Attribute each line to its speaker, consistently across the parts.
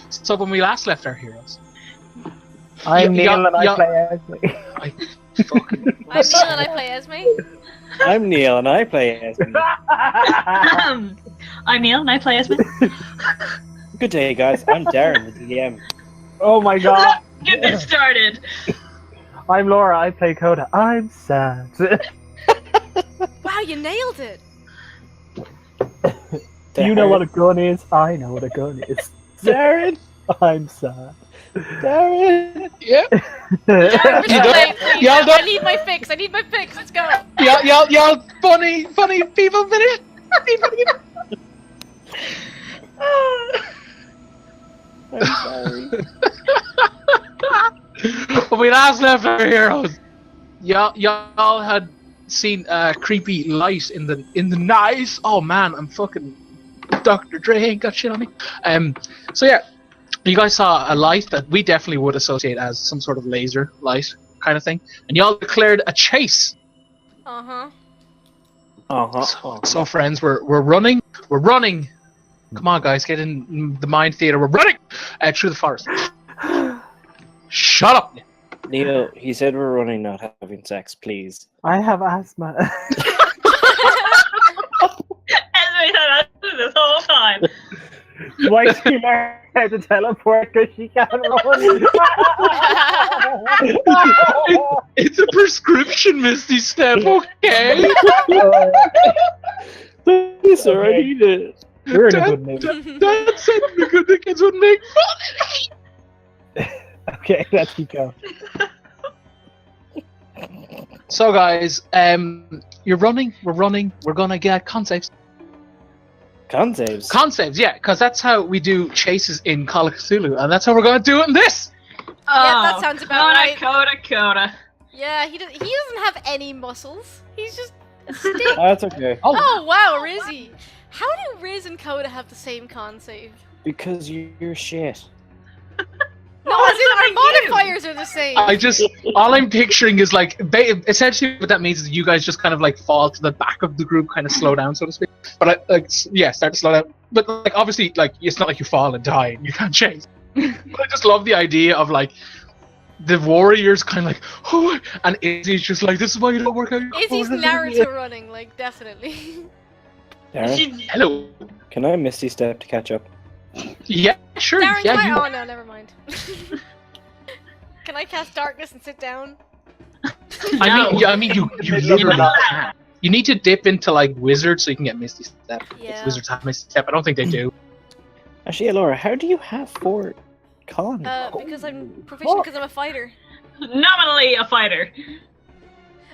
Speaker 1: So when we last left our heroes,
Speaker 2: I'm Neil and I play Esme.
Speaker 1: I fucking.
Speaker 3: I'm Neil and I play Esme.
Speaker 4: I'm Neil and I play Esme.
Speaker 5: I'm Neil and I play Esme.
Speaker 4: Good day, guys. I'm Darren, the DM.
Speaker 2: Oh my god.
Speaker 5: Get this started.
Speaker 2: I'm Laura, I play Coda. I'm sad.
Speaker 3: Wow, you nailed it.
Speaker 2: You know what a gun is? I know what a gun is.
Speaker 4: Darren!
Speaker 2: I'm sad.
Speaker 4: Darren!
Speaker 1: Yeah.
Speaker 3: Darren,
Speaker 1: You
Speaker 3: play, please.
Speaker 1: y'all
Speaker 3: I
Speaker 1: don't-
Speaker 3: need my fix. I need my fix. Let's go.
Speaker 1: Y'all, funny people finish.
Speaker 4: I'm sorry.
Speaker 1: When we last left our heroes, y'all had seen a creepy light in the night. Oh man, I'm fucking Dr. Dre ain't got shit on me. So yeah, you guys saw a light that we definitely would associate as some sort of laser light kind of thing, and y'all declared a chase.
Speaker 3: Uh-huh.
Speaker 1: So friends, we're running. Come on, guys, get in the mind theater. We're running through the forest. Shut up.
Speaker 4: Neil, he said we're running, not having sex, please.
Speaker 2: I have asthma.
Speaker 5: Esme had us this whole time.
Speaker 2: Why she learn how to teleport because she can't run?
Speaker 1: It's a prescription, Misty Step. Okay.
Speaker 4: Please, sir, I need it.
Speaker 2: You're in a good mood.
Speaker 1: Dad said the kids would make fun.
Speaker 2: Okay, let's keep going.
Speaker 1: So guys, you're running. We're running. We're gonna get con saves.
Speaker 4: Con saves?
Speaker 1: Con saves, yeah, because that's how we do chases in Call of Cthulhu, and that's how we're gonna do it in this.
Speaker 3: Yeah, that sounds about right.
Speaker 5: Coda.
Speaker 3: Yeah, he doesn't have any muscles. He's just a stick.
Speaker 4: That's okay.
Speaker 3: Oh wow, Rizzy. How do Riz and Coda have the same con save?
Speaker 4: Because you're shit.
Speaker 3: No, as in our modifiers are the same.
Speaker 1: All I'm picturing is like, essentially what that means is you guys just kind of like fall to the back of the group, kind of slow down, so to speak. But start to slow down. But like, obviously, like, it's not like you fall and die and you can't chase. But I just love the idea of like, the warriors kind of like, oh, and Izzy's just like, this is why you don't work out.
Speaker 3: Izzy's Naruto running, like, definitely.
Speaker 4: Darren,
Speaker 1: Hello.
Speaker 4: can I Misty Step to catch up?
Speaker 1: Yeah, sure.
Speaker 3: Darren,
Speaker 1: yeah,
Speaker 3: can
Speaker 1: you...
Speaker 3: I? Oh no, never mind. Can I cast darkness and sit down?
Speaker 1: I mean, you literally can. You need to dip into like wizard so you can get Misty Step.
Speaker 3: Yeah.
Speaker 1: If wizards have Misty Step. I don't think they do.
Speaker 4: Actually, Laura, how do you have 4 con?
Speaker 3: Because I'm proficient because I'm a fighter.
Speaker 5: Nominally a fighter.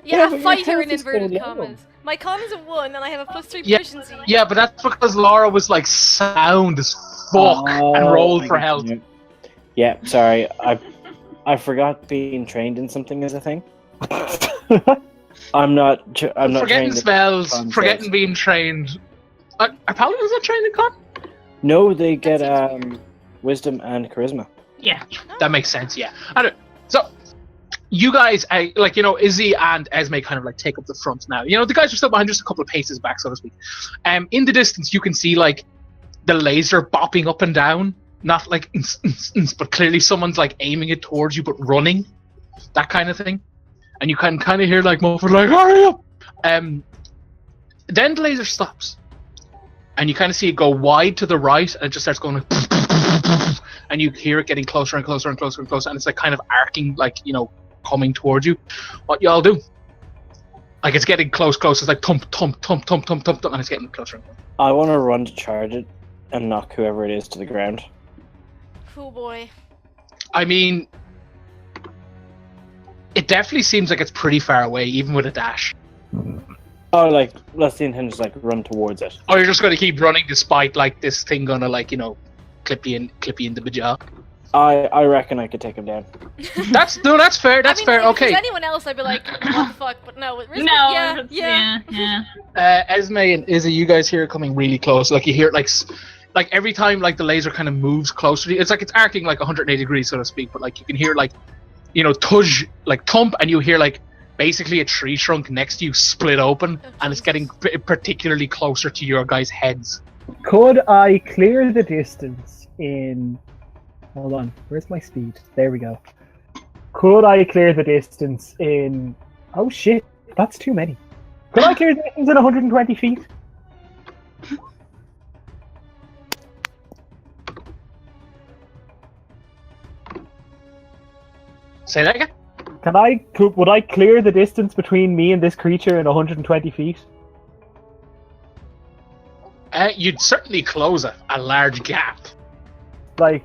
Speaker 3: Yeah,
Speaker 4: but
Speaker 3: a
Speaker 4: your
Speaker 3: fighter
Speaker 4: health
Speaker 3: in
Speaker 4: is
Speaker 3: inverted
Speaker 4: so low.
Speaker 3: commas. My con is a 1 and I have a +3
Speaker 1: Yeah.
Speaker 3: proficiency.
Speaker 1: Yeah, but that's because Laura was like sound as fuck and rolled for health.
Speaker 4: Yeah, sorry. I forgot being trained in something as a thing. I'm not
Speaker 1: Forgetting
Speaker 4: trained in
Speaker 1: spells,
Speaker 4: con
Speaker 1: forgetting
Speaker 4: saves.
Speaker 1: being trained. Are paladins not trained in con?
Speaker 4: No, they get
Speaker 3: seems weird.
Speaker 4: wisdom and charisma.
Speaker 5: Yeah.
Speaker 1: That makes sense, yeah. So, you guys, Izzy and Esme kind of like take up the front now. You know, the guys are still behind, just a couple of paces back, so to speak. In the distance, you can see like the laser bopping up and down. Not like, but clearly someone's like aiming it towards you, but running. That kind of thing. And you can kind of hear like Moford like, hurry up! Then the laser stops. And you kind of see it go wide to the right, and it just starts going like, and you hear it getting closer and closer and closer and closer, and it's like kind of arcing, like, you know, coming towards you. What y'all do? Like, it's getting close, it's like thump, thump, thump, thump, thump, thump, thump, and it's getting closer and closer.
Speaker 4: I want to run to charge it and knock whoever it is to the ground.
Speaker 3: Oh boy.
Speaker 1: I mean, it definitely seems like it's pretty far away, even with a dash.
Speaker 4: Oh, like, that's the intention, is like run towards it.
Speaker 1: Or you're just going to keep running despite, like, this thing gonna, like, you know, clip you in the jaw.
Speaker 4: I reckon I could take him down.
Speaker 1: That's fair. That's
Speaker 3: I mean,
Speaker 1: fair.
Speaker 3: If
Speaker 1: Okay.
Speaker 3: it was anyone else, I'd be like, what the fuck? But no, with Rizzy,
Speaker 5: No.
Speaker 3: yeah.
Speaker 1: Esme and Izzy, you guys hear it coming really close. Like, you hear it like every time like the laser kind of moves closer to you, it's like it's arcing like 180 degrees, so to speak. But like you can hear like, you know, tudge, like thump, and you hear like basically a tree trunk next to you split open, and it's getting particularly closer to your guys' heads.
Speaker 2: Could I clear the distance in Hold on. Where's my speed? There we go. Could I clear the distance in... Oh shit, that's too many. Could I clear the distance in 120 feet?
Speaker 1: Say that again?
Speaker 2: Would I clear the distance between me and this creature in 120 feet?
Speaker 1: You'd certainly close a large gap.
Speaker 2: Like,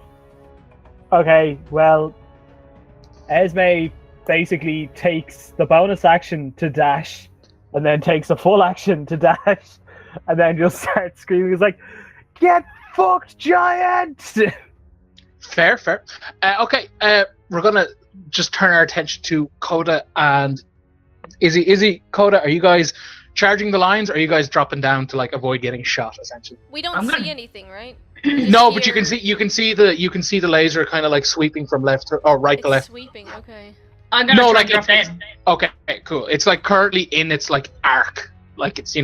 Speaker 2: okay, well, Esme basically takes the bonus action to dash, and then takes a full action to dash, and then just starts screaming. It's like, "Get fucked, giant!"
Speaker 1: Fair. Okay, we're gonna just turn our attention to Coda and Izzy. Coda, are you guys charging the lines, or are you guys dropping down to like avoid getting shot? Essentially,
Speaker 3: We don't see anything, right?
Speaker 1: no, but you can see the laser kind of like sweeping from left or right to
Speaker 3: It's
Speaker 1: left.
Speaker 3: sweeping. Okay.
Speaker 5: I'm gonna
Speaker 1: No,
Speaker 5: try
Speaker 1: like
Speaker 5: and drop
Speaker 1: it's
Speaker 5: down.
Speaker 1: okay, cool. It's like currently in its like arc, like it's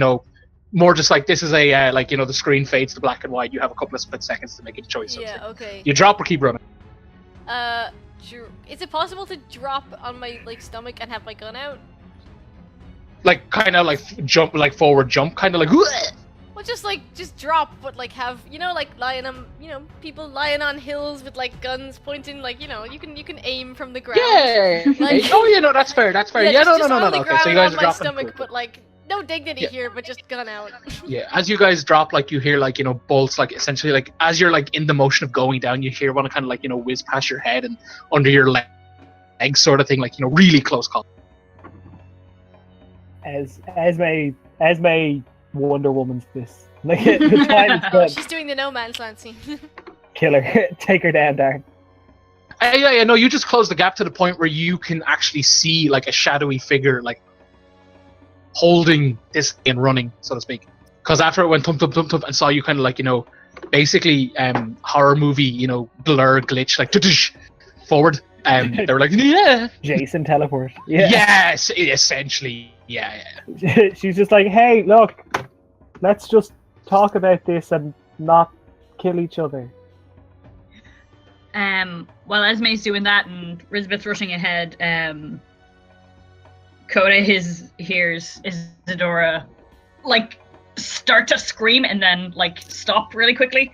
Speaker 1: more just like this is a like the screen fades to black and white. You have a couple of split seconds to make a choice.
Speaker 3: Yeah. Okay.
Speaker 1: You drop or keep running.
Speaker 3: Is it possible to drop on my stomach and have my gun out?
Speaker 1: Like kind of like jump, like forward jump, kind of like.
Speaker 3: Well, just drop, but have lying on people lying on hills with guns pointing, you can aim from the ground.
Speaker 1: Yeah.
Speaker 3: Like-
Speaker 1: Oh, that's fair. That's fair. Yeah,
Speaker 3: just
Speaker 1: no.
Speaker 3: on the
Speaker 1: Okay, so you
Speaker 3: ground
Speaker 1: guys
Speaker 3: on
Speaker 1: are
Speaker 3: my
Speaker 1: dropping.
Speaker 3: stomach,
Speaker 1: Cool.
Speaker 3: but no dignity
Speaker 1: Yeah.
Speaker 3: here, but just gun out.
Speaker 1: Yeah, as you guys drop, you hear bolts, essentially as you're in the motion of going down, you hear one kind of whiz past your head and under your leg sort of thing, really close call.
Speaker 2: As Esme Wonder Woman's this. Like, the time is good.
Speaker 3: She's doing the no man's land scene.
Speaker 2: Kill her. Take her down, Darn.
Speaker 1: Yeah, no, you just close the gap to the point where you can actually see a shadowy figure holding this and running, so to speak. Because after it went thump thump thump thump and saw you kind of basically horror movie blur glitch forward. They were like, yeah.
Speaker 2: Jason teleport. Yeah.
Speaker 1: Yes, essentially, yeah.
Speaker 2: She's just like, hey, look, let's just talk about this and not kill each other.
Speaker 5: While Esme's doing that and Rizbeth's rushing ahead, Coda hears Isidora start to scream and then stop really quickly.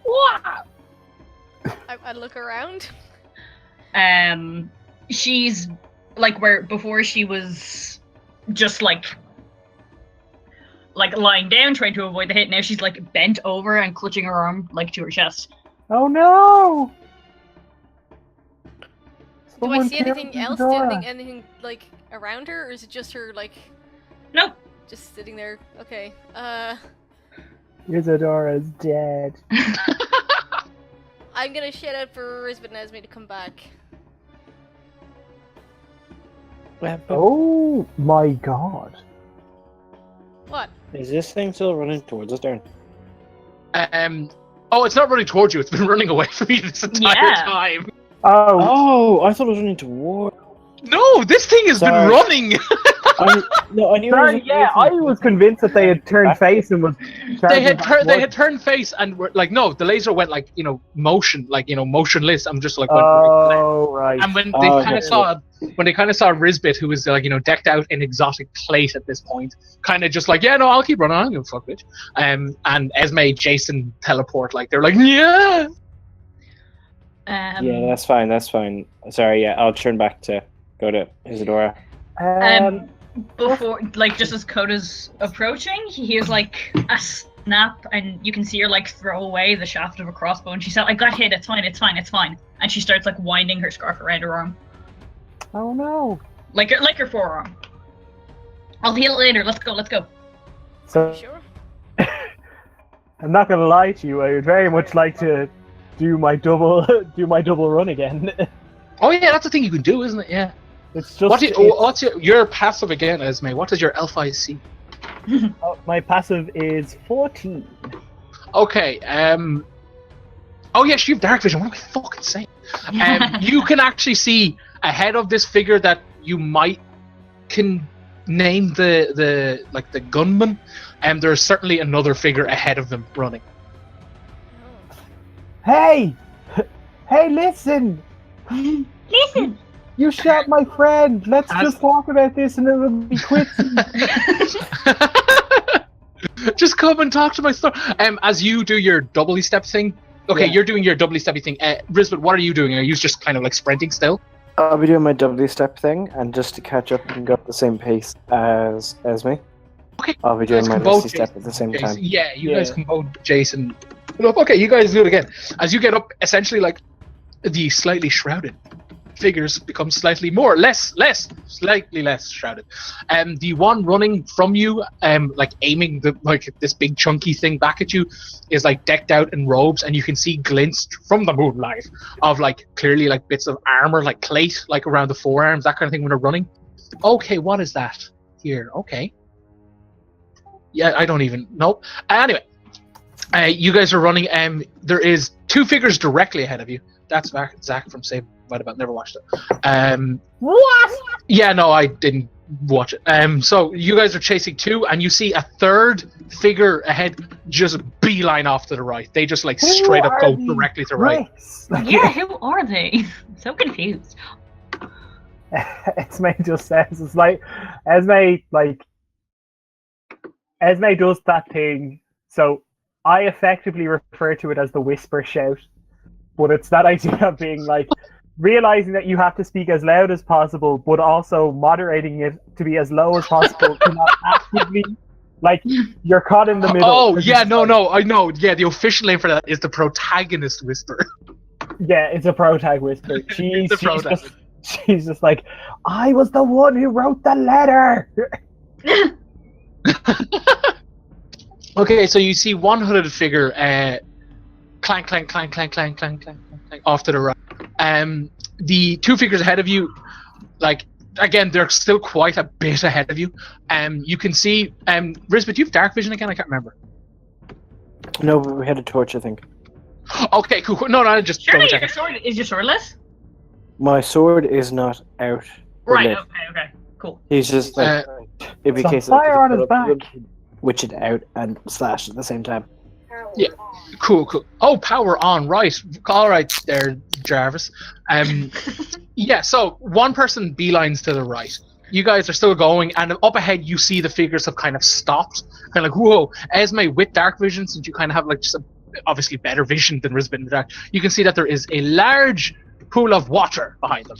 Speaker 5: Wah!
Speaker 3: I look around.
Speaker 5: She's where before she was just lying down trying to avoid the hit. Now she's bent over and clutching her arm to her chest.
Speaker 2: Oh no!
Speaker 3: Do I
Speaker 2: Someone
Speaker 3: see
Speaker 2: killed
Speaker 3: anything else?
Speaker 2: Isidora.
Speaker 3: Anything around her, or is it just her
Speaker 5: Nope.
Speaker 3: just sitting there? Okay.
Speaker 2: Isidora's dead.
Speaker 3: I'm gonna shout out for Rizbeth and Esme to come back.
Speaker 2: Oh my god.
Speaker 3: What?
Speaker 4: Is this thing still running towards us, Darren?
Speaker 1: Oh, it's not running towards you. It's been running away from you this entire
Speaker 5: Yeah.
Speaker 1: time.
Speaker 2: Oh,
Speaker 4: Oh, I thought it was running toward.
Speaker 1: No, this thing has been
Speaker 4: Sorry.
Speaker 1: running.
Speaker 4: No, I knew.
Speaker 2: sorry,
Speaker 4: it was
Speaker 2: yeah, I was convinced that they had turned face and was
Speaker 1: They
Speaker 2: charging
Speaker 1: had
Speaker 2: back
Speaker 1: they
Speaker 2: towards-
Speaker 1: had turned face and were no. The laser went motion, motionless. I'm just went.
Speaker 2: Oh right.
Speaker 1: And when they
Speaker 4: Oh,
Speaker 1: kind of
Speaker 4: okay.
Speaker 1: saw Rizbit, who was decked out in exotic plate at this point, kind of just yeah, no, I'll keep running. I don't give a fuck, bitch. And Esme, Jason teleport. They're yeah.
Speaker 4: Yeah, that's fine. That's fine. Sorry. Yeah, I'll turn back to go to Isidora.
Speaker 5: Before, just as Coda's approaching, he hears a snap, and you can see her throw away the shaft of a crossbow, and she said, "I got hit. It's fine. It's fine. It's fine." And she starts winding her scarf around her arm,
Speaker 2: Oh no.
Speaker 5: like her forearm. I'll heal it later. Let's go. Let's go.
Speaker 2: So
Speaker 3: You sure?
Speaker 2: I'm not gonna lie to you. I would very much like to do my double run again.
Speaker 1: Oh yeah, that's the thing you can do, isn't it? Yeah.
Speaker 2: It's just
Speaker 1: What's your passive again, Esme? What is your L5C?
Speaker 2: my passive is 14.
Speaker 1: Okay. Oh yes, you have dark vision. What am I fucking saying? You can actually see ahead of this figure that you can name the gunman, and there's certainly another figure ahead of them running.
Speaker 3: Oh.
Speaker 2: Hey, Hey, listen!
Speaker 5: Listen.
Speaker 2: You shot my friend. Let's just talk about this, and it'll be quick.
Speaker 1: Just come and talk to my store. As you do your doubly step thing. Okay,
Speaker 4: Yeah.
Speaker 1: you're doing your doubly steppy thing. Risbeth, what are you doing? Are you just kind of like sprinting still?
Speaker 4: I'll be doing my doubly step thing, and just to catch up and go at the same pace as me.
Speaker 1: Okay.
Speaker 4: I'll be
Speaker 1: You guys
Speaker 4: doing my
Speaker 1: can both
Speaker 4: misty step at the same
Speaker 1: Jason.
Speaker 4: time.
Speaker 1: Yeah, you
Speaker 2: Yeah.
Speaker 1: guys can both Jason. Okay, you guys do it again. As you get up, essentially like the slightly shrouded figures become slightly slightly less shrouded. The one running from you, like aiming this big chunky thing back at you, is like decked out in robes, and you can see glints from the moonlight of like clearly like bits of armor, like plate, like around the forearms, that kind of thing when they're running. Okay, what is that here? Okay. Yeah, I don't even know. Anyway, you guys are running. There is 2 figures directly ahead of you. That's Zach from Save by the Bell. Never watched it.
Speaker 2: What?
Speaker 1: Yeah, no, I didn't watch it. So you guys are chasing 2, and you see a 3rd figure ahead just beeline off to the right. They just like straight up go directly to the right.
Speaker 5: Yeah, who are they? I'm so confused.
Speaker 2: Esme just says it's like Esme does that thing. So I effectively refer to it as the whisper shout, but it's that idea of being like realizing that you have to speak as loud as possible, but also moderating it to be as low as possible to not actively like you're caught in the middle.
Speaker 1: Oh yeah, no, I know. Yeah, the official name for that is the protagonist whisper.
Speaker 2: Yeah, it's a protag whisper.
Speaker 1: It's a protag.
Speaker 2: She's just like, I was the one who wrote the letter.
Speaker 1: Okay, so you see one hooded figure clank, clank, clank, clank, clank, clank, clank, clank, off to the right. The 2 figures ahead of you, like, again, they're still quite a bit ahead of you. You can see, Risbeth, do you have dark vision again? I can't remember.
Speaker 4: No, but we had a torch, I think.
Speaker 1: Okay, cool. No, just
Speaker 5: Surely
Speaker 1: double
Speaker 5: your
Speaker 1: check.
Speaker 5: sword is your swordless?
Speaker 4: My sword is not out. or
Speaker 5: Right,
Speaker 4: lit.
Speaker 5: okay, cool.
Speaker 4: He's just like, it'd be a
Speaker 2: So
Speaker 4: case
Speaker 2: fire on his
Speaker 4: put up
Speaker 2: back.
Speaker 4: wood, witch it out and slash at the same time.
Speaker 1: Yeah, cool. Oh, power on, right. All right there, Jarvis. Yeah, so one person beelines to the right. You guys are still going, and up ahead you see the figures have kind of stopped. Kind of like, whoa. Esme, with dark vision, since you kind of have like just obviously better vision than Risbeth in the dark, you can see that there is a large pool of water behind them.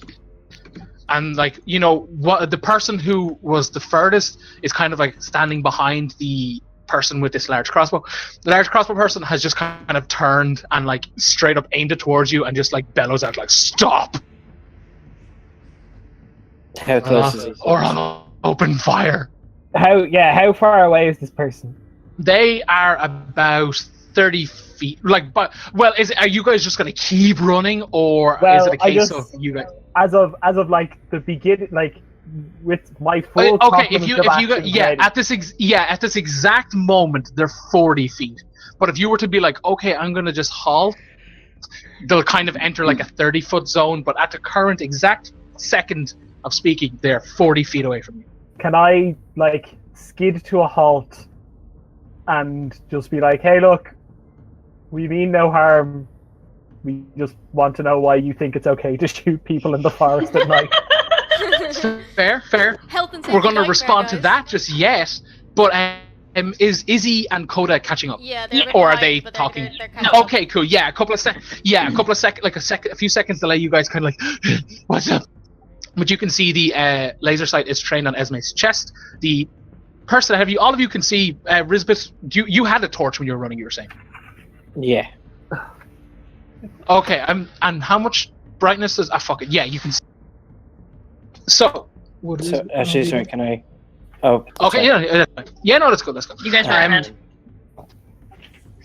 Speaker 1: And like, you know, what the person who was the furthest is kind of like standing behind the person with this large crossbow. The large crossbow person has just kind of turned and like straight up aimed it towards you and just like bellows out like, stop!
Speaker 4: How close is he?
Speaker 1: Or I'll open fire.
Speaker 2: How far away is this person?
Speaker 1: They are about 30 feet. Like, but well, are you guys just gonna keep running, or is it a case of you guys?
Speaker 2: As of like the beginning, like with my full.
Speaker 1: Okay, if you go,
Speaker 2: ready.
Speaker 1: at this exact moment, they're 40 feet. But if you were to be like, okay, I'm gonna just halt, they'll kind of enter like a 30-foot zone. But at the current exact second of speaking, they're 40 feet away from you.
Speaker 2: Can I like skid to a halt and just be like, hey, look, we mean no harm. We just want to know why you think it's okay to shoot people in the forest at night.
Speaker 1: Fair.
Speaker 3: Health and safety
Speaker 1: We're going to
Speaker 3: nightmare,
Speaker 1: respond to
Speaker 3: guys.
Speaker 1: that just yet. But is Izzy and Coda catching up?
Speaker 3: Yeah, they're a bit
Speaker 1: Or are
Speaker 3: behind,
Speaker 1: they
Speaker 3: but
Speaker 1: talking?
Speaker 3: They're catching up.
Speaker 1: Okay, cool. Yeah, a couple of seconds, like a few seconds delay. You guys kind of like, what's up? But you can see the laser sight is trained on Esme's chest. The person ahead of you, all of you can see. Risbeth, you had a torch when you were running. You were saying.
Speaker 4: Yeah.
Speaker 1: Okay, and how much brightness is? Fuck it. Yeah, you can see. So.
Speaker 4: So actually, sorry, can I? Oh.
Speaker 1: Okay.
Speaker 4: sorry.
Speaker 1: Yeah. No, let's go.
Speaker 5: You guys were ahead.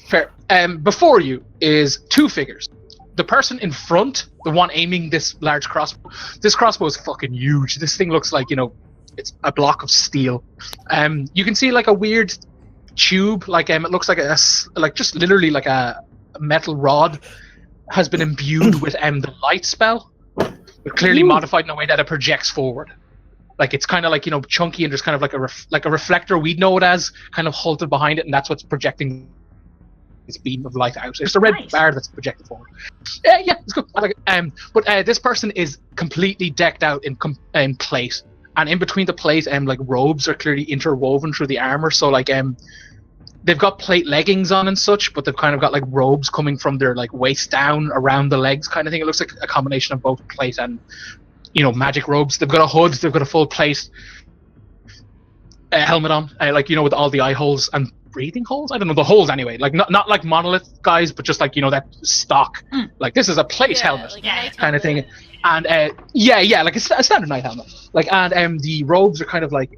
Speaker 1: Fair. Before you is 2 figures. The person in front, the one aiming this large crossbow. This crossbow is fucking huge. This thing looks like, you know, it's a block of steel. You can see like a weird tube, like it looks like just literally like a metal rod has been imbued with the light spell, but clearly modified in a way that it projects forward. Like it's kind of like, you know, chunky, and there's kind of like a reflector we'd know it as kind of halted behind it, and that's what's projecting beam of light out. It's a red
Speaker 5: Nice.
Speaker 1: bar that's projected forward. Yeah, it's good. I like it. But this person is completely decked out in plate, and in between the plate, like robes are clearly interwoven through the armor. So like they've got plate leggings on and such, but they've kind of got like robes coming from their like waist down around the legs, kind of thing. It looks like a combination of both plate and magic robes. They've got a hood. They've got a full plate helmet on, like with all the eye holes and breathing holes. I don't know, the holes anyway. Like not like monolith guys, but just like that stock. Like this is a plate helmet
Speaker 3: like a night
Speaker 1: kind of
Speaker 3: helmet.
Speaker 1: thing. And like a standard night helmet. Like and the robes are kind of like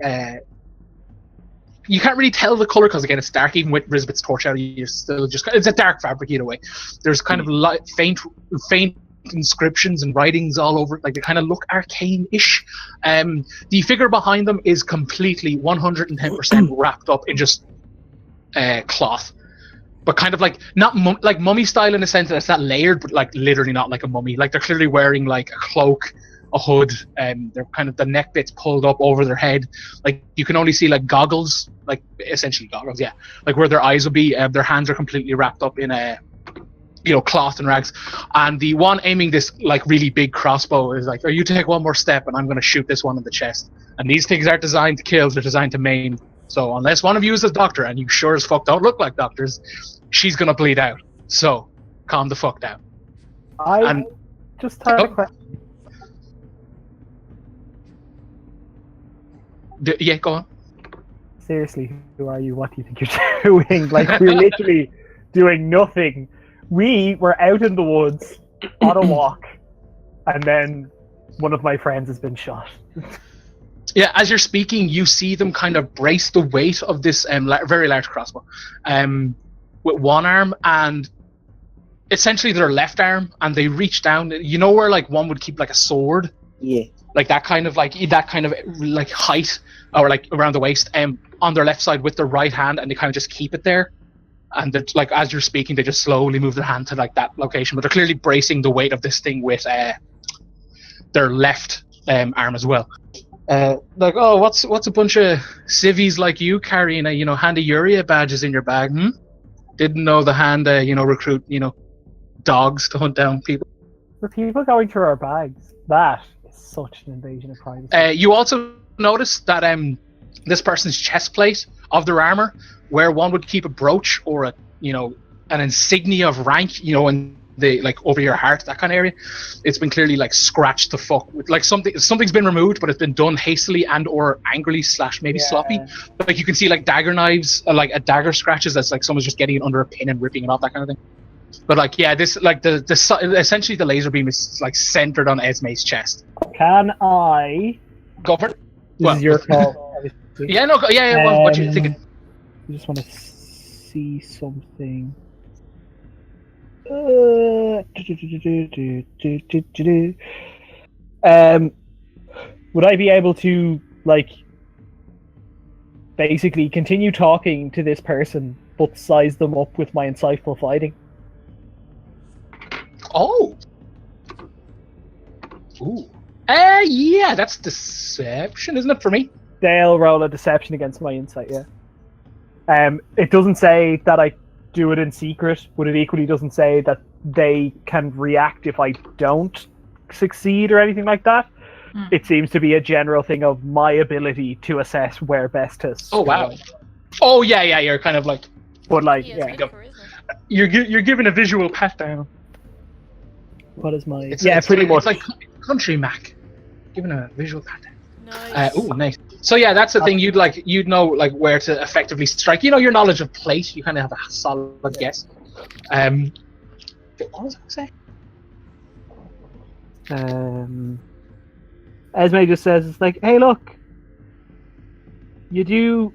Speaker 1: you can't really tell the color because again it's dark. Even with Rizbit's torch out, you're still just it's a dark fabric either way. There's kind of faint inscriptions and writings all over it, like they kind of look arcane-ish. The figure behind them is completely 110% wrapped up in just cloth, but kind of like not like mummy style in the sense that it's not layered, but like literally not like a mummy. Like they're clearly wearing like a cloak, a hood, they're kind of the neck bits pulled up over their head. Like you can only see like goggles, like essentially goggles, yeah, like where their eyes will be. Their hands are completely wrapped up in a cloth and rags, and the one aiming this like really big crossbow is like, you take one more step and I'm going to shoot this one in the chest. And these things aren't designed to kill, they're designed to maim. So unless one of you is a doctor, and you sure as fuck don't look like doctors, she's going to bleed out. So calm the fuck down.
Speaker 2: I just had a question.
Speaker 1: Yeah, go on.
Speaker 2: Seriously, who are you? What do you think you're doing? Like, we're literally doing nothing. We were out in the woods on a walk, and then one of my friends has been shot.
Speaker 1: Yeah, as you're speaking, you see them kind of brace the weight of this very large crossbow with one arm, and essentially their left arm, and they reach down. You know where like one would keep like a sword?
Speaker 4: Yeah.
Speaker 1: Like that kind of height, or like around the waist, on their left side with their right hand, and they kind of just keep it there. And like as you're speaking, they just slowly move their hand to like that location, but they're clearly bracing the weight of this thing with their left arm as well. Like, oh, what's a bunch of civvies like you carrying a handy Uria badges in your bag? Didn't know the hand recruit dogs to hunt down people.
Speaker 2: The people going through our bags, that is such an invasion of privacy.
Speaker 1: You also notice that this person's chest plate of their armor, where one would keep a brooch or an insignia of rank, in the like over your heart, that kind of area, it's been clearly like scratched to fuck with, like something's been removed, but it's been done hastily and or angrily / maybe sloppy. Like you can see like dagger knives, like a dagger scratches that's like someone's just getting it under a pin and ripping it off, that kind of thing. But like this like the essentially the laser beam is like centered on Esme's chest.
Speaker 2: Can I?
Speaker 1: Go for it.
Speaker 2: This is your call. obviously.
Speaker 1: Yeah, no, yeah. What you thinking?
Speaker 2: I just want to see something. Would I be able to like basically continue talking to this person, but size them up with my insightful fighting?
Speaker 1: Oh. Ooh. Yeah, that's deception, isn't it, for me?
Speaker 2: They'll roll a deception against my insight, yeah. It doesn't say that I do it in secret, but it equally doesn't say that they can react if I don't succeed or anything like that. It seems to be a general thing of my ability to assess where best to.
Speaker 1: Oh wow. Oh yeah, you're kind of like.
Speaker 2: But like,
Speaker 3: Yeah,
Speaker 2: yeah.
Speaker 3: it's good charisma.
Speaker 1: You're giving a visual pat down.
Speaker 2: What is my?
Speaker 1: It's
Speaker 2: pretty much.
Speaker 1: It's like Country Mac, giving a visual pat down.
Speaker 3: Nice.
Speaker 1: Nice. So yeah, that's the thing. You'd know like where to effectively strike. Your knowledge of plate. You kind of have a solid guess. What was I saying?
Speaker 2: Esme just says, it's like, hey, look, you do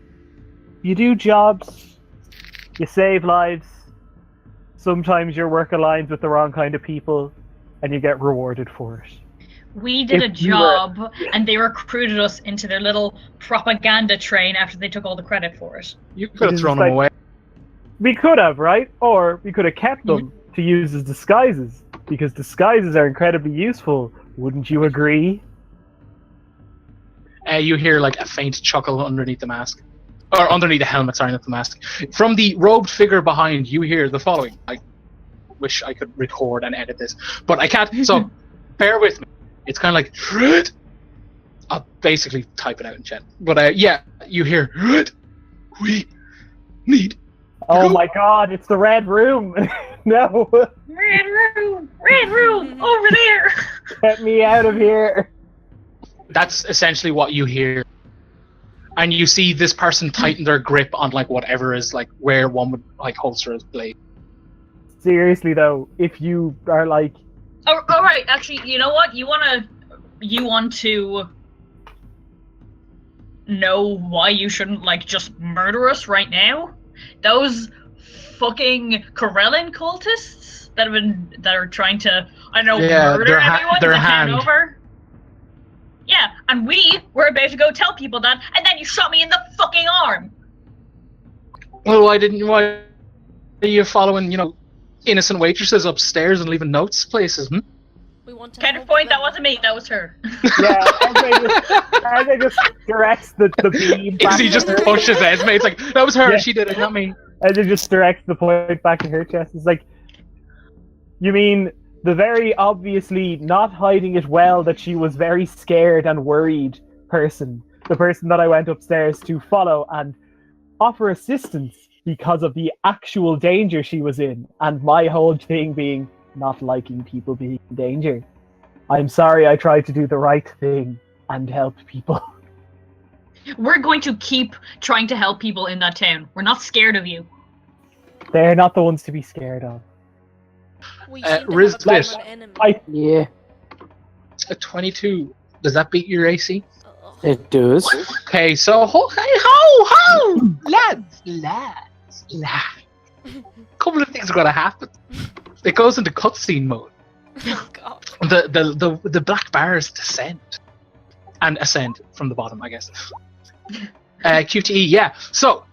Speaker 2: jobs, you save lives. Sometimes your work aligns with the wrong kind of people, and you get rewarded for it.
Speaker 5: We did a
Speaker 2: If you were-
Speaker 5: job, and they recruited us into their little propaganda train after they took all the credit for it.
Speaker 1: You could have
Speaker 2: It's
Speaker 1: thrown
Speaker 2: like-
Speaker 1: them away.
Speaker 2: We could have, right? Or we could have kept them to use as disguises, because disguises are incredibly useful. Wouldn't you agree?
Speaker 1: You hear like a faint chuckle underneath the mask. or underneath the helmet, sorry, not the mask. From the robed figure behind, you hear the following. I wish I could record and edit this, but I can't. So bear with me. It's kind of like. I'll basically type it out in chat. But yeah, you hear. We need.
Speaker 2: Oh my god, it's the red room. No.
Speaker 5: Red room, over there.
Speaker 2: Get me out of here.
Speaker 1: That's essentially what you hear. And you see this person tighten their grip on like whatever is like where one would like holster his blade.
Speaker 2: Seriously though, if you are like,
Speaker 5: Oh, all right. Actually, you know what? You want to know why you shouldn't like just murder us right now? Those fucking Corellin cultists that are trying to murder everyone
Speaker 1: their
Speaker 5: to
Speaker 1: hand
Speaker 5: hand over. Yeah, and we were about to go tell people that, and then you shot me in the fucking arm.
Speaker 1: Well, why are you following, innocent waitresses upstairs and leaving notes places,
Speaker 3: We want to
Speaker 5: Counterpoint, that wasn't me, that was her.
Speaker 2: yeah, Esme just directs the beam back.
Speaker 1: Izzy just
Speaker 2: to her.
Speaker 1: pushes Esme. It's like, that was her,
Speaker 2: Yeah.
Speaker 1: she did it, not me.
Speaker 2: Esme just directs the point back to her chest. It's like, you mean the very obviously not hiding it well that she was very scared and worried person, the person that I went upstairs to follow and offer assistance because of the actual danger she was in, and my whole thing being not liking people being in danger. I'm sorry, I tried to do the right thing and help people.
Speaker 5: We're going to keep trying to help people in that town. We're not scared of you.
Speaker 2: They're not the ones to be scared of.
Speaker 3: We seem to have a
Speaker 1: Rizbit.
Speaker 3: common enemy.
Speaker 4: Yeah,
Speaker 1: A 22. Does that beat your AC?
Speaker 3: Ugh.
Speaker 4: it does.
Speaker 1: Okay, so ho, lads. Couple of things are gonna happen. It goes into cutscene mode.
Speaker 3: Oh god.
Speaker 1: The black bars descend and ascend from the bottom, I guess. QTE, yeah. So,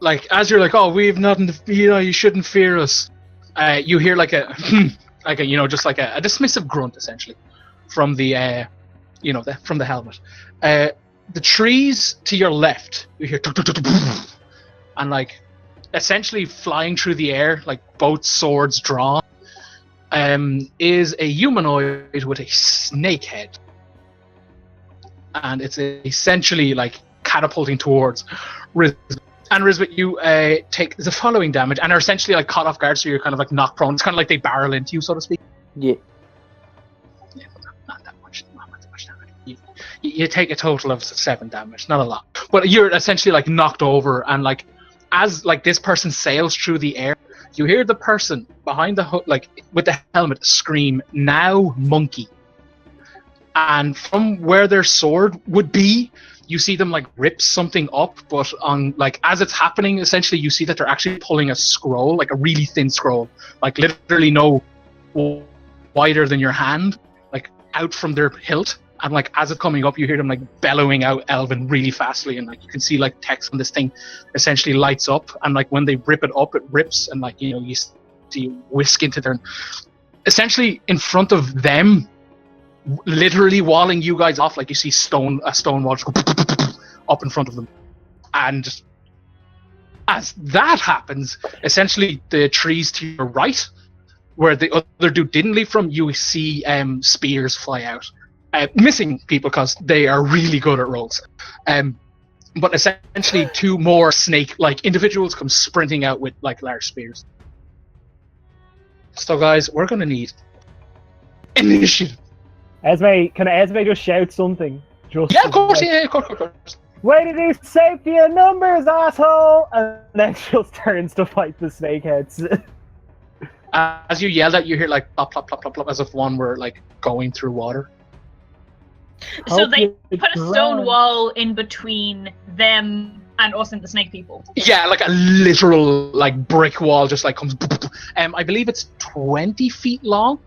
Speaker 1: like, as you're like, oh, we have nothing to, you shouldn't fear us. You hear like a, just like a dismissive grunt, essentially, from the, from the helmet. The trees to your left, you hear, and like, essentially flying through the air, like both swords drawn, is a humanoid with a snake head. And it's essentially like catapulting towards Rizbit. And Rizbit, you take the following damage and are essentially like caught off guard, so you're kind of like knocked prone. It's kind of like they barrel into you, so to speak.
Speaker 4: Yeah.
Speaker 1: Yeah, not that much damage. You take a total of 7 damage, not a lot. But you're essentially like knocked over, and like as like this person sails through the air, you hear the person behind the hood, like with the helmet, scream, "Now, monkey!" And from where their sword would be, you see them like rip something up, but on like as it's happening, essentially you see that they're actually pulling a scroll, like a really thin scroll, like literally no wider than your hand, like out from their hilt. And like as it's coming up, you hear them like bellowing out Elven really fastly, and like you can see like text on this thing essentially lights up, and like when they rip it up, it rips, and like you see whisk into their, essentially in front of them, literally walling you guys off. Like you see a stone wall just go up in front of them, and as that happens, essentially the trees to your right, where the other dude didn't leave from, you see spears fly out. Missing people because they are really good at rolls. But essentially 2 more snake-like individuals come sprinting out with like large spears. So guys, we're gonna need initiative.
Speaker 2: Esme, can Esme just shout something? Just
Speaker 1: Yeah, of course,
Speaker 2: like,
Speaker 1: yeah, of course.
Speaker 2: way to do safety in numbers, asshole! And then she just turns to fight the snakeheads.
Speaker 1: As you yell that, you hear like plop, plop, plop, plop, plop, as if one were like going through water.
Speaker 5: So
Speaker 2: Hope
Speaker 5: they
Speaker 2: you
Speaker 5: put a
Speaker 2: drown.
Speaker 5: stone wall in between them and us and the snake people.
Speaker 1: Yeah, like a literal like brick wall just like comes. I believe it's 20 feet long.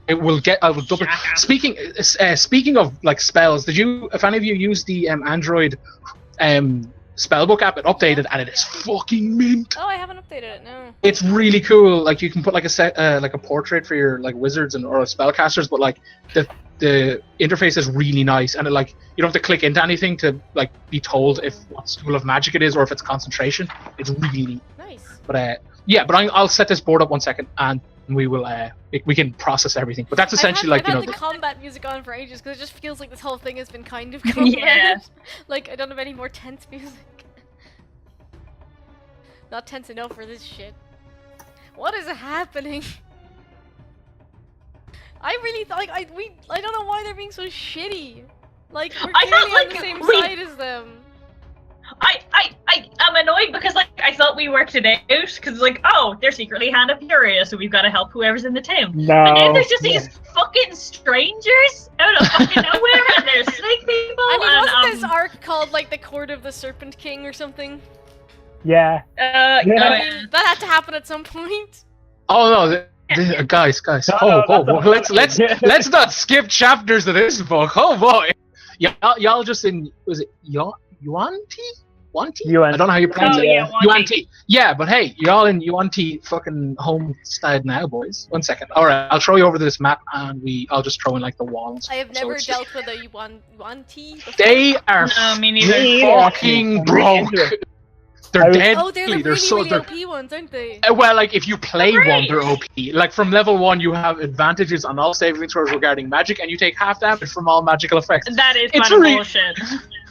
Speaker 1: I will double.
Speaker 5: Shut up.
Speaker 1: Speaking of like spells, if any of you use the Android spellbook app, it updated and it is fucking mint.
Speaker 3: Oh, I haven't updated it, no.
Speaker 1: It's really cool. Like you can put like a portrait for your like wizards or spellcasters, but like the the interface is really nice, and it, like, you don't have to click into anything to like be told if what school of magic it is or if it's concentration. It's really neat.
Speaker 3: Nice.
Speaker 1: But I'll set this board up 1 second, and we will we can process everything. But that's essentially
Speaker 3: I've
Speaker 1: like
Speaker 3: had the combat music on for ages because it just feels like this whole thing has been kind of combat.
Speaker 5: Yeah.
Speaker 3: Like I don't have any more tense music. Not tense enough for this shit. What is happening? I really like I don't know why they're being so shitty. Like we're
Speaker 5: I
Speaker 3: clearly
Speaker 5: thought,
Speaker 3: on the
Speaker 5: like,
Speaker 3: same
Speaker 5: we-
Speaker 3: side as them.
Speaker 5: I'm annoyed because like I thought we worked it out because like, oh, they're secretly Hand of Furia, so we've got to help whoever's in the town.
Speaker 2: No.
Speaker 5: And then there's just these fucking strangers out of fucking nowhere, and there's snake people.
Speaker 3: I mean,
Speaker 5: and
Speaker 3: wasn't this arc called like the Court of the Serpent King or something?
Speaker 2: Yeah.
Speaker 5: yeah.
Speaker 3: I mean, that had to happen at some point.
Speaker 1: Oh no, guys. Let's not skip chapters of this book. Oh boy, y'all just in was it Yuan-Ti?
Speaker 2: Yuan-Ti.
Speaker 1: I don't know how you pronounce it.
Speaker 5: yeah,
Speaker 1: Yuan-Ti. Yeah, but hey, y'all in Yuan-Ti fucking homestead now, boys. 1 second. All right, I'll throw you over to this map, and I'll just throw in like the walls.
Speaker 3: I have
Speaker 1: So
Speaker 3: never
Speaker 1: it's-
Speaker 3: dealt with a Yuan-Ti before.
Speaker 1: They are
Speaker 5: No, me neither.
Speaker 1: fucking broke. They're dead.
Speaker 3: Oh, they're the
Speaker 1: they're so
Speaker 3: really
Speaker 1: they're
Speaker 3: OP ones, aren't they?
Speaker 1: well, like if you play
Speaker 5: They're
Speaker 1: one,
Speaker 5: great.
Speaker 1: they're OP. Like from level 1, you have advantages on all saving throws regarding magic, and you take half damage from all magical effects.
Speaker 5: That is
Speaker 1: It's
Speaker 5: kind of
Speaker 1: really-
Speaker 5: bullshit.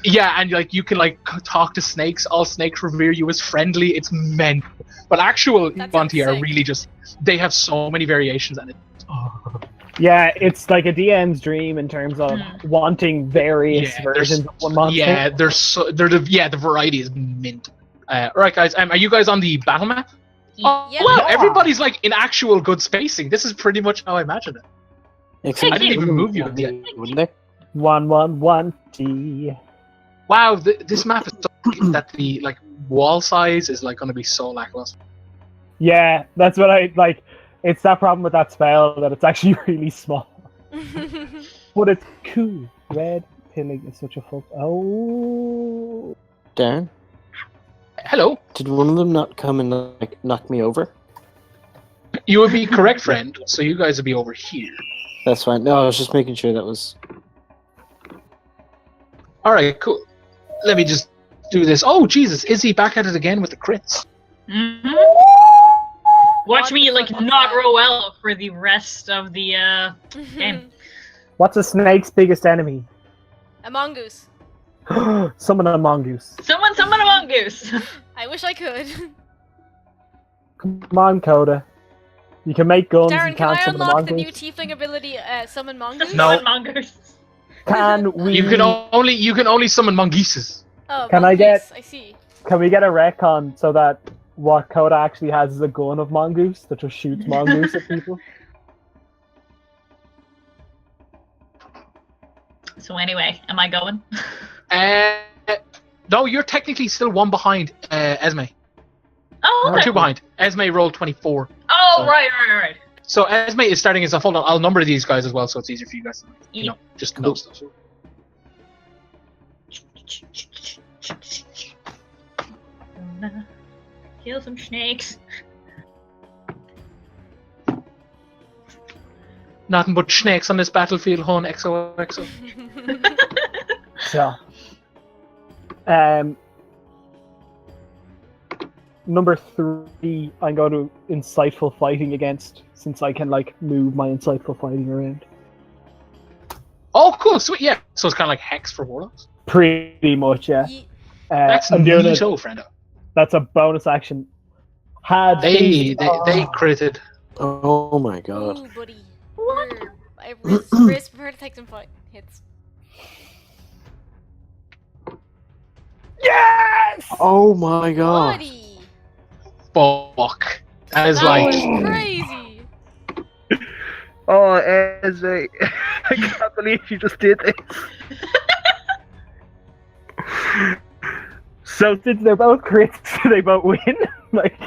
Speaker 1: Yeah, and like you can like talk to snakes. All snakes revere you as friendly. It's meant. But actual
Speaker 3: That sounds
Speaker 1: Yuan-Ti are
Speaker 3: sick.
Speaker 1: really just. They have so many variations, and
Speaker 2: Yeah, it's like a DM's dream in terms of wanting various
Speaker 1: Yeah,
Speaker 2: versions of one monster.
Speaker 1: yeah, the variety is mint. Alright, guys. Are you guys on the battle map? Oh,
Speaker 3: Yeah.
Speaker 1: wow,
Speaker 2: Yeah.
Speaker 1: everybody's like in actual good spacing. This is pretty much how I imagined it.
Speaker 4: Except
Speaker 1: I didn't even move you.
Speaker 4: wouldn't they?
Speaker 2: 111T.
Speaker 1: Wow, this map is so big that the like wall size is like going to be so lackluster.
Speaker 2: Yeah, that's what I like. It's that problem with that spell that it's actually really small, but it's cool. Red pilling is such a fuck. Oh,
Speaker 4: Darren,
Speaker 1: Hello.
Speaker 4: did one of them not come and like knock me over?
Speaker 1: You would be correct, friend. So you guys would be over here.
Speaker 4: That's fine. No, I was just making sure that was.
Speaker 1: All right, cool. Let me just do this. Oh, Jesus. Is he back at it again with the crits?
Speaker 5: Mm-hmm. Watch
Speaker 3: What
Speaker 5: me
Speaker 3: the
Speaker 5: like
Speaker 3: fuck was
Speaker 5: not
Speaker 3: that?
Speaker 5: roll well for the rest of the game.
Speaker 2: what's a snake's biggest enemy?
Speaker 3: A mongoose.
Speaker 2: Summon a mongoose.
Speaker 5: Summon a mongoose.
Speaker 3: I wish I could.
Speaker 2: Come on, Coda. You can make guns.
Speaker 3: Darren,
Speaker 2: you
Speaker 3: can
Speaker 2: can't
Speaker 3: I
Speaker 2: summon a
Speaker 3: unlock the new
Speaker 2: mongoose.
Speaker 3: tiefling ability, summon mongoose?
Speaker 1: No.
Speaker 5: Summon mongoose.
Speaker 2: Can we?
Speaker 1: You can only summon mongooses.
Speaker 3: Oh,
Speaker 2: Can I
Speaker 3: mongoose,
Speaker 2: get-
Speaker 3: I see.
Speaker 2: Can we get a retcon so that what Coda actually has is a gun of mongoose that just shoots mongoose at people?
Speaker 5: So anyway, am I going?
Speaker 1: No, you're technically still one behind Esme.
Speaker 5: Oh,
Speaker 1: Or
Speaker 5: okay.
Speaker 1: two behind. Esme rolled 24.
Speaker 5: Oh, right.
Speaker 1: So Esme is starting as a hold on. I'll number these guys as well, so it's easier for you guys. You know, just know stuff.
Speaker 5: Gonna kill some snakes.
Speaker 1: Nothing but snakes on this battlefield. Hon XOXO.
Speaker 2: So, number 3, I'm going to insightful fighting against, since I can like move my insightful fighting around.
Speaker 1: Oh, cool, sweet, yeah. So it's kind of like Hex for Warlocks.
Speaker 2: Pretty much, yeah.
Speaker 3: Ye-
Speaker 1: That's
Speaker 2: I'm doing it.
Speaker 1: neato, friendo.
Speaker 2: That's a bonus action. Had
Speaker 1: They
Speaker 2: these-
Speaker 1: critted.
Speaker 4: Oh my god.
Speaker 3: Ooh, buddy. I prepare to take some hits.
Speaker 2: Yes!
Speaker 4: Oh my god.
Speaker 3: Buddy!
Speaker 1: Fuck. That is
Speaker 3: That
Speaker 1: like.
Speaker 3: was crazy!
Speaker 2: Oh, Ezra, I can't believe you just did this. So since they're both crits, they both win? Like,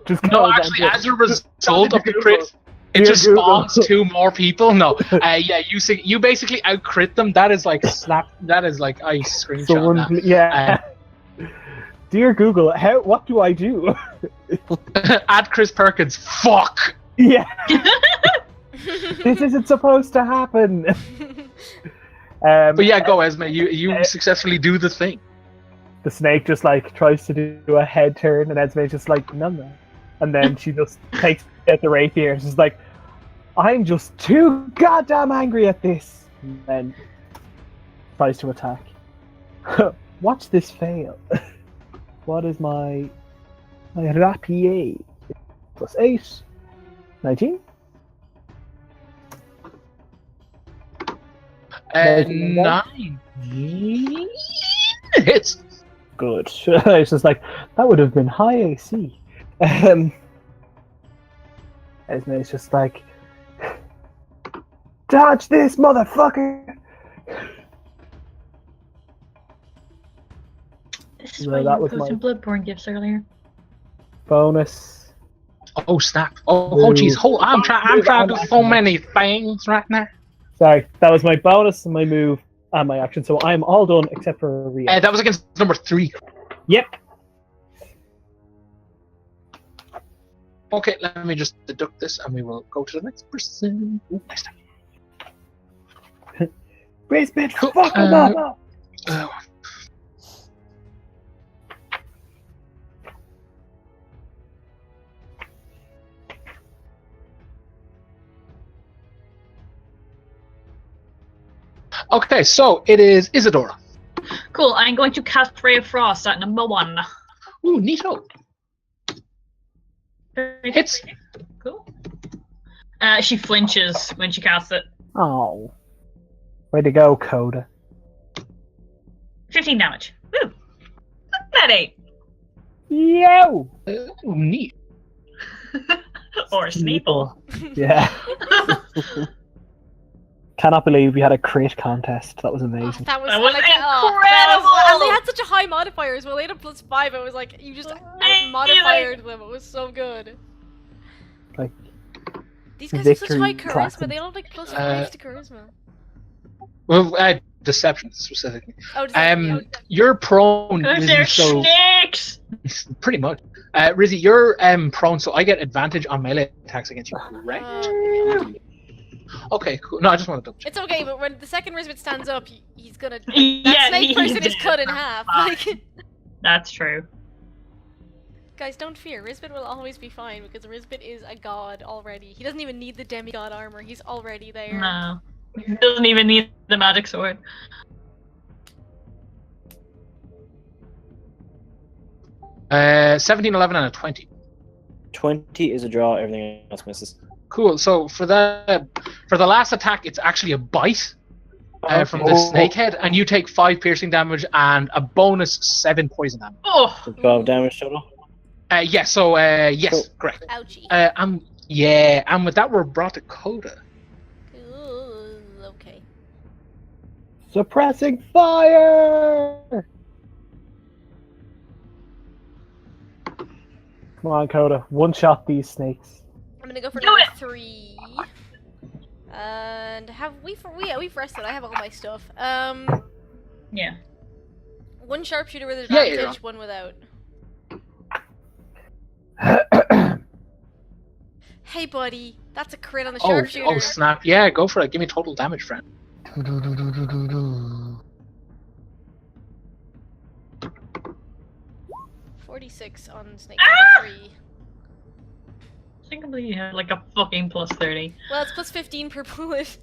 Speaker 2: just
Speaker 1: No,
Speaker 2: goes
Speaker 1: actually,
Speaker 2: on to-
Speaker 1: as a result of the crit, it
Speaker 2: Dear
Speaker 1: just
Speaker 2: Google.
Speaker 1: spawns 2 more people. No, yeah, you basically out crit them. That is like slap. That is like I screenshot
Speaker 2: someone,
Speaker 1: that.
Speaker 2: yeah. Dear Google, what do I do?
Speaker 1: Add Chris Perkins. Fuck.
Speaker 2: Yeah. This isn't supposed to happen.
Speaker 1: But yeah, go Esme. You successfully do the thing.
Speaker 2: The snake just like tries to do a head turn, and Esme's just like no, and then she just takes at the rapier and she's like, "I'm just too goddamn angry at this," and then tries to attack. Watch this fail. What is my rapier? Plus 8. 19?
Speaker 1: 9 hits.
Speaker 2: Good. It's just like, that would have been high AC. Esme's just like, dodge this, motherfucker!
Speaker 5: This is
Speaker 2: Well,
Speaker 5: why
Speaker 2: that
Speaker 5: you
Speaker 2: was
Speaker 5: were posting Bloodborne gifts earlier.
Speaker 2: Bonus.
Speaker 1: Oh snap! Oh jeez! I'm trying to do so many things right now.
Speaker 2: Sorry, that was my bonus and my move and my action, so I'm all done except for Ria.
Speaker 1: That was against number 3.
Speaker 2: Yep.
Speaker 1: Okay, let me just deduct this, and we will go to the next person. Ooh, nice time.
Speaker 2: Race bitch,
Speaker 1: Cool.
Speaker 2: fuck him up!
Speaker 1: Okay, so it is Isidora.
Speaker 5: Cool, I'm going to cast Ray of Frost at number 1.
Speaker 1: Ooh, neato. Hits.
Speaker 5: Cool. She flinches when she casts it.
Speaker 2: Oh. Way to go, Coda.
Speaker 5: 15 damage. Woo! That 8.
Speaker 2: Yo!
Speaker 1: Neat.
Speaker 5: Or Sneeple.
Speaker 2: Yeah. Cannot believe we had a crit contest. That was amazing.
Speaker 3: That was
Speaker 5: incredible!
Speaker 3: and they had such a high modifier as well. They had a +5. It was like you just modified them. It was so good.
Speaker 2: Like,
Speaker 3: these guys have such high
Speaker 2: victory
Speaker 3: charisma.
Speaker 2: classic.
Speaker 3: They all have like +5 to charisma.
Speaker 1: Well, deception specifically.
Speaker 3: Oh, deception, yeah.
Speaker 1: You're prone.
Speaker 5: Because
Speaker 1: Rizzy,
Speaker 5: they're
Speaker 1: so
Speaker 5: snakes!
Speaker 1: pretty much. Rizzy, you're prone, so I get advantage on melee attacks against you, correct? Okay, cool. No, I just want to double check.
Speaker 3: It's okay, but when the second Rizbit stands up, he's gonna.
Speaker 5: Yeah,
Speaker 3: That snake
Speaker 5: he's
Speaker 3: person is
Speaker 5: dead.
Speaker 3: cut in half. Like,
Speaker 5: That's true.
Speaker 3: guys, don't fear. Rizbit will always be fine because Rizbit is a god already. He doesn't even need the demigod armor. He's already there.
Speaker 5: No. He doesn't even need the magic sword.
Speaker 1: Uh, 17, 11, and a 20.
Speaker 4: 20 is a draw, everything else misses.
Speaker 1: Cool. So for the last attack, it's actually a bite from the
Speaker 2: Oh.
Speaker 1: snake head, and you take 5 piercing damage and a bonus 7 poison damage.
Speaker 5: Oh!
Speaker 4: So 12 damage total.
Speaker 1: Yeah. So yes,
Speaker 4: Cool.
Speaker 1: correct.
Speaker 3: Ouchie.
Speaker 1: And with that, we're brought to Coda.
Speaker 3: Cool. Okay.
Speaker 2: Suppressing fire! Come on, Coda. One shot these snakes.
Speaker 3: I'm gonna go for
Speaker 5: Do
Speaker 3: number
Speaker 5: it!
Speaker 3: 3. And we've rested. I have all my stuff.
Speaker 5: Yeah.
Speaker 3: One sharpshooter with
Speaker 1: Yeah,
Speaker 3: advantage,
Speaker 1: you're on.
Speaker 3: one without. Hey, buddy, that's a crit on the sharpshooter.
Speaker 1: Oh snap! Yeah, go for it. Give me total damage, friend.
Speaker 3: 46 on snake
Speaker 5: Ah!
Speaker 3: number 3.
Speaker 5: I think I believe you had like a fucking +30.
Speaker 3: Well, it's +15 per bullet.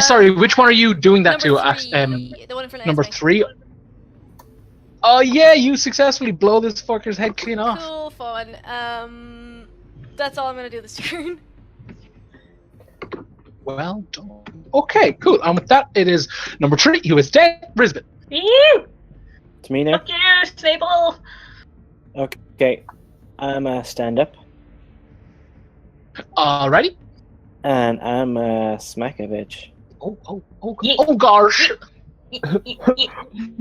Speaker 1: Sorry, which one are you doing that to?
Speaker 3: number 3, the one in front of
Speaker 1: Number
Speaker 3: Esme.
Speaker 1: 3. Oh yeah, you successfully blow this fucker's head clean off.
Speaker 3: Cool, fun. That's all I'm gonna do this turn.
Speaker 1: Well done. Okay, cool. And with that, it is number 3. Who is dead? Brisbane.
Speaker 5: Ew!
Speaker 4: It's me now.
Speaker 5: Fuck you, Sable!
Speaker 4: Okay. I'm a stand up.
Speaker 1: Alrighty.
Speaker 4: And I'm a smack a bitch.
Speaker 5: Yeah.
Speaker 1: Oh gosh.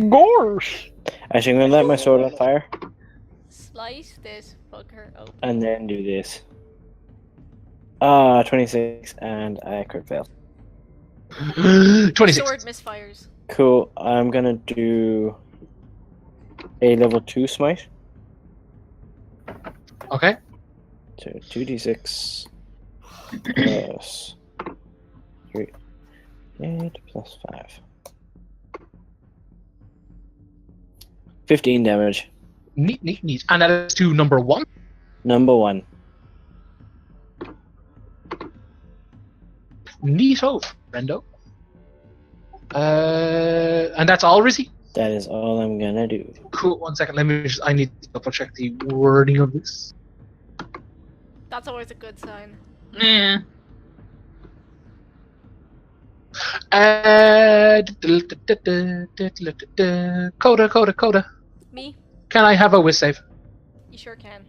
Speaker 2: Gosh!
Speaker 4: Actually, I'm gonna let my sword on fire
Speaker 3: Slice this fucker open.
Speaker 4: and then do this. 26 and I crit fail.
Speaker 1: 26.
Speaker 3: Sword misfires.
Speaker 4: Cool. I'm gonna do a level 2 smite.
Speaker 1: Okay.
Speaker 4: So 2d6 plus 3. 8 plus 5. 15 damage.
Speaker 1: Neat. And that is to number 1.
Speaker 4: Number 1.
Speaker 1: Neato, Brendo. And that's all, Rizzy?
Speaker 4: That is all I'm gonna do.
Speaker 1: Cool, 1 second. I need to double check the wording of this.
Speaker 3: That's always a good sign.
Speaker 5: Yeah.
Speaker 1: Coda.
Speaker 3: Me?
Speaker 1: Can I have a whiz save?
Speaker 3: You sure can.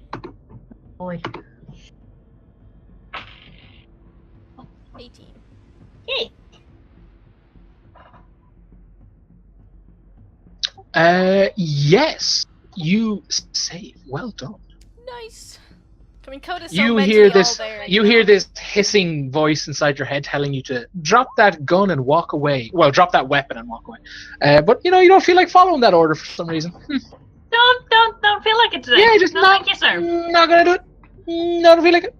Speaker 5: Boy.
Speaker 3: 18.
Speaker 5: Hey.
Speaker 1: Yes. You save. Well done.
Speaker 3: Nice. I mean, Coda's so
Speaker 1: You
Speaker 3: mentally
Speaker 1: hear
Speaker 3: all
Speaker 1: this.
Speaker 3: there,
Speaker 1: You hear this hissing voice inside your head telling you to drop that gun and walk away. Well, drop that weapon and walk away. But you don't feel like following that order for some reason.
Speaker 5: Don't feel like it today.
Speaker 1: Yeah, just
Speaker 5: no,
Speaker 1: not.
Speaker 5: thank you, sir.
Speaker 1: Not gonna do it. No, don't feel like it.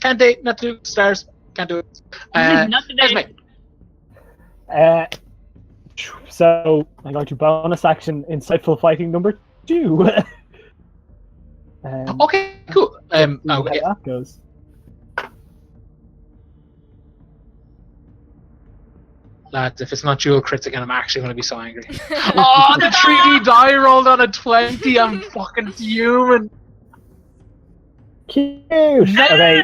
Speaker 1: Can't date. Not to do stars. Can't do it.
Speaker 5: Not today.
Speaker 1: Esme.
Speaker 2: So I'm going to bonus action insightful fighting number 2.
Speaker 1: Okay, cool.
Speaker 2: See how
Speaker 1: Okay.
Speaker 2: that goes.
Speaker 1: Lads, if it's not dual crits again, I'm actually going to be so angry. Oh, the 3D die rolled on a 20. I'm fucking fuming.
Speaker 2: Cute. Okay.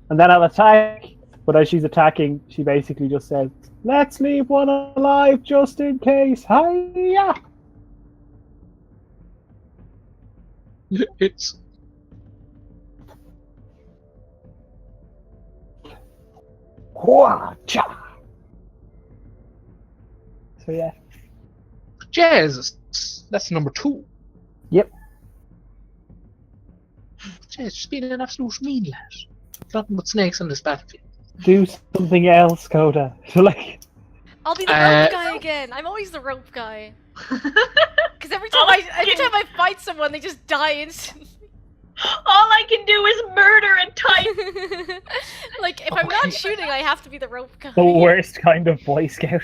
Speaker 2: And then I'll attack. But as she's attacking, she basically just says, "Let's leave one alive just in case." Hiya!
Speaker 1: It's
Speaker 2: Hua-cha. So yeah.
Speaker 1: Jesus. That's number 2.
Speaker 2: Yep.
Speaker 1: Jeez, just being an absolute mean lad. Nothing but snakes on this battlefield.
Speaker 2: Do something else, Coda. So like,
Speaker 3: I'll be the rope guy again. I'm always the rope guy. Because every time I fight someone, they just die instantly.
Speaker 5: All I can do is murder and type.
Speaker 3: Like, if I'm not shooting, I have to be the rope guy.
Speaker 2: the worst kind of Boy Scout.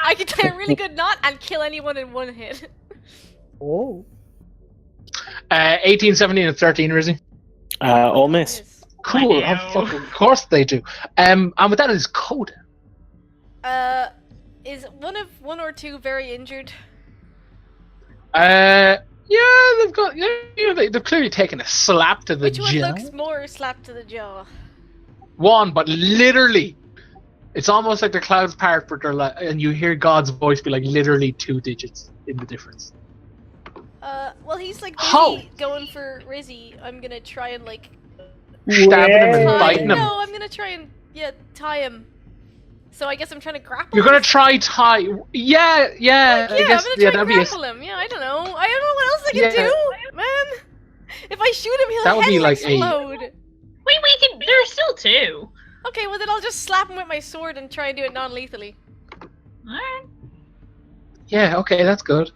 Speaker 3: I can tie a really good knot and kill anyone in one hit.
Speaker 2: Oh.
Speaker 1: 18, 17, and 13, Rizzy.
Speaker 4: All miss.
Speaker 3: Yes.
Speaker 1: Cool.
Speaker 5: I know.
Speaker 1: Of course they do. And with that is Coda.
Speaker 3: Is one or two very injured?
Speaker 1: Yeah, they've got. They've clearly taken a slap to the
Speaker 3: Which one
Speaker 1: jaw.
Speaker 3: looks more slapped to the jaw?
Speaker 1: One, but literally, it's almost like the clouds part, but they're like, and you hear God's voice be like literally 2 digits in the difference.
Speaker 3: Well, he's like
Speaker 1: How?
Speaker 3: busy going for Rizzy. I'm gonna try and like
Speaker 1: Stabbing him and
Speaker 2: Way.
Speaker 1: biting him.
Speaker 3: No, I'm gonna try and tie him. So I guess I'm trying to grapple.
Speaker 1: You're gonna
Speaker 3: him?
Speaker 1: try tie. Yeah.
Speaker 3: Like, yeah,
Speaker 1: I guess
Speaker 3: I'm gonna try
Speaker 1: that'd
Speaker 3: and
Speaker 1: be a,
Speaker 3: grapple him. Yeah, I don't know what else I can
Speaker 1: Yeah.
Speaker 3: do, man. If I shoot him,
Speaker 1: That
Speaker 3: he'll
Speaker 1: would be like a-
Speaker 3: explode.
Speaker 5: We can. There's still 2.
Speaker 3: Okay, well then I'll just slap him with my sword and try and do it non-lethally.
Speaker 5: Alright.
Speaker 1: Yeah. Okay, that's good.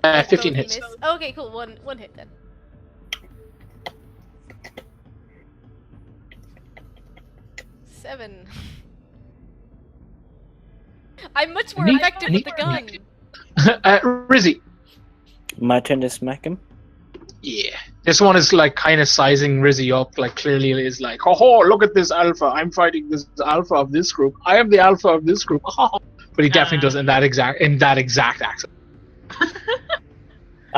Speaker 3: Oh,
Speaker 1: 15
Speaker 3: he
Speaker 1: hits.
Speaker 3: missed. Okay, cool. One hit then. Seven. I'm much more
Speaker 1: Neat,
Speaker 3: effective with
Speaker 1: neat,
Speaker 3: the gun.
Speaker 1: Rizzy.
Speaker 4: My turn to smack him.
Speaker 1: Yeah. This one is like kind of sizing Rizzy up, like clearly is like, oh, look at this alpha. I'm fighting this alpha of this group. I am the alpha of this group. But he definitely does in that exact accent.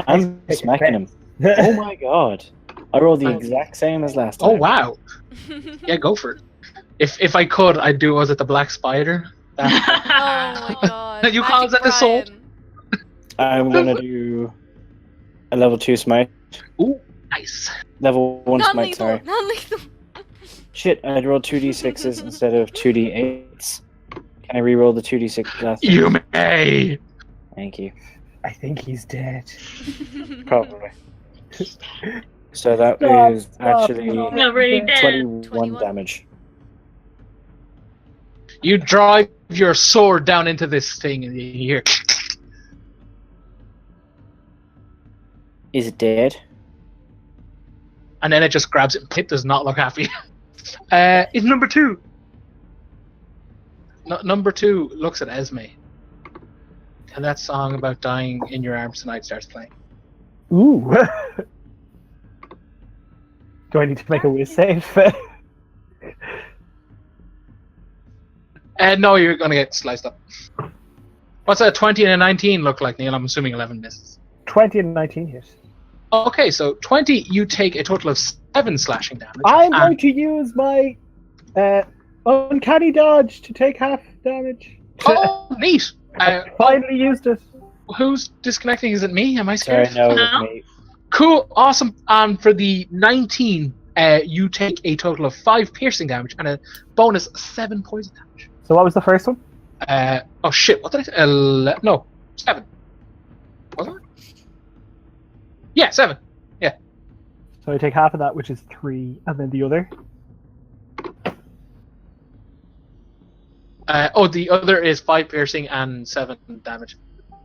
Speaker 4: I'm smacking him. Oh my god. I rolled the exact same as last time.
Speaker 1: Oh wow. Yeah, go for it. If I could, I'd do. Was it the black spider?
Speaker 3: Oh my god.
Speaker 1: You call that the
Speaker 3: Brian.
Speaker 1: sword?
Speaker 4: I'm gonna do a level 2 smite.
Speaker 1: Ooh, nice.
Speaker 4: Level 1 smite,
Speaker 3: Non-lethal.
Speaker 4: sorry.
Speaker 3: Non-lethal.
Speaker 4: Shit, I'd rolled 2d6s instead of 2d8s. Can I re-roll the 2d6 last time?
Speaker 1: You may.
Speaker 4: Thank you.
Speaker 2: I think he's dead.
Speaker 4: Probably. So that
Speaker 2: Stop,
Speaker 4: is
Speaker 2: stop,
Speaker 4: actually
Speaker 5: Not really dead.
Speaker 4: 21
Speaker 3: 21.
Speaker 4: damage.
Speaker 1: You drive your sword down into this thing, and you hear.
Speaker 4: Is it dead?
Speaker 1: And then it just grabs it. It does not look happy. It's number 2. Number 2 looks at Esme. And that song about dying in your arms tonight starts playing.
Speaker 2: Ooh. Do I need to make a whiz save?
Speaker 1: No, you're gonna get sliced up. What's a 20 and a 19 look like, Neil? I'm assuming 11 misses.
Speaker 2: 20 and 19 hit.
Speaker 1: Okay, so 20, you take a total of 7 slashing damage.
Speaker 2: I'm going to use my uncanny dodge to take half damage.
Speaker 1: Oh, neat!
Speaker 2: Finally used it.
Speaker 1: Who's disconnecting? Is it me? Am I scared?
Speaker 4: Sorry, no, it
Speaker 5: No.
Speaker 4: was me.
Speaker 1: Cool, awesome. And for the 19, you take a total of 5 piercing damage and a bonus 7 poison damage.
Speaker 2: So what was the first one?
Speaker 1: Oh shit, what did I say? No, 7. Was it? Yeah, 7.
Speaker 2: So I take half of that, which is 3, and then the other.
Speaker 1: The other is 5 piercing and 7 damage.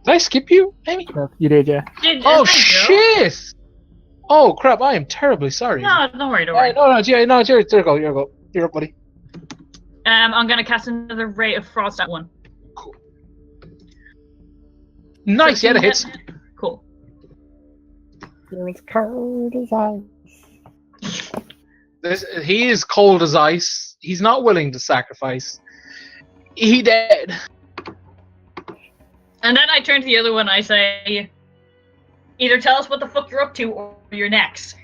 Speaker 1: Did I skip you, Amy?
Speaker 2: You did, yeah.
Speaker 1: Oh shit! Oh crap! I am terribly sorry.
Speaker 5: No, don't worry, don't worry.
Speaker 1: No, there you go. You're up, buddy.
Speaker 5: I'm gonna cast another ray of frost at one.
Speaker 1: Cool. Nice, yeah, that hits.
Speaker 5: Cool.
Speaker 2: You're as cold as ice.
Speaker 1: He is cold as ice. He's not willing to sacrifice. He dead.
Speaker 5: And then I turn to the other one. I say, either tell us what the fuck you're up to, or you're next.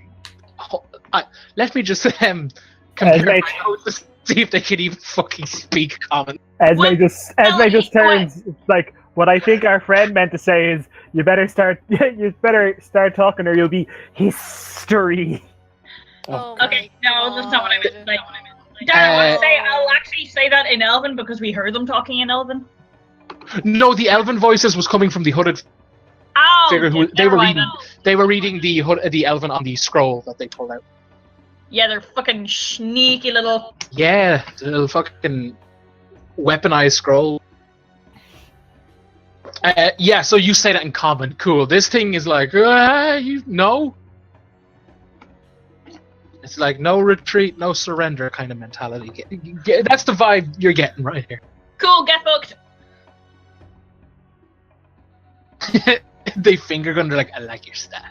Speaker 1: Let me just compare my
Speaker 2: Esme-
Speaker 1: notes to see if they can even fucking speak common.
Speaker 2: Esme just
Speaker 5: Ellie,
Speaker 2: turns like what I think our friend meant to say is you better start talking or you'll be history.
Speaker 3: Oh
Speaker 5: Okay,
Speaker 3: my
Speaker 5: no, that's not what I meant.
Speaker 3: God.
Speaker 5: Like, Darren, I want to say I'll actually say that in Elven because we heard them talking in Elven.
Speaker 1: No, the elven voices was coming from the hooded
Speaker 5: Oh,
Speaker 1: figure who
Speaker 5: yeah,
Speaker 1: they
Speaker 5: never
Speaker 1: were
Speaker 5: mind.
Speaker 1: reading. They were reading the elven on the scroll that they pulled out.
Speaker 5: Yeah, they're fucking sneaky little.
Speaker 1: Yeah, the little fucking weaponized scroll. Yeah, so you say that in common. Cool. This thing is like, you know. It's like no retreat, no surrender kind of mentality. That's the vibe you're getting right here.
Speaker 5: Cool, get fucked.
Speaker 1: They finger gun. They're like, I like your style.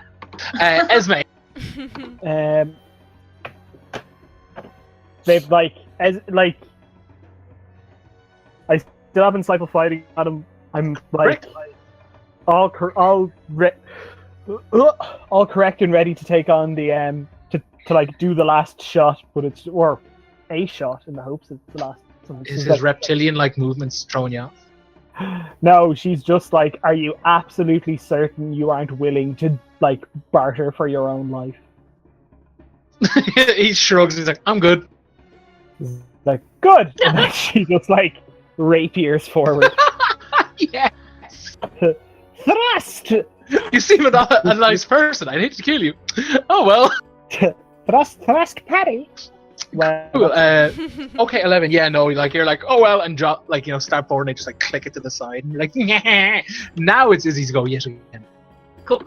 Speaker 1: Esme.
Speaker 2: They've I still haven't cycle fighting at him. I'm like all correct and ready to take on the to like do the last shot, but it's or a shot in the hopes it's the last.
Speaker 1: Is his reptilian like movements throwing you off?
Speaker 2: No, she's just like, are you absolutely certain you aren't willing to like barter for your own life?
Speaker 1: He shrugs. He's like, I'm good.
Speaker 2: Like, good. And then she just like rapiers forward.
Speaker 1: Yeah.
Speaker 2: Thrust.
Speaker 1: You seem a nice person. I'd hate to kill you. Oh well.
Speaker 2: Thrust, Patty. Well,
Speaker 1: Cool. Okay, 11. Yeah, no, like you're like, oh well, and drop, like, you know, start forward and they just like click it to the side. And you're like, yeah. Now it's Izzy's go yet again.
Speaker 5: Cool.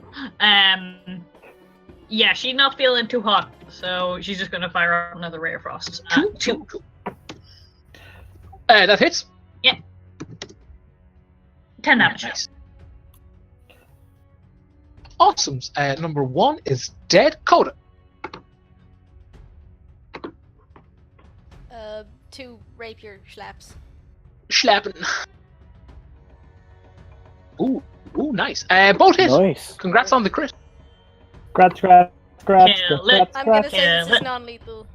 Speaker 5: Yeah, she's not feeling too hot, so she's just gonna fire out another ray of frost. 2.
Speaker 1: Cool. That hits.
Speaker 5: 10 damage.
Speaker 1: Nice. Awesome. Number 1 is dead. Coda.
Speaker 3: 2 rapier slaps.
Speaker 1: Schlappen. Ooh, nice. Both hit.
Speaker 4: Nice.
Speaker 1: Congrats on the crit.
Speaker 2: scratch.
Speaker 5: Kill it.
Speaker 3: I'm gonna say
Speaker 5: Yeah,
Speaker 3: this is
Speaker 5: let-
Speaker 3: non-lethal.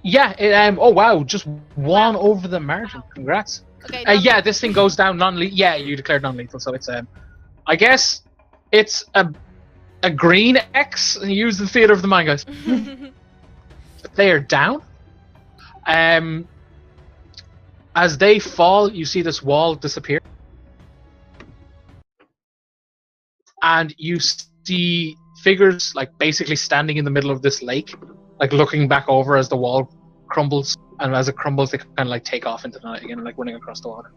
Speaker 1: Yeah. Oh wow, just 1 over the margin. Congrats.
Speaker 3: Okay.
Speaker 1: Yeah, this thing goes down non-lethal. Yeah, you declared non-lethal, so it's I guess it's a green X. Use the theater of the mind, guys. They are down. As they fall, you see this wall disappear, and you see figures like basically standing in the middle of this lake, like looking back over as the wall crumbles, and as it crumbles, they kind of like take off into the night again, like running across the water.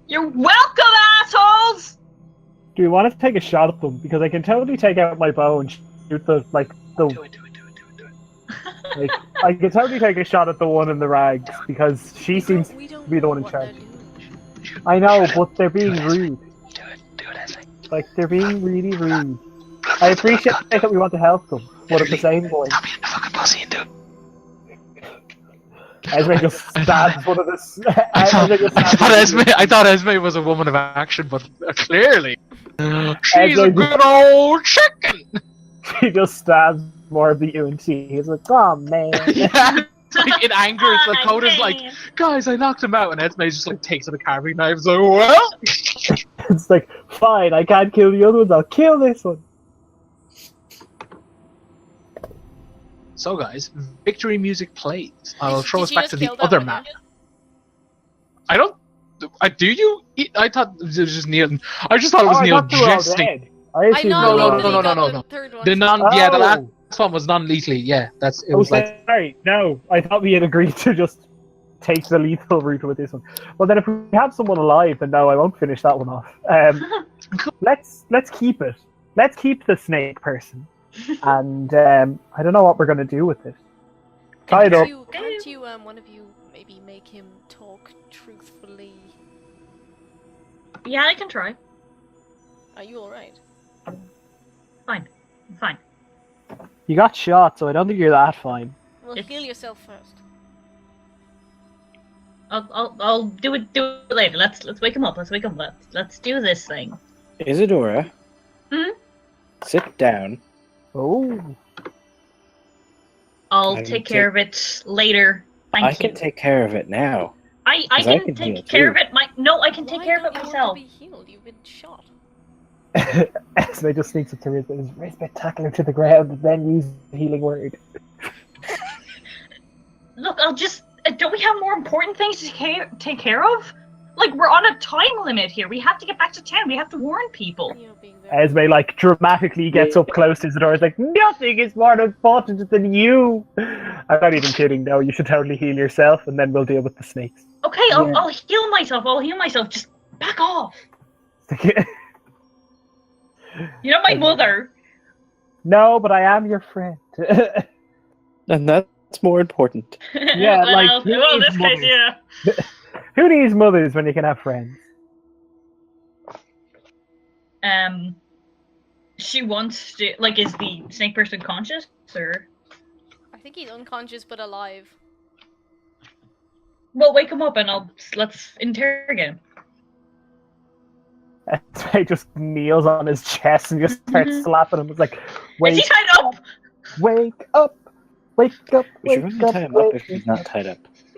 Speaker 5: You're welcome, assholes!
Speaker 2: Do we want to take a shot at them? Because I can totally take out my bow and shoot the
Speaker 1: Do it.
Speaker 2: like, I can totally take a shot at the one in the rags because she seems
Speaker 3: We don't
Speaker 2: to be the one in
Speaker 3: know what
Speaker 2: charge.
Speaker 3: they're doing.
Speaker 2: I know, but they're being rude.
Speaker 1: Do it, Esme.
Speaker 2: Like they're being really rude. I appreciate that we want to help them, but at the same point,
Speaker 1: Stop being a fucking pussy and do it.
Speaker 2: Esme just stabs one of the.
Speaker 1: I thought Esme was a woman of action, but clearly she's
Speaker 2: Esme
Speaker 1: a good old chicken.
Speaker 2: She just stabs more of the UNT. He's like, oh man.
Speaker 1: Yeah, it's like in anger. It's like Coda's like, guys, I knocked him out, and Esme just like takes out a carving knife. It's like, well,
Speaker 2: It's like, fine, I can't kill the other ones. I'll kill this one.
Speaker 1: so guys, victory music plays. I'll throw
Speaker 3: Did
Speaker 1: us
Speaker 3: you
Speaker 1: back
Speaker 3: just
Speaker 1: to the
Speaker 3: kill that
Speaker 1: other
Speaker 3: one,
Speaker 1: map.
Speaker 3: yeah?
Speaker 1: I don't. Do you? I thought it was just Neil. I just thought it was
Speaker 2: I
Speaker 1: Neil
Speaker 2: thought they were all
Speaker 1: jesting.
Speaker 2: dead. I
Speaker 3: I
Speaker 2: assumed
Speaker 3: know.
Speaker 1: No,
Speaker 2: they were
Speaker 1: no,
Speaker 2: all
Speaker 1: no,
Speaker 2: dead.
Speaker 1: no, no, no.
Speaker 3: Third one.
Speaker 1: The yeah, the last
Speaker 2: Oh.
Speaker 1: one was non-lethally. Yeah, it
Speaker 2: Oh,
Speaker 1: was like
Speaker 2: sorry. No, I thought we had agreed to just take the lethal route with this one. Well, then if we have someone alive, then no, I won't finish that one off. Let's keep it. Let's keep the snake person. And I don't know what we're going to do with it. Tie it up.
Speaker 3: Can't you, one of you, maybe make him talk truthfully?
Speaker 5: Yeah, I can try.
Speaker 3: Are you alright?
Speaker 5: Fine. I'm fine.
Speaker 2: You got shot, so I don't think you're that fine.
Speaker 3: Well,
Speaker 5: It's-
Speaker 3: heal yourself first.
Speaker 5: I'll do it later. Let's wake him up. Let's wake him up. Let's do this thing.
Speaker 4: Isidora.
Speaker 5: Hmm?
Speaker 4: Sit down.
Speaker 2: Oh.
Speaker 5: I'll
Speaker 4: I
Speaker 5: take
Speaker 4: can
Speaker 5: care of it later. Thank
Speaker 4: I
Speaker 5: you.
Speaker 4: can take care of it now.
Speaker 5: I
Speaker 4: 'cause I
Speaker 5: can
Speaker 4: can
Speaker 5: take
Speaker 4: heal
Speaker 5: care
Speaker 4: too.
Speaker 5: of it. I can take
Speaker 3: Why
Speaker 5: care of
Speaker 3: don't
Speaker 5: it
Speaker 3: you
Speaker 5: myself.
Speaker 3: want to be healed? You've been shot.
Speaker 2: Esme just sneaks up to Rizbit and says, Rizbit, tackle her to the ground and then use the healing word.
Speaker 5: Look, I'll just. Don't we have more important things to take care of? Like, we're on a time limit here. We have to get back to town. We have to warn people.
Speaker 3: You're being very...
Speaker 2: Esme, like, dramatically gets up close to Isidora. Is like, nothing is more important than you. I'm not even kidding. No, you should totally heal yourself, and then we'll deal with the snakes.
Speaker 5: Okay, I'll heal myself. I'll heal myself. Just back off. You're not my mother.
Speaker 2: No, but I am your friend.
Speaker 4: And that's more important.
Speaker 2: Yeah, like,
Speaker 5: well,
Speaker 2: who
Speaker 5: well,
Speaker 2: needs
Speaker 5: this case,
Speaker 2: money?
Speaker 5: yeah.
Speaker 2: Who needs mothers when you can have friends?
Speaker 5: She wants to. Like, is the snake person conscious, or?
Speaker 3: I think he's unconscious but alive.
Speaker 5: Well, wake him up and let's interrogate him.
Speaker 2: Esme just kneels on his chest and just starts slapping him. It's like,
Speaker 5: Is
Speaker 2: wake
Speaker 5: he tied up?
Speaker 2: Wake up! Wake up!
Speaker 4: We should
Speaker 2: Wake
Speaker 4: really
Speaker 2: up!
Speaker 4: tie him up
Speaker 2: Wake
Speaker 4: if he's not tied up.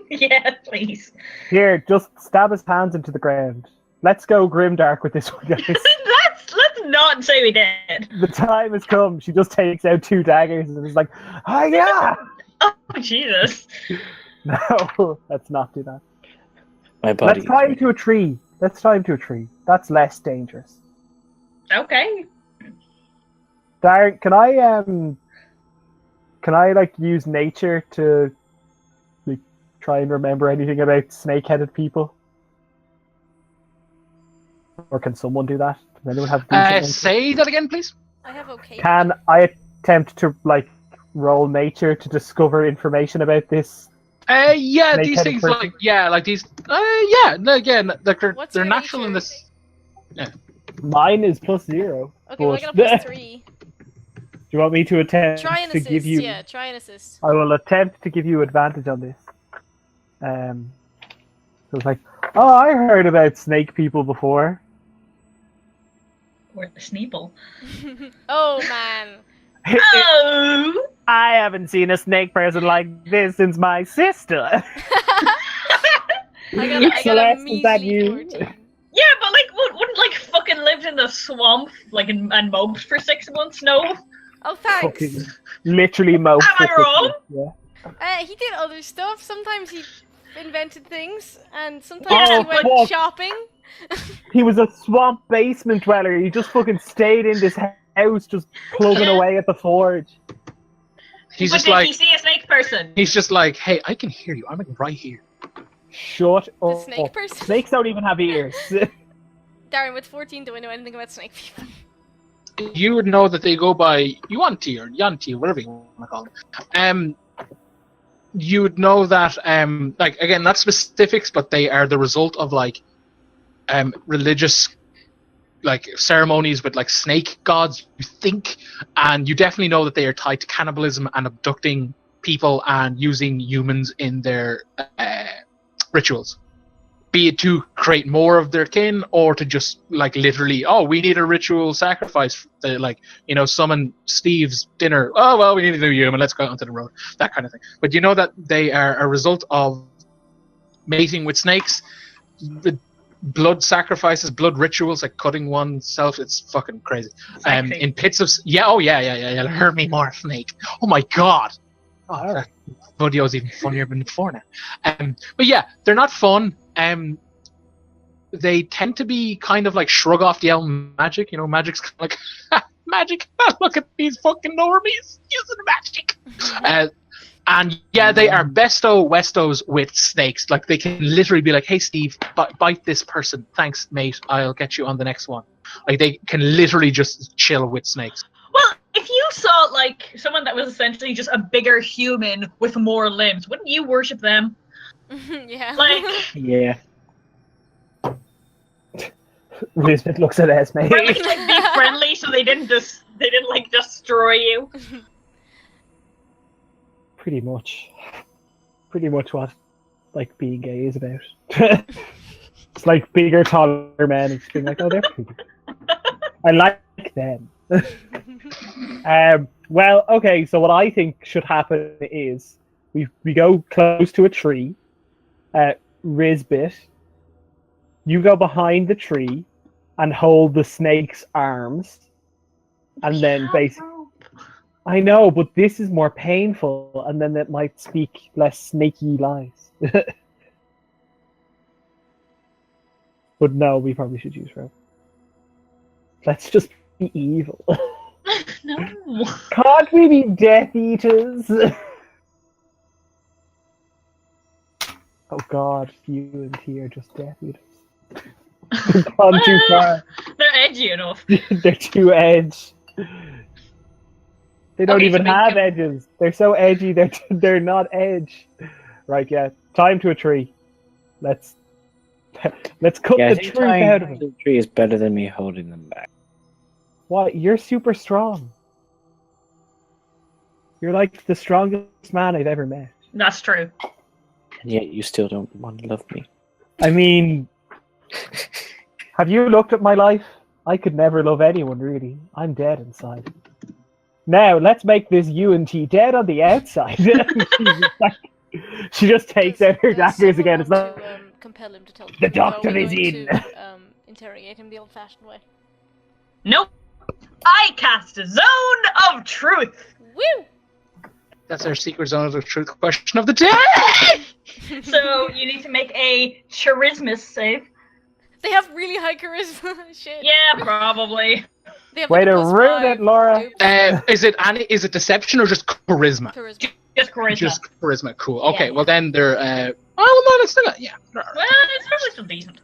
Speaker 5: Yeah, please.
Speaker 2: Here, just stab his hands into the ground. Let's go grimdark with this one, guys.
Speaker 5: let's not say we did.
Speaker 2: The time has come. She just takes out 2 daggers and is like, "Ah, yeah!"
Speaker 5: Oh Jesus!
Speaker 2: No, let's not do that.
Speaker 4: My body.
Speaker 2: Let's tie him to a tree. Let's tie him to a tree. That's less dangerous.
Speaker 5: Okay.
Speaker 2: Darren, can I like use nature to like try and remember anything about snake-headed people? Or can someone do that? Does anyone have decent nature?
Speaker 1: say that again, please.
Speaker 3: I have okay.
Speaker 2: Can I attempt to like roll nature to discover information about this?
Speaker 1: Yeah, these
Speaker 2: Snake-headed
Speaker 1: things
Speaker 2: person.
Speaker 1: like these. Yeah, no, again, like
Speaker 3: What's
Speaker 1: they're
Speaker 3: your
Speaker 1: natural in
Speaker 3: nature?
Speaker 1: this.
Speaker 2: Mine is +0.
Speaker 3: Okay, well, I
Speaker 2: but-
Speaker 3: got a +3.
Speaker 2: Do you want me to attempt
Speaker 3: Try and
Speaker 2: to
Speaker 3: assist.
Speaker 2: give you?
Speaker 3: Yeah, try and assist.
Speaker 2: I will attempt to give you advantage on this. So it's like, oh, I heard about snake people before.
Speaker 5: Or the Sneeple.
Speaker 3: Oh man.
Speaker 5: Oh!
Speaker 2: I haven't seen a snake person like this since my sister.
Speaker 3: I got a
Speaker 2: Celeste, is that
Speaker 3: measly
Speaker 2: you?
Speaker 3: 14.
Speaker 5: Yeah, but like, wouldn't like fucking lived in the swamp, like and moped for 6 months? No.
Speaker 3: Oh, thanks.
Speaker 2: Fucking literally most.
Speaker 5: Am I wrong?
Speaker 2: Yeah.
Speaker 3: He did other stuff. Sometimes he invented things, and sometimes
Speaker 2: Oh,
Speaker 3: he went
Speaker 2: fuck.
Speaker 3: shopping.
Speaker 2: He was a swamp basement dweller. He just fucking stayed in this house, just plugging
Speaker 5: Yeah.
Speaker 2: away at the forge.
Speaker 1: He's
Speaker 5: But
Speaker 1: just
Speaker 5: did
Speaker 1: like,
Speaker 5: he see a snake snake person.
Speaker 1: He's just like, hey, I can hear you. I'm like right here.
Speaker 2: Shut
Speaker 3: The
Speaker 2: up.
Speaker 3: snake person?
Speaker 2: Snakes don't even have ears.
Speaker 3: Darren, with 14, do I know anything about snake people?
Speaker 1: You would know that they go by Yuanti or Yanti, whatever you want to call them. You would know that, like, again, not specifics, but they are the result of, like, religious, like, ceremonies with, like, snake gods, you think, and you definitely know that they are tied to cannibalism and abducting people and using humans in their rituals. Be it to create more of their kin, or to just, like, literally, oh, we need a ritual sacrifice, to, like, you know, summon Steve's dinner. Oh, well, we need a new human, let's go onto the road. That kind of thing. But you know that they are a result of mating with snakes, the blood sacrifices, blood rituals, like cutting oneself. It's fucking crazy. In pits of... Yeah, yeah. Heard me more, snake. Oh my god. Oh, that video's even funnier than before now. But yeah, they're not fun. They tend to be kind of like shrug off the element magic. You know, magic's kind of like, magic. Look at these fucking normies using magic. And yeah, they are besto westos with snakes. Like, they can literally be like, hey Steve, bite this person. Thanks, mate. I'll get you on the next one. Like, they can literally just chill with snakes.
Speaker 5: Well, if you saw, like, someone that was essentially just a bigger human with more limbs, wouldn't you worship them?
Speaker 3: Yeah.
Speaker 5: Like,
Speaker 4: Yeah.
Speaker 2: Elizabeth looks at Esme.
Speaker 5: or at least, like, be friendly so they didn't like destroy you.
Speaker 2: Pretty much what, like, being gay is about. It's like bigger, taller men and just being like, oh, they're pretty. I like them. Well, okay, so what I think should happen is we go close to a tree. Rizbit, you go behind the tree and hold the snake's arms, and then basically... I know, but this is more painful, and then it might speak less snaky lies. But no, we probably should use rope. Let's just be evil.
Speaker 5: No.
Speaker 2: Can't we be Death Eaters? Oh god, you and T are just Death Eaters. They've gone too far.
Speaker 5: They're edgy enough.
Speaker 2: They're too edge. They don't
Speaker 5: Okay,
Speaker 2: even
Speaker 5: so we
Speaker 2: have
Speaker 5: can-
Speaker 2: edges. They're so edgy. They're not edge. Right? Yeah. Time to a tree. Let's cut
Speaker 4: Yeah, I
Speaker 2: the
Speaker 4: think
Speaker 2: truth
Speaker 4: tying
Speaker 2: out of
Speaker 4: to
Speaker 2: it.
Speaker 4: the tree is better than me holding them back.
Speaker 2: What? You're super strong. You're like the strongest man I've ever met.
Speaker 5: That's true.
Speaker 4: And yet you still don't want to love me.
Speaker 2: I mean, have you looked at my life? I could never love anyone, really. I'm dead inside. Now, let's make this UNT dead on the outside. She just takes out her daggers again. It's not...
Speaker 3: to compel him to tell
Speaker 2: The
Speaker 3: truth, or are
Speaker 2: doctor
Speaker 3: we
Speaker 2: is
Speaker 3: going
Speaker 2: in.
Speaker 3: to, interrogate him the old-fashioned way.
Speaker 5: Nope. I cast a zone of truth.
Speaker 3: Woo!
Speaker 1: That's our secret zone of truth question of the day!
Speaker 5: So you need to make a charisma save.
Speaker 3: They have really high charisma. Shit.
Speaker 5: Yeah, probably.
Speaker 3: They have
Speaker 2: Way
Speaker 3: like a
Speaker 2: to
Speaker 3: +5.
Speaker 2: ruin it, Laura.
Speaker 3: Oops.
Speaker 1: Is it deception or just charisma?
Speaker 3: Charisma.
Speaker 5: Just charisma.
Speaker 1: Just charisma. Cool. Okay,
Speaker 5: Yeah.
Speaker 1: well then they're oh no, it's still not, yeah.
Speaker 5: Well, it's probably still decent.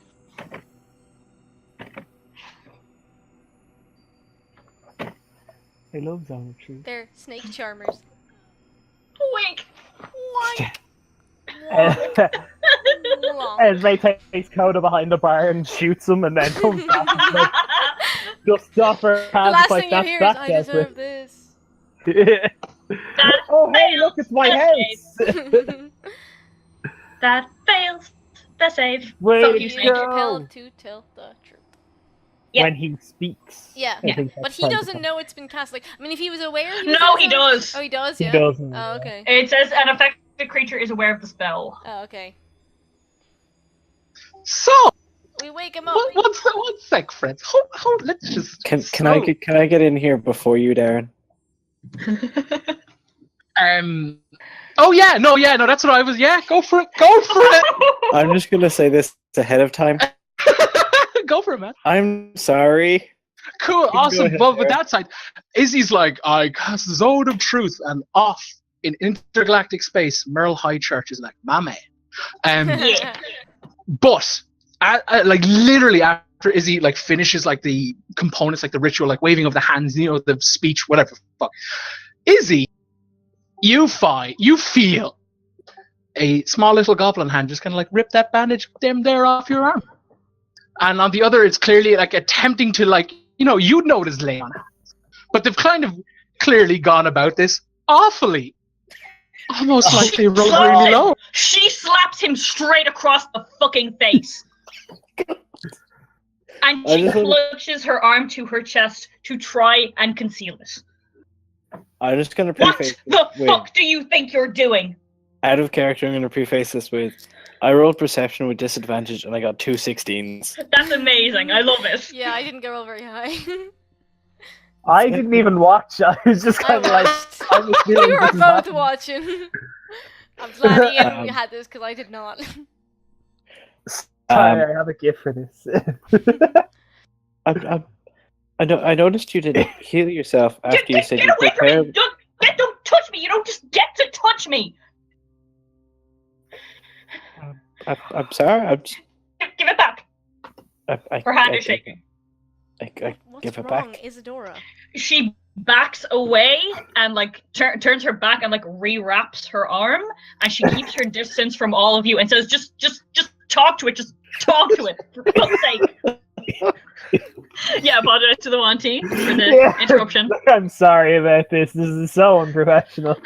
Speaker 2: I love Zone of Truth.
Speaker 3: They're snake charmers.
Speaker 5: Wink.
Speaker 2: Esme takes Coda behind the bar and shoots him, and then comes back and like, just off her
Speaker 3: The
Speaker 2: hands
Speaker 3: last
Speaker 2: like
Speaker 3: thing you
Speaker 2: that's
Speaker 3: hear is,
Speaker 2: that
Speaker 3: I deserve
Speaker 2: desperate.
Speaker 3: this.
Speaker 2: Oh hey, look, it's my house!
Speaker 5: That fails the save.
Speaker 2: Way
Speaker 5: Fuck
Speaker 2: to
Speaker 5: you,
Speaker 3: He
Speaker 5: Snake.
Speaker 3: is
Speaker 2: go.
Speaker 3: compelled to tell the truth.
Speaker 5: Yeah.
Speaker 2: When he speaks.
Speaker 3: Yeah,
Speaker 2: I think
Speaker 3: but
Speaker 2: that's
Speaker 3: he
Speaker 2: time to
Speaker 3: doesn't
Speaker 2: come.
Speaker 3: know it's been cast. Like, I mean, if he was aware, he
Speaker 5: No,
Speaker 3: was
Speaker 5: he does.
Speaker 3: Oh, he does.
Speaker 2: He
Speaker 3: Yeah.
Speaker 2: doesn't.
Speaker 3: Oh, okay.
Speaker 5: It says an affected creature is aware of the spell.
Speaker 3: Oh, okay.
Speaker 1: So
Speaker 3: We wake him up.
Speaker 1: one sec, friends. Hold, let's just
Speaker 4: Can I get in here before you, Darren?
Speaker 1: Oh yeah, no, that's what I was. Yeah, go for it.
Speaker 4: I'm just gonna say this ahead of time.
Speaker 1: Go for it, man.
Speaker 4: I'm sorry.
Speaker 1: Cool,
Speaker 4: Go
Speaker 1: awesome.
Speaker 4: ahead,
Speaker 1: Well, with
Speaker 4: Derek.
Speaker 1: that side, Izzy's like, I cast Zone of Truth, and off in intergalactic space, Merle High Church is like my man. But like literally after Izzy like finishes like the components, like the ritual, like waving of the hands, you know, the speech, whatever. Fuck, Izzy, you feel a small little goblin hand just kind of like rip that bandage there off your arm, and on the other, it's clearly like attempting to like, you know, you'd know it is laying on hands, but they've kind of clearly gone about this awfully. Almost like they rolled really low.
Speaker 5: She slaps him straight across the fucking face. And she clutches her arm to her chest to try and conceal it.
Speaker 4: I'm just gonna
Speaker 5: What
Speaker 4: preface
Speaker 5: the
Speaker 4: this
Speaker 5: fuck do you think you're doing?
Speaker 4: out of character. I'm gonna preface this with, I rolled perception with disadvantage and I got 2 16s.
Speaker 5: That's amazing. I love it.
Speaker 3: Yeah, I didn't get roll very high.
Speaker 2: I didn't even watch. I was just kind of like, I was
Speaker 3: We
Speaker 2: feeling
Speaker 3: were
Speaker 2: this is
Speaker 3: both
Speaker 2: happening.
Speaker 3: watching. I'm glad Ian had this because I did not.
Speaker 2: Sorry, I have a gift for this.
Speaker 4: I noticed you didn't heal yourself after you said
Speaker 5: Get
Speaker 4: you
Speaker 5: away from
Speaker 4: prepared.
Speaker 5: me! Don't touch me! You don't just get to touch me!
Speaker 4: I'm sorry. I'm just,
Speaker 5: Give it back! Her hand is shaking.
Speaker 4: I
Speaker 3: What's
Speaker 4: give it
Speaker 3: wrong,
Speaker 4: back.
Speaker 3: Isidora?
Speaker 5: She backs away and like turns her back and like rewraps her arm, and she keeps her distance from all of you and says, just talk to it, just talk to it, for fuck's sake. Yeah, apologize to the Wanty for the interruption.
Speaker 2: I'm sorry about this. This is so unprofessional.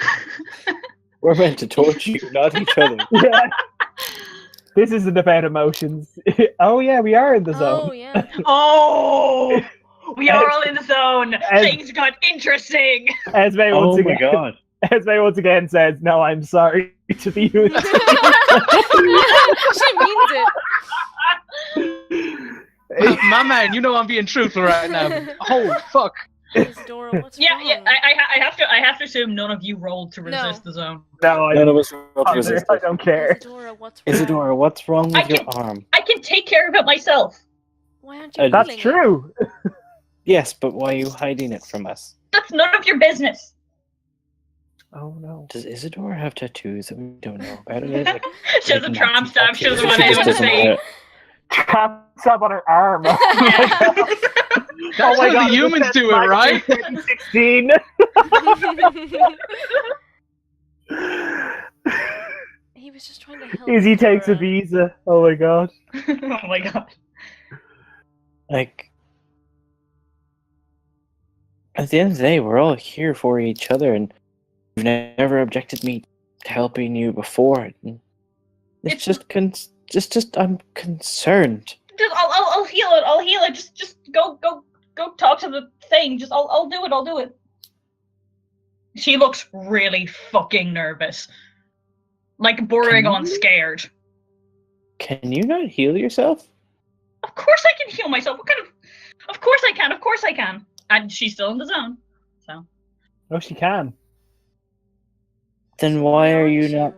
Speaker 4: We're meant to torture you, not each other.
Speaker 2: Yeah. This isn't about emotions. Oh yeah, we are in the zone.
Speaker 3: Oh yeah.
Speaker 5: Oh, we are all in the zone. Things got interesting.
Speaker 2: Esme
Speaker 4: Oh
Speaker 2: once
Speaker 4: my
Speaker 2: again.
Speaker 4: god.
Speaker 2: Esme once again says, "No, I'm sorry to the youth."
Speaker 3: She means it.
Speaker 1: My man, you know I'm being truthful right now. Oh fuck.
Speaker 3: Isidora, what's
Speaker 5: Yeah,
Speaker 3: wrong?
Speaker 5: yeah. I have to assume none of you rolled to resist the zone.
Speaker 2: No,
Speaker 4: None of us rolled to resist
Speaker 2: I
Speaker 4: it.
Speaker 2: don't care.
Speaker 3: Isidora, what's wrong?
Speaker 4: Isidora, what's wrong with
Speaker 5: I
Speaker 4: your
Speaker 5: can-
Speaker 4: arm?
Speaker 5: I can take care of it myself.
Speaker 3: Why aren't you
Speaker 2: That's
Speaker 3: healing it?
Speaker 2: true.
Speaker 4: Yes, but why are you hiding it from us?
Speaker 5: That's none of your business.
Speaker 2: Oh no.
Speaker 4: Does Isidora have tattoos that we don't know about? It is like,
Speaker 5: She has a
Speaker 4: like
Speaker 5: tramp
Speaker 4: Nazi
Speaker 5: stamp. She doesn't
Speaker 4: tattoos.
Speaker 5: want
Speaker 4: She just
Speaker 5: anyone to
Speaker 4: doesn't
Speaker 5: see.
Speaker 4: want
Speaker 2: Taps up on her arm.
Speaker 1: That's
Speaker 2: Oh my
Speaker 1: how
Speaker 2: God,
Speaker 1: the humans
Speaker 2: this
Speaker 1: do
Speaker 2: is
Speaker 1: it, right?
Speaker 2: 2016.
Speaker 3: He was just trying to help.
Speaker 2: Izzy takes a
Speaker 3: Isidora.
Speaker 2: visa. Oh my God.
Speaker 5: Oh my god.
Speaker 4: Like, at the end of the day, we're all here for each other, and you've never objected me to helping you before. And it's just I'm concerned.
Speaker 5: Just, I'll heal it. I'll heal it. Just go talk to the thing. Just I'll do it. I'll do it. She looks really fucking nervous, like bordering on scared.
Speaker 4: Can you not heal yourself?
Speaker 5: Of course I can heal myself. What kind of? Of course I can. Of course I can. And she's still in the zone. So
Speaker 2: Oh, she can.
Speaker 4: Then why are you not?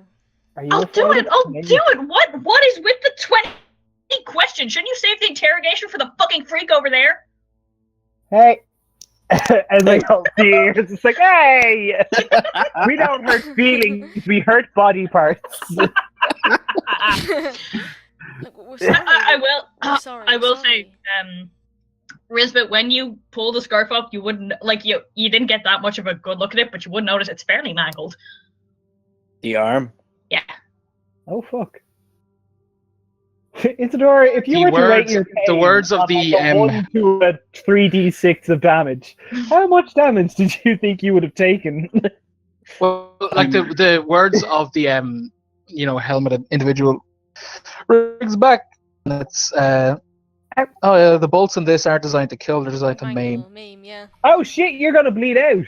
Speaker 2: Are you
Speaker 5: I'll do
Speaker 2: afraid
Speaker 5: it.
Speaker 2: of
Speaker 5: I'll
Speaker 2: me?
Speaker 5: do it. What is with the 20 question? Shouldn't you save the interrogation for the fucking freak over there?
Speaker 2: Hey. As I go tears, it's like, hey, we don't hurt feelings, we hurt body parts.
Speaker 3: Look, we're sorry.
Speaker 5: I will.
Speaker 3: We're sorry.
Speaker 5: I
Speaker 3: we're
Speaker 5: will
Speaker 3: sorry.
Speaker 5: say, Risbet, when you pull the scarf up, you wouldn't you didn't get that much of a good look at it, but you would notice it's fairly mangled.
Speaker 4: The arm?
Speaker 5: Yeah.
Speaker 2: Oh fuck. Isidora, if you were to rate your
Speaker 1: the
Speaker 2: pain
Speaker 1: words of
Speaker 2: on,
Speaker 1: the,
Speaker 2: like, a 1 to a 3d6 of damage, how much damage did you think you would have taken?
Speaker 1: Well, like the words of the helmeted individual rings back. That's the bolts in this aren't designed to kill; they're designed to maim.
Speaker 3: Maim, yeah.
Speaker 2: Oh shit, you're gonna bleed out.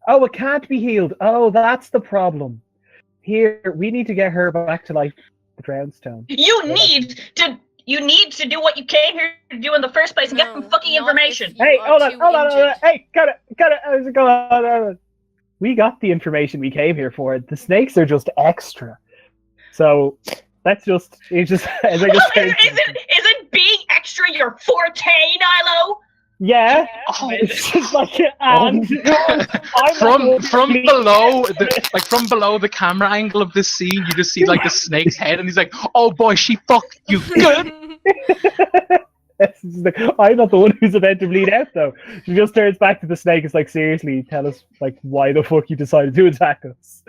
Speaker 2: Oh, it can't be healed. Oh, that's the problem. Here, we need to get her back to life. The Drownstone.
Speaker 5: You need to do what you came here to do in the first place and get
Speaker 3: No,
Speaker 5: some fucking
Speaker 3: not
Speaker 5: information.
Speaker 3: if you
Speaker 2: Hey,
Speaker 3: are
Speaker 2: hold on,
Speaker 3: too
Speaker 2: hold on.
Speaker 3: injured.
Speaker 2: Hey, cut it. How's it going? Hold on. We got the information we came here for. The snakes are just extra. So let's just. It's just. As I just
Speaker 5: Isn't being extra your forte, Nilo?
Speaker 2: Yeah.
Speaker 1: Oh,
Speaker 2: It's just like and
Speaker 1: from below from below the camera angle of this scene, you just see like the snake's head, and he's like, "Oh boy, she fucked you good."
Speaker 2: It's just like, I'm not the one who's about to bleed out, though. She just turns back to the snake. It's like, seriously, tell us like why the fuck you decided to attack us.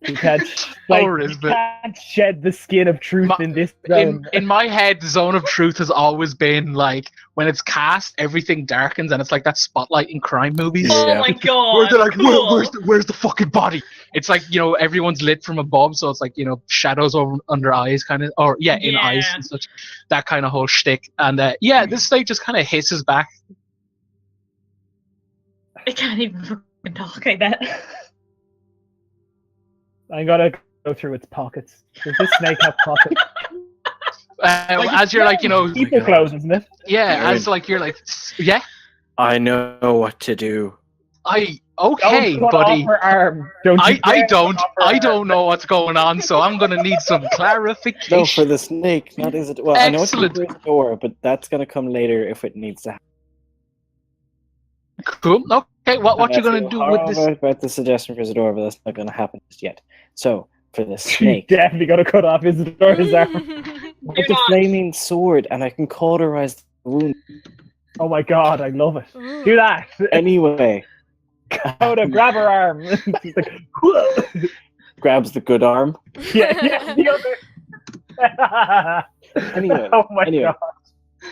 Speaker 2: You can't, you can't shed the skin of truth in this zone.
Speaker 1: In my head, the zone of truth has always been like when it's cast, everything darkens, and it's like that spotlight in crime movies.
Speaker 5: Oh my god!
Speaker 1: Where they're like,
Speaker 5: cool.
Speaker 1: where's the fucking body? It's like, you know, everyone's lit from above, so it's like, you know, shadows under eyes, kind of, or in eyes and such. That kind of whole shtick, and this snake just kind of hisses back.
Speaker 5: I can't even fucking talk like that.
Speaker 2: I'm gonna go through its pockets. Does this snake have pockets?
Speaker 1: As you're like, you know,
Speaker 2: people clothes, isn't it?
Speaker 1: Yeah, as like you're like, yeah.
Speaker 4: I know what to do.
Speaker 1: Okay,
Speaker 2: don't
Speaker 1: buddy.
Speaker 2: Arm.
Speaker 1: I don't know what's going on, so I'm gonna need some clarification.
Speaker 4: No, for the snake, not is it? Well,
Speaker 1: Excellent.
Speaker 4: I know it's the door, but that's gonna come later if it needs to happen.
Speaker 1: Cool. Okay, what you gonna do with this?
Speaker 4: About the suggestion for Isidora, but that's not gonna happen just yet. So for the snake,
Speaker 2: definitely gonna cut off Isidora's arm.
Speaker 4: It's a flaming sword, and I can cauterize the wound.
Speaker 2: Oh my god, I love it. Do that.
Speaker 4: Anyway,
Speaker 2: Coda, grab her arm. She's like,
Speaker 4: grabs the good arm.
Speaker 2: Yeah, the other.
Speaker 4: Anyway,
Speaker 2: oh my god.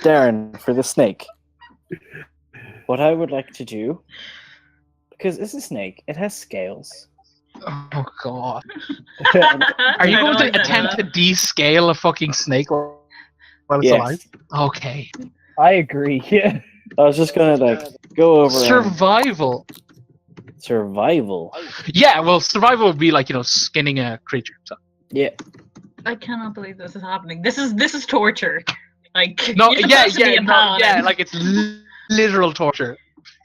Speaker 4: Darren, for the snake, what I would like to do, because it's a snake, it has scales.
Speaker 1: Oh god. Are you going to attempt to descale a fucking snake while it's alive? Okay.
Speaker 2: I agree. Yeah.
Speaker 4: I was just gonna go over
Speaker 1: survival.
Speaker 4: Survival.
Speaker 1: Yeah, well, survival would be like, you know, skinning a creature. So.
Speaker 4: Yeah.
Speaker 5: I cannot believe this is happening. This is torture. Like
Speaker 1: no, yeah, like it's literal torture.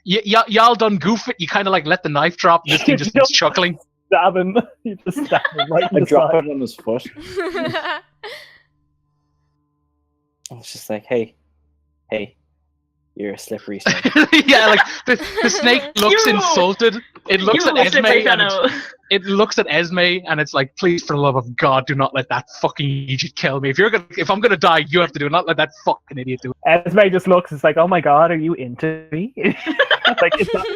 Speaker 1: Y'all done goof it. You kind of like let the knife drop. And this thing just keeps chuckling.
Speaker 2: Stab him. You just stab him right in the
Speaker 4: drop
Speaker 2: side.
Speaker 4: it on his foot. It's just like, hey, you're a slippery snake.
Speaker 1: Yeah, like the snake looks insulted. It looks at Esme and it looks at Esme and it's like, please, for the love of God, do not let that fucking idiot kill me. If I'm gonna die, you have to do it. Not let that fucking idiot do it.
Speaker 2: Esme just looks. It's like, oh my God, are you into me? Like it's not.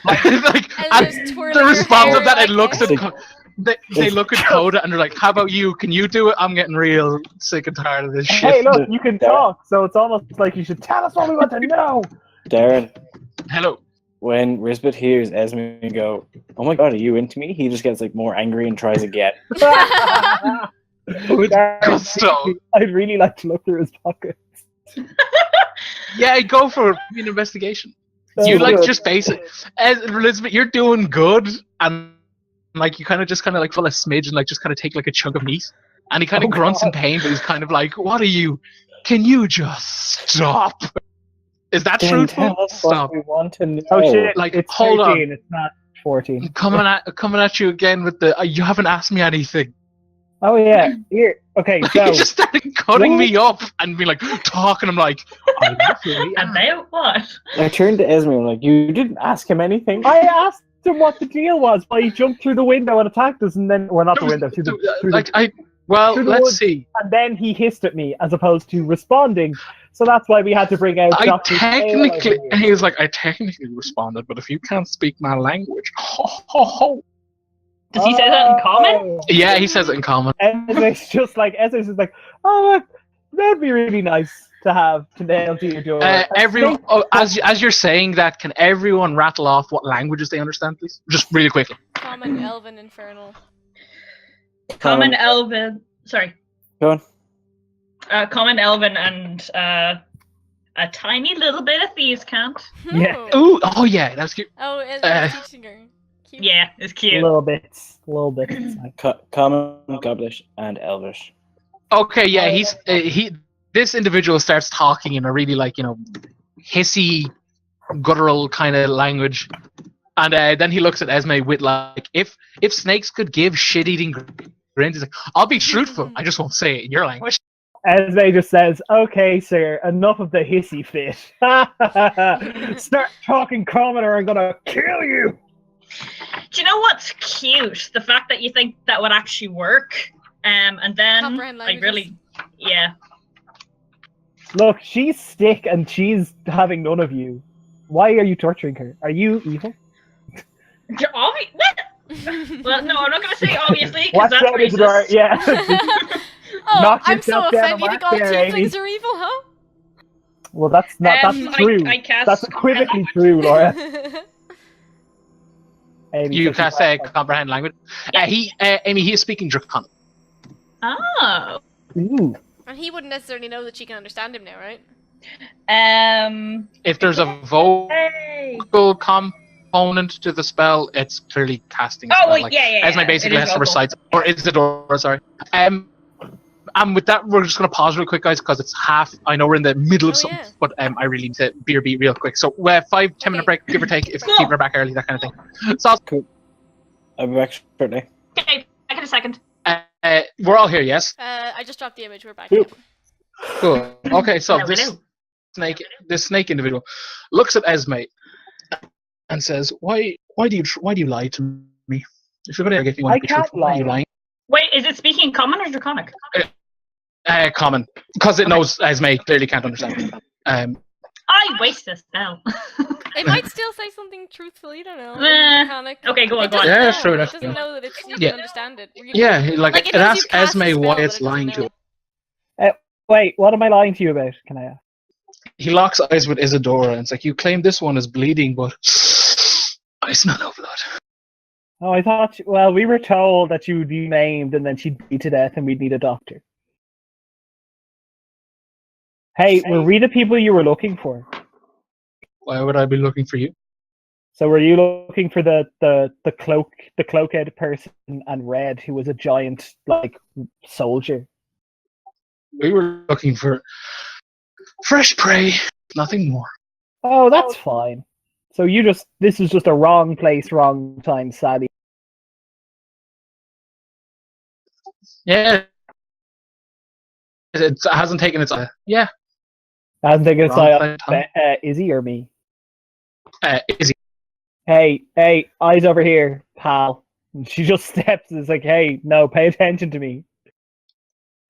Speaker 1: Like the response of that, it looks at. They look at Coda and they're like, how about you? Can you do it? I'm getting real sick and tired of this shit.
Speaker 2: Hey, look, you can talk, so it's almost like you should tell us what we want to know.
Speaker 4: Darren.
Speaker 1: Hello.
Speaker 4: When Risbet hears Esme go, oh my god, are you into me? He just gets like more angry and tries again.
Speaker 1: Gusto.
Speaker 2: I'd really like to look through his pockets.
Speaker 1: Yeah, go for an investigation. You like just basic. Elizabeth, you're doing good, and like you kind of like feel a smidge and like just kind of take like a chunk of meat, and he kind of grunts in pain, but he's kind of like, "What are you? Can you just stop?" Is that truthful? Stop.
Speaker 4: We want to know.
Speaker 2: Oh shit!
Speaker 1: Like,
Speaker 2: it's
Speaker 1: hold
Speaker 2: 13,
Speaker 1: on.
Speaker 2: It's not 14.
Speaker 1: Coming at you again with the. You haven't asked me anything.
Speaker 2: Oh yeah. Here. Okay. So
Speaker 1: you just started cutting me up and be like talking. I'm like,
Speaker 5: about what?
Speaker 4: I turned to Esme. I'm like, you didn't ask him anything.
Speaker 2: I asked him what the deal was, but he jumped through the window and attacked us, and then, well, not the window, let's see. And then he hissed at me as opposed to responding. So that's why we had to bring out.
Speaker 1: He was like, I technically responded, but if you can't speak my language,
Speaker 5: Does he say that in common?
Speaker 1: Yeah, he says it in common.
Speaker 2: And it's just like, oh, look, that'd be really nice to have to nail to your door.
Speaker 1: Everyone, as you're saying that, can everyone rattle off what languages they understand, please? Just really quickly.
Speaker 3: Common, Elven, Infernal.
Speaker 5: Common, Elven. Sorry.
Speaker 4: Go on.
Speaker 5: Common, Elven, and a tiny little bit of Thieves' Cant.
Speaker 2: Yeah.
Speaker 1: Ooh, oh yeah, that's cute.
Speaker 3: Oh, it's teaching her. Cute.
Speaker 5: Yeah, it's cute.
Speaker 2: Little bits.
Speaker 4: Common, Gobblish, and Elvish.
Speaker 1: Okay, yeah, this individual starts talking in a really like, you know, hissy, guttural kind of language, and then he looks at Esme with like, if snakes could give shit-eating grins, he's like, I'll be truthful, I just won't say it in your language.
Speaker 2: Esme just says, "Okay, sir, enough of the hissy fit. Start talking common or I'm gonna kill you."
Speaker 5: Do you know what's cute? The fact that you think that would actually work, and then
Speaker 3: Comprehend
Speaker 5: like
Speaker 3: languages.
Speaker 5: really, yeah.
Speaker 2: Look, she's sick and she's having none of you. Why are you torturing her? Are you evil?
Speaker 5: Well, no, I'm not gonna say obviously because
Speaker 2: Watch
Speaker 5: that's
Speaker 2: out, Isidora.
Speaker 5: racist.
Speaker 2: Yeah.
Speaker 3: Oh,
Speaker 2: Knock
Speaker 3: I'm so
Speaker 2: yourself down
Speaker 3: offended. You
Speaker 2: a
Speaker 3: think all
Speaker 2: mark there, Amy.
Speaker 3: tieflings are evil, huh?
Speaker 2: Well, that's not. That's true.
Speaker 5: I cast
Speaker 2: That's equivocally true, Laura. Amy,
Speaker 1: You
Speaker 2: so
Speaker 1: cast
Speaker 2: she's-
Speaker 1: comprehend language. Amy, he is speaking Draconic.
Speaker 5: Oh.
Speaker 2: Ooh.
Speaker 3: And he wouldn't necessarily know that she can understand him now, right?
Speaker 1: If there's a vocal
Speaker 5: Hey.
Speaker 1: component to the spell, it's clearly casting.
Speaker 5: Oh,
Speaker 1: spell.
Speaker 5: wait,
Speaker 1: Like,
Speaker 5: yeah.
Speaker 1: Esme
Speaker 5: It
Speaker 1: basically
Speaker 5: is
Speaker 1: has to
Speaker 5: vocal.
Speaker 1: recite, or Isidora, sorry. And with that, we're just going to pause real quick, guys, because it's half. I know we're in the middle of
Speaker 3: Oh,
Speaker 1: something,
Speaker 3: yeah.
Speaker 1: but I really need to beer beat real quick. So, 5-10 minute
Speaker 3: Okay.
Speaker 1: break, give or take, if
Speaker 5: Cool.
Speaker 1: keep her back early, that kind of thing. So,
Speaker 4: I'll be back shortly.
Speaker 5: Okay, back in a second.
Speaker 1: we're all here, yes?
Speaker 3: I just dropped the image. We're back.
Speaker 2: Cool.
Speaker 1: Cool. Okay, so
Speaker 5: Hello, hello.
Speaker 1: this snake individual looks at Esme and says, "Why do you lie to me? If you're going to get me,
Speaker 2: I can't
Speaker 1: why are you
Speaker 2: lie.
Speaker 1: lying?"
Speaker 5: Wait, is it speaking common or draconic?
Speaker 1: Common, because it
Speaker 5: Okay.
Speaker 1: knows Esme clearly can't understand.
Speaker 5: I waste a spell.
Speaker 3: It might still say something truthful. You don't know.
Speaker 5: Eh,
Speaker 3: Draconic.
Speaker 5: okay, go on,
Speaker 3: It
Speaker 5: go on.
Speaker 3: doesn't
Speaker 1: Yeah,
Speaker 3: know.
Speaker 1: that's true,
Speaker 3: It
Speaker 1: that's
Speaker 3: doesn't
Speaker 1: true.
Speaker 3: know that it's, you
Speaker 1: Yeah.
Speaker 3: can understand it.
Speaker 1: Yeah, like
Speaker 3: Like,
Speaker 1: it
Speaker 3: knows you
Speaker 1: asks
Speaker 3: cast the
Speaker 1: Esme
Speaker 3: spell,
Speaker 1: why
Speaker 3: but
Speaker 1: it's
Speaker 3: it doesn't
Speaker 1: lying to
Speaker 3: know.
Speaker 1: it.
Speaker 2: Wait, what am I lying to you about? Can I ask?
Speaker 1: He locks eyes with Isidora and it's like, "You claim this one is bleeding, but I smell no blood."
Speaker 2: Oh, I thought. Well, we were told that you would be maimed and then she'd be to death, and we'd need a doctor. Hey, were we the people you were looking for?
Speaker 1: Why would I be looking for you?
Speaker 2: So were you looking for the cloaked person and Red, who was a giant like soldier?
Speaker 1: We were looking for fresh prey, nothing more.
Speaker 2: Oh, that's fine. So this is just a wrong place, wrong time, Sally.
Speaker 1: Yeah. It hasn't taken its yeah.
Speaker 2: I hasn't taken a
Speaker 1: Wrong
Speaker 2: side
Speaker 1: place,
Speaker 2: off
Speaker 1: huh?
Speaker 2: Izzy or me.
Speaker 1: Izzy.
Speaker 2: Hey, eyes over here, pal. And she just steps and is like, "Hey, no, pay attention to me.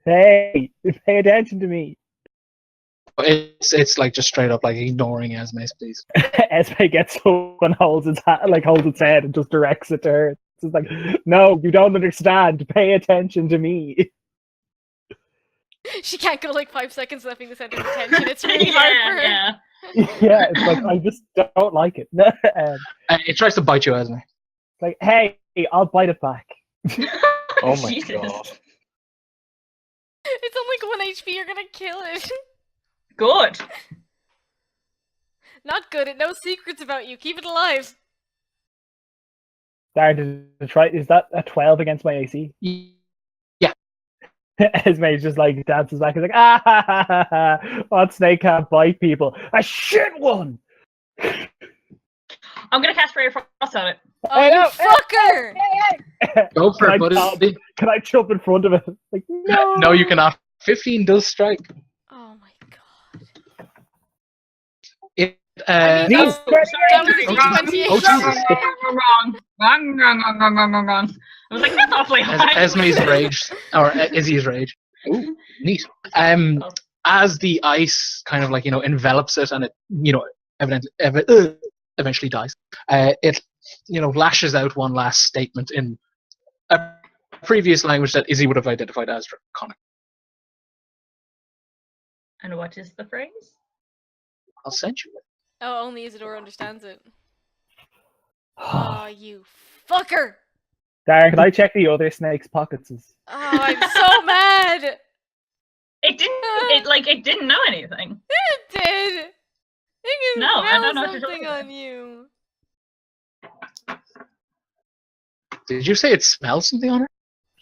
Speaker 2: Hey, pay attention to me."
Speaker 1: It's like just straight up like ignoring Esme's please.
Speaker 2: Esme gets up and holds its head and just directs it to her. It's just like, "No, you don't understand. Pay attention to me."
Speaker 3: She can't go like 5 seconds without being the center of attention. It's really hard for her.
Speaker 5: Yeah.
Speaker 2: Yeah, it's like, I just don't like it.
Speaker 1: It tries to bite you, Esme.
Speaker 2: Like, hey, I'll bite it back.
Speaker 4: Oh my
Speaker 5: Jesus.
Speaker 4: god.
Speaker 3: It's only 1 HP. You're gonna kill it.
Speaker 5: Good.
Speaker 3: Not good. It knows secrets about you. Keep it alive.
Speaker 2: Darren, is that a 12 against my AC?
Speaker 1: Yeah.
Speaker 2: Esme's just like dances back. He's like, "Ah, ha, ha, ha, ha. What snake can't bite people? A shit one."
Speaker 5: I'm gonna cast Ray of Frost on it.
Speaker 3: Oh,
Speaker 2: Hey,
Speaker 3: you
Speaker 2: no,
Speaker 3: fucker!
Speaker 1: Go for it,
Speaker 2: Can I
Speaker 1: buddy.
Speaker 2: Can I jump in front of it? Like, no.
Speaker 1: No, you cannot. 15 does strike.
Speaker 3: Oh my god.
Speaker 1: It
Speaker 3: I mean,
Speaker 2: These-
Speaker 3: that was a
Speaker 1: Oh,
Speaker 3: D20.
Speaker 1: oh, Jesus.
Speaker 5: Wrong. I was like, that's awfully high.
Speaker 1: Esme's rage or Izzy's rage. Ooh, neat. As the ice kind of like envelops it and it eventually dies. It lashes out one last statement in a previous language that Izzy would have identified as Draconic.
Speaker 5: And what is the phrase?
Speaker 1: I'll send you it.
Speaker 3: Oh, only Isidora understands it. Oh, you fucker!
Speaker 2: Darren, can I check the other snake's pockets?
Speaker 3: Oh, I'm so mad!
Speaker 5: It didn't know anything.
Speaker 3: It did! It can
Speaker 5: No, I
Speaker 3: smell
Speaker 5: don't know what you're
Speaker 3: something
Speaker 5: talking
Speaker 3: on you.
Speaker 1: Did you say it smells something on her?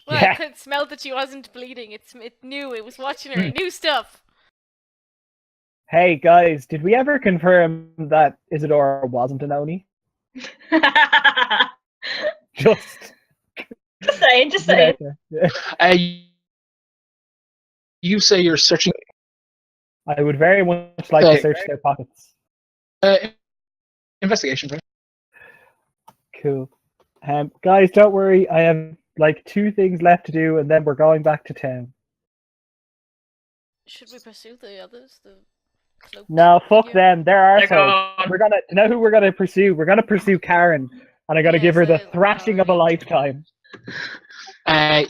Speaker 3: Well,
Speaker 2: Yeah.
Speaker 3: it could smell that she wasn't bleeding. It knew. It was watching her. It knew stuff.
Speaker 2: Hey guys, did we ever confirm that Isidora wasn't an Oni? Just
Speaker 5: Just saying.
Speaker 2: Yeah.
Speaker 1: Uh, you say you're searching.
Speaker 2: I would very much like to search their pockets.
Speaker 1: Investigation. Right?
Speaker 2: Cool. Guys, don't worry. I have like 2 things left to do, and then we're going back to town.
Speaker 3: Should we pursue the others? The cloaked
Speaker 2: No, fuck
Speaker 3: figure?
Speaker 2: them. They're
Speaker 5: They're
Speaker 2: arseholes.
Speaker 5: gone.
Speaker 2: We're gonna know who we're gonna pursue. We're gonna pursue Karen, and I gotta
Speaker 3: Yes,
Speaker 2: give her the
Speaker 3: that is
Speaker 2: thrashing of a
Speaker 3: alright.
Speaker 2: lifetime.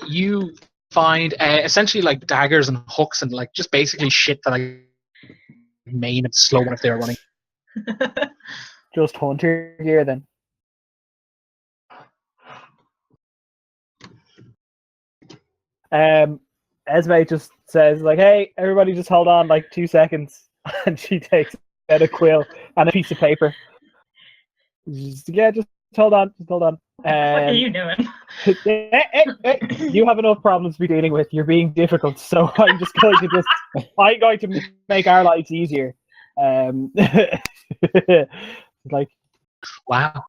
Speaker 1: You find essentially like daggers and hooks and like just basically shit that I maim and slow one if they're running.
Speaker 2: Just hunter gear then. Esme just says like, "Hey, everybody, just hold on like 2 seconds," and she takes out a quill and a piece of paper. Just hold on, hold on.
Speaker 5: What are you doing?
Speaker 2: You have enough problems to be dealing with. You're being difficult, so I'm going to make our lives easier. Like,
Speaker 1: Wow.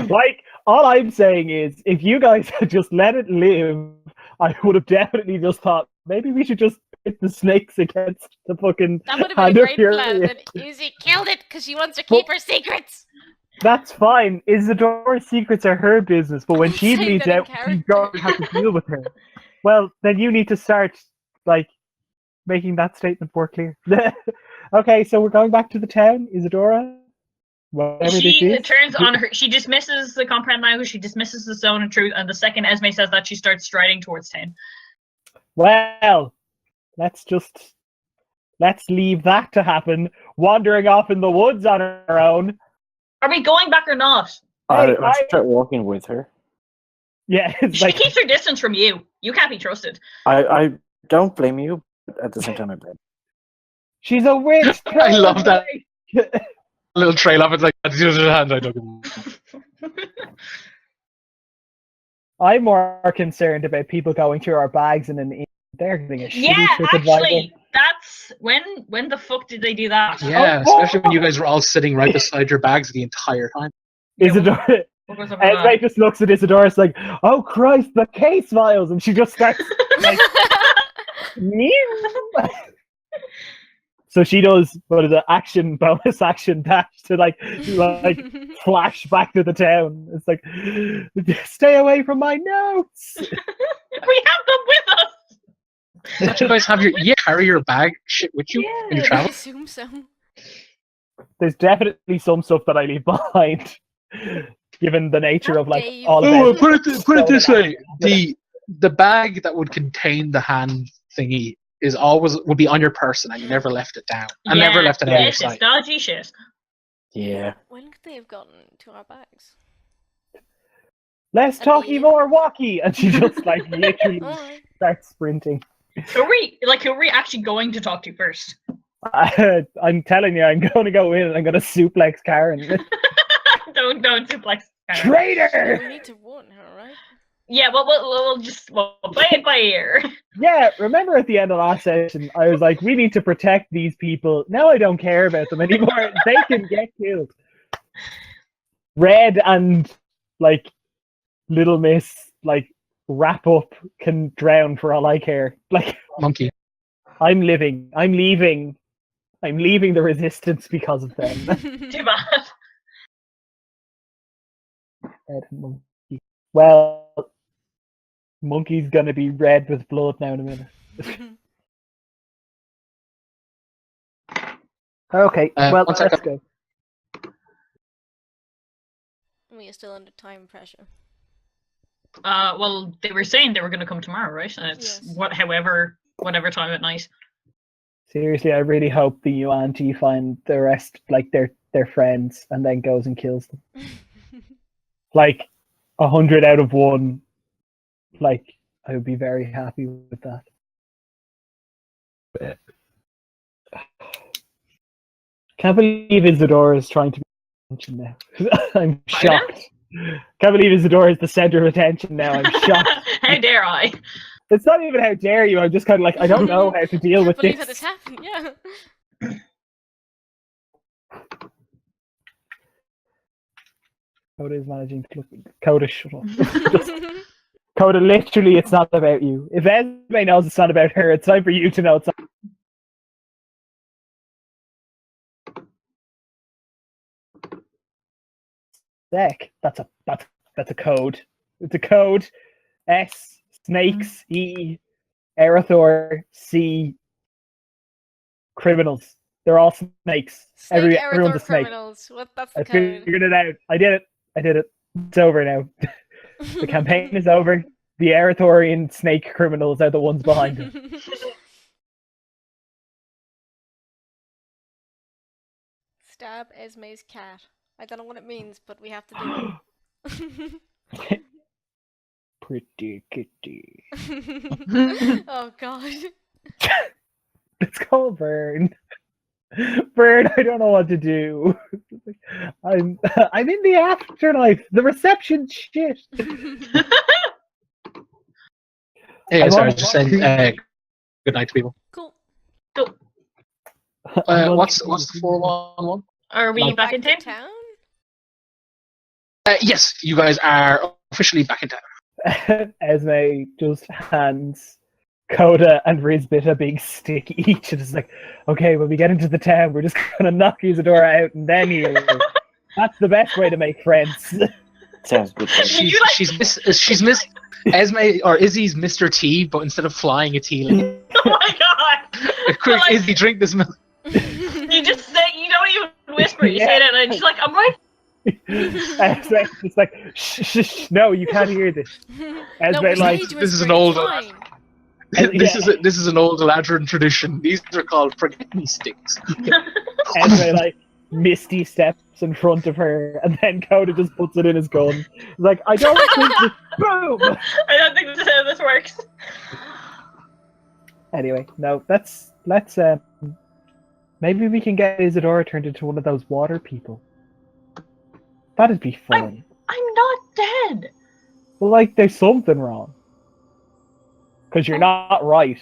Speaker 2: like all I'm saying is, if you guys had just let it live, I would have definitely just thought maybe we should just pit the snakes against the fucking
Speaker 3: That would have
Speaker 2: Hand
Speaker 3: been a
Speaker 2: of
Speaker 3: great
Speaker 2: Fury.
Speaker 3: plan. And Izzy killed it because she wants to keep her secrets.
Speaker 2: That's fine. Isidora's secrets are her business, but when
Speaker 3: I'm
Speaker 2: she
Speaker 3: saying
Speaker 2: bleeds
Speaker 3: that in
Speaker 2: out, you're
Speaker 3: character.
Speaker 2: going to have to deal with her. Well, then you need to start, like, making that statement more clear. Okay, so we're going back to the town, Isidora? Whatever this
Speaker 5: She
Speaker 2: is.
Speaker 5: turns on her. She dismisses the comprehend language. She dismisses the zone of truth. And the second Esme says that, she starts striding towards town.
Speaker 2: Well, let's leave that to happen, wandering off in the woods on her own.
Speaker 5: Are we going back or not?
Speaker 2: Hey,
Speaker 4: I start walking with her.
Speaker 2: Yeah, it's
Speaker 5: She
Speaker 2: like,
Speaker 5: keeps her distance from you. You can't be trusted.
Speaker 4: I don't blame you, but at the same time I blame.
Speaker 2: she's a witch!
Speaker 1: I love that. Little trail of it like that's the other hand I took.
Speaker 2: I'm more concerned about people going through our bags and then they're getting a
Speaker 5: Yeah,
Speaker 2: shitty TripAdvisor.
Speaker 5: actually, that's when the fuck did they do that?
Speaker 1: Yeah, especially when you guys were all sitting right beside your bags the entire time.
Speaker 5: Yeah,
Speaker 2: Isidora,
Speaker 5: what was up with
Speaker 2: Esme
Speaker 5: that?
Speaker 2: just looks at Isidora, it's like, oh Christ, the case files, and she just starts like, meow. So she does what is it, bonus action dash to like flash back to the town. It's like, stay away from my notes.
Speaker 5: We have them with us.
Speaker 1: Don't you guys have carry your bag shit with you when you
Speaker 3: I
Speaker 1: travel?
Speaker 3: assume so.
Speaker 2: There's definitely some stuff that I leave behind, given the nature of like
Speaker 3: Dave.
Speaker 2: all
Speaker 1: Oh,
Speaker 2: of
Speaker 1: put it this way: the bag that would contain the hand thingy would be on your person, and you never left it down. I never left it out of your
Speaker 5: Yes, it's
Speaker 1: sight.
Speaker 5: dodgy shit.
Speaker 4: Yeah.
Speaker 3: When could they have gotten to our bags?
Speaker 2: Less
Speaker 3: At
Speaker 2: talky,
Speaker 3: the-
Speaker 2: more walkie, and she just like literally
Speaker 3: Alright.
Speaker 2: starts sprinting.
Speaker 5: Who are we actually going to talk to first?
Speaker 2: I'm telling you, I'm going to go in and I'm going to suplex Karen.
Speaker 5: don't suplex. Karen.
Speaker 2: Traitor!
Speaker 3: We need to warn her, right?
Speaker 5: Yeah, well, we'll play it by ear.
Speaker 2: Yeah, remember at the end of last session, I was like, we need to protect these people. Now I don't care about them anymore. They can get killed. Red and, like, Little Miss, like, wrap up can drown for all I care. Like,
Speaker 1: Monkey.
Speaker 2: I'm leaving the resistance because of them.
Speaker 5: Too bad.
Speaker 2: Red and Monkey. Well, Monkey's gonna be red with blood now in a minute. Okay, well,
Speaker 1: one
Speaker 2: let's
Speaker 1: second.
Speaker 2: go.
Speaker 3: We are still under time pressure.
Speaker 5: Well, they were saying they were going to come tomorrow, right? And it's
Speaker 3: Yes.
Speaker 5: whatever time at night.
Speaker 2: Seriously, I really hope the Yuan-Ti find the rest, like their friends, and then goes and kills them. Like 100 out of 1. Like, I would be very happy with that. Can't believe Isidora is trying to be attention now. I'm shocked. Can't believe Isidora is the center of attention now. I'm shocked.
Speaker 5: How dare I?
Speaker 2: It's not even how dare you. I'm just kind of like, I don't know how to deal with
Speaker 3: believe that
Speaker 2: this.
Speaker 3: this happened, yeah.
Speaker 2: Coda is managing to look. Coda, shut up. Coda, literally, it's not about you. If Esme knows it's not about her, it's time for you to know it's not. Deck. That's a code. It's a code. S snakes. E Erythor. C criminals. They're all snakes.
Speaker 3: Snake
Speaker 2: Everyone's a
Speaker 3: Erythor
Speaker 2: snake.
Speaker 3: criminals. That's the
Speaker 2: I
Speaker 3: code.
Speaker 2: figured it out. I did it. It's over now. The campaign is over. The Erythorian snake criminals are the ones behind it.
Speaker 3: Stab Esme's cat. I don't know what it means, but we have to do it.
Speaker 2: Pretty kitty.
Speaker 3: Oh god.
Speaker 2: Let's go, Vern. Vern, I don't know what to do. I'm in the afterlife. The reception shit.
Speaker 1: Hey,
Speaker 2: I'm
Speaker 1: sorry,
Speaker 2: on-
Speaker 1: just saying good night to people.
Speaker 3: Cool.
Speaker 2: I'm
Speaker 1: What's the 411?
Speaker 5: Are we
Speaker 2: Like-
Speaker 5: back in
Speaker 3: to
Speaker 5: town?
Speaker 1: Yes, you guys are officially back in town.
Speaker 2: Esme just hands Coda and Rizbit a big stick each, and is like, okay, when we get into the town, we're just gonna knock Isidora out and then heal her. That's the best way to make friends.
Speaker 4: Sounds good.
Speaker 1: She's Miss Esme or Izzy's Mr. T, but instead of flying, it's healing.
Speaker 5: Oh my god!
Speaker 1: Quick,
Speaker 5: Like-
Speaker 1: Izzy, drink this milk.
Speaker 5: You just say, you don't even whisper, you say it, and she's like, I'm right.
Speaker 2: Esme is like, shh, shh, shh, no, you can't hear this. Esme,
Speaker 3: no,
Speaker 2: like,
Speaker 1: this is an old-
Speaker 3: Fine.
Speaker 1: This is an old Eladrin tradition. These are called forget me sticks.
Speaker 2: Esme, like, misty steps in front of her, and then Coda just puts it in his gun. He's like, I don't think this. Boom!
Speaker 5: I don't think this is how this works.
Speaker 2: Anyway, no, let's maybe we can get Isidora turned into one of those water people. That'd be fun.
Speaker 5: I'm not dead.
Speaker 2: Well, like, there's something wrong. Because you're not right.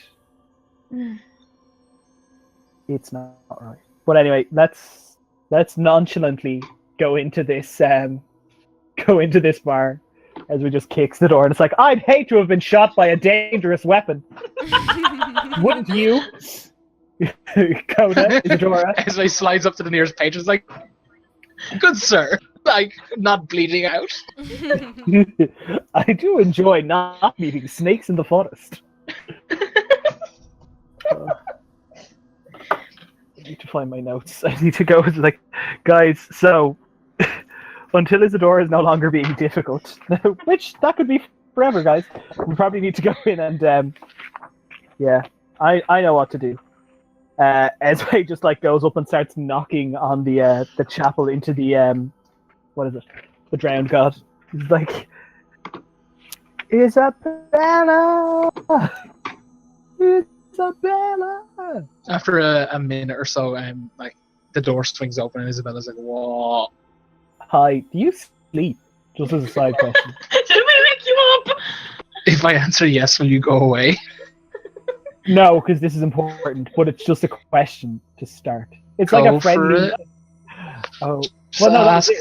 Speaker 2: It's not right. But anyway, let's nonchalantly go into this bar as we just kicks the door, and it's like, I'd hate to have been shot by a dangerous weapon. Wouldn't you? Coda, Isidora.
Speaker 1: Esme slides up to the nearest page and is like, good sir. Like, not bleeding out.
Speaker 2: I do enjoy not meeting snakes in the forest. I need to find my notes. I need to go to, like, guys, so until Isidora is no longer being difficult, which that could be forever, guys. We probably need to go in and yeah, I know what to do. Esme just like goes up and starts knocking on the chapel into the what is it? The drowned god. He's like, Isabella! Isabella!
Speaker 1: After a minute or so, like the door swings open and Isabella's like, "Whoa!"
Speaker 2: Hi, do you sleep? Just as a side question.
Speaker 5: Did we wake you up?
Speaker 1: If I answer yes, will you go away?
Speaker 2: No, because this is important, but it's just a question to start. It's
Speaker 1: Go
Speaker 2: like a
Speaker 1: for
Speaker 2: friendly.
Speaker 1: it.
Speaker 2: Oh,
Speaker 1: So,
Speaker 2: well, no,
Speaker 1: ask,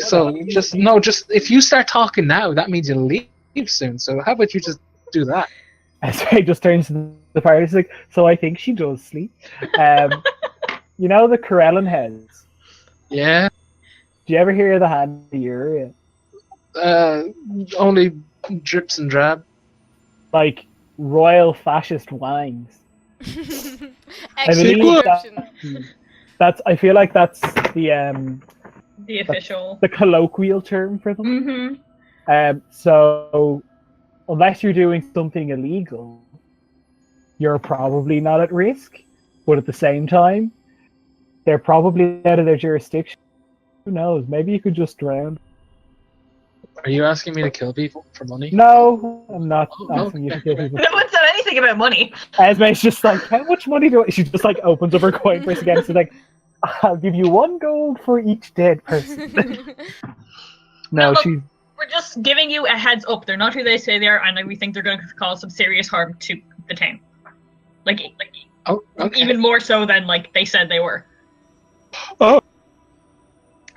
Speaker 1: just if you start talking now, that means you'll leave soon. So how about you just do that?
Speaker 2: Esme just turns to the party. He's like, so I think she does sleep. You know the Corellin heads?
Speaker 1: Yeah.
Speaker 2: Do you ever hear the handy area?
Speaker 1: Only drips and drab.
Speaker 2: Like royal fascist wangs.
Speaker 3: Excellent
Speaker 2: believe
Speaker 3: description.
Speaker 2: That's. I feel like that's the
Speaker 5: The official.
Speaker 2: the colloquial term for them.
Speaker 5: Mm-hmm.
Speaker 2: So unless you're doing something illegal, you're probably not at risk. But at the same time, they're probably out of their jurisdiction. Who knows? Maybe you could just drown.
Speaker 1: Are you asking me to kill people for money?
Speaker 2: No, I'm not
Speaker 1: Oh,
Speaker 2: asking you to kill people.
Speaker 5: No one said anything about money.
Speaker 2: Esme's just like, how much money do I... She just like opens up her coin purse again. She's like, I'll give you 1 gold for each dead person. No,
Speaker 5: look,
Speaker 2: she's...
Speaker 5: We're just giving you a heads up. They're not who they say they are, and we think they're going to cause some serious harm to the town. Like
Speaker 1: Oh, okay.
Speaker 5: even more so than like they said they were.
Speaker 1: Oh.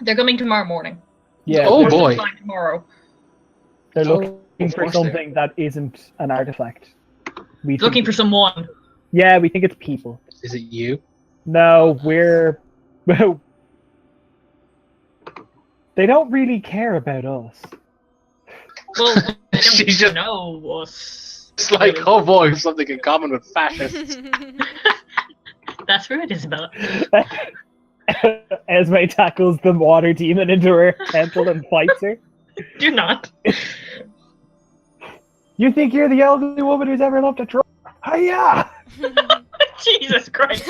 Speaker 5: They're coming tomorrow morning.
Speaker 2: Yeah,
Speaker 1: Oh,
Speaker 2: they're,
Speaker 1: boy.
Speaker 5: Fine tomorrow.
Speaker 2: they're looking
Speaker 1: Of
Speaker 2: for
Speaker 1: course they are.
Speaker 2: something that isn't an artifact. We
Speaker 5: Looking
Speaker 2: think,
Speaker 5: for someone.
Speaker 2: yeah, we think it's people.
Speaker 1: Is it you?
Speaker 2: No, we're. They don't really care about us.
Speaker 5: Well, they don't
Speaker 1: She's just-
Speaker 5: know us.
Speaker 1: It's like, oh boy, we have something in common with fascists.
Speaker 5: That's rude, Isabella.
Speaker 2: Esme tackles the water demon into her temple and fights her.
Speaker 5: Do not.
Speaker 2: You think you're the only woman who's ever loved a troll? Hiya!
Speaker 5: Jesus Christ.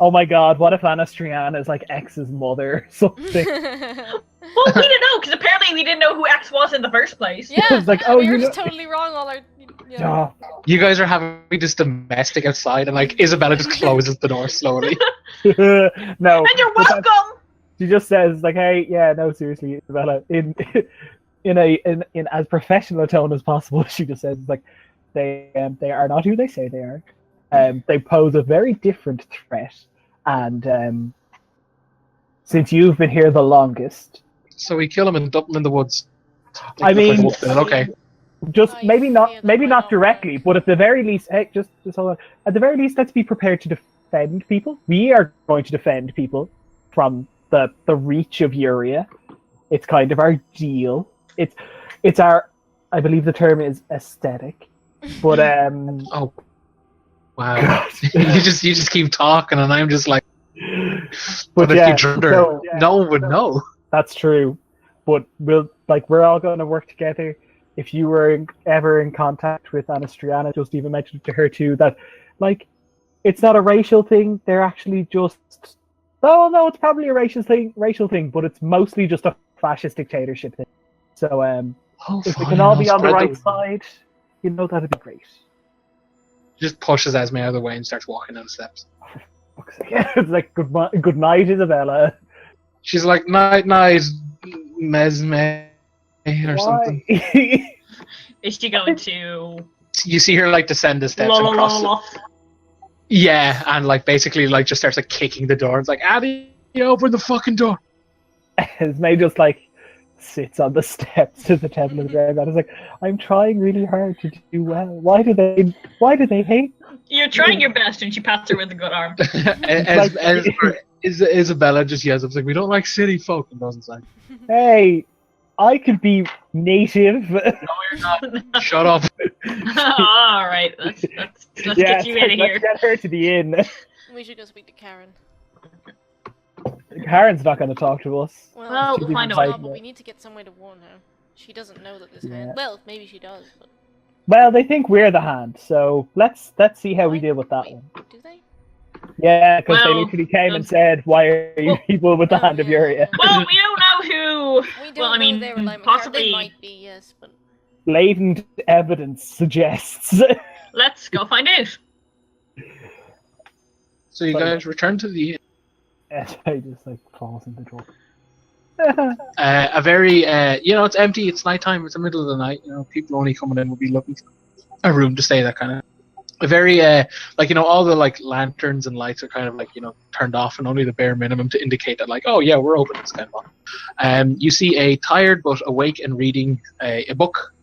Speaker 2: Oh my god, what if Anastriana is like X's mother or something?
Speaker 5: Well, we didn't know, because apparently we didn't know who X was in the first place.
Speaker 3: Yeah,
Speaker 2: It's like, oh,
Speaker 3: we were
Speaker 2: you
Speaker 3: just
Speaker 2: know-
Speaker 3: totally wrong all our. You know.
Speaker 2: Oh.
Speaker 1: You guys are having this domestic outside, and like Isabella just closes the door slowly.
Speaker 2: No.
Speaker 5: And you're
Speaker 2: but that-
Speaker 5: welcome!
Speaker 2: She just says like, "Hey, yeah, no, seriously, Isabella." In as professional a tone as possible, she just says like, "They are not who they say they are. They pose a very different threat, and since you've been here the longest,
Speaker 1: So we kill him and dump him in the woods.
Speaker 2: I mean,
Speaker 1: okay.
Speaker 2: just
Speaker 3: I
Speaker 2: maybe
Speaker 3: fear
Speaker 2: not
Speaker 3: that
Speaker 2: maybe
Speaker 3: might
Speaker 2: not
Speaker 3: not
Speaker 2: directly,
Speaker 3: work.
Speaker 2: but at the very least, hey, just hold on. At the very least, let's be prepared to defend people. We are going to defend people from the reach of Uria. It's kind of our deal. It's our, I believe the term is aesthetic, but
Speaker 1: Oh, wow. you just keep talking, and I'm just like,
Speaker 2: but
Speaker 1: if
Speaker 2: yeah,
Speaker 1: you drowned her,
Speaker 2: so,
Speaker 1: no one would know.
Speaker 2: that's true. But we're all going to work together. If you were ever in contact with Anastriana, just even mention it to her too, that like it's not a racial thing. They're actually just no, it's probably a racial thing, but it's mostly just a fascist dictatorship thing. So
Speaker 1: Oh,
Speaker 2: if we
Speaker 1: fine,
Speaker 2: can all
Speaker 1: I'll
Speaker 2: be on the
Speaker 1: spread
Speaker 2: right side, that'd be great.
Speaker 1: Just pushes Esme out of the way and starts walking down the steps.
Speaker 2: It's like good night, Isabella.
Speaker 1: She's like, night, Mesme, or something.
Speaker 2: Why?
Speaker 5: Is she going to...
Speaker 1: You see her like descend the steps
Speaker 5: La,
Speaker 1: and
Speaker 5: la,
Speaker 1: cross.
Speaker 5: la, la.
Speaker 1: Yeah, and like basically like just starts like kicking the door. It's like, Addie, open the fucking door.
Speaker 2: Esme just like sits on the steps to the temple of the Grey God. It's like, I'm trying really hard to do well. Why do they hate?
Speaker 5: You're trying your best, and she pats her with a good arm.
Speaker 1: Isabella just yells, "It's like we don't like city folk," and goes inside.
Speaker 2: Hey, I could be native.
Speaker 1: No, you're not. Shut up.
Speaker 5: All right, let's get you out of here.
Speaker 2: Let's get her to the inn.
Speaker 3: We should go speak to Karen.
Speaker 2: Karen's not going to talk to us.
Speaker 5: Well,
Speaker 2: She's
Speaker 5: we'll find
Speaker 2: even
Speaker 5: out.
Speaker 2: hiding
Speaker 3: but
Speaker 2: it.
Speaker 3: we need to get some way to warn her. She doesn't know that this
Speaker 2: Yeah.
Speaker 3: hand. Well, maybe she does, but
Speaker 2: Well, they think we're the hand, so let's see how we deal with that
Speaker 3: wait,
Speaker 2: one.
Speaker 3: do they?
Speaker 2: Yeah, because they
Speaker 5: Well,
Speaker 2: literally came and said, "Why are you
Speaker 5: well-
Speaker 2: people with the
Speaker 3: Oh,
Speaker 2: hand of
Speaker 3: yeah.
Speaker 2: Uria?"
Speaker 5: Well, we don't know who.
Speaker 3: We don't
Speaker 5: Well, I
Speaker 3: know
Speaker 5: mean,
Speaker 3: they were like
Speaker 5: possibly-
Speaker 3: They might be, yes, but
Speaker 2: Blatant evidence suggests.
Speaker 5: Let's go find out.
Speaker 1: So you guys return to the inn.
Speaker 2: I just like falls in the door.
Speaker 1: A very, it's empty. It's nighttime. It's the middle of the night. People only coming in will be looking for a room to stay. That kind of. A very, all the like lanterns and lights are kind of like turned off, and only the bare minimum to indicate that like, oh yeah, we're open. It's kind of. You see a tired but awake and reading a book.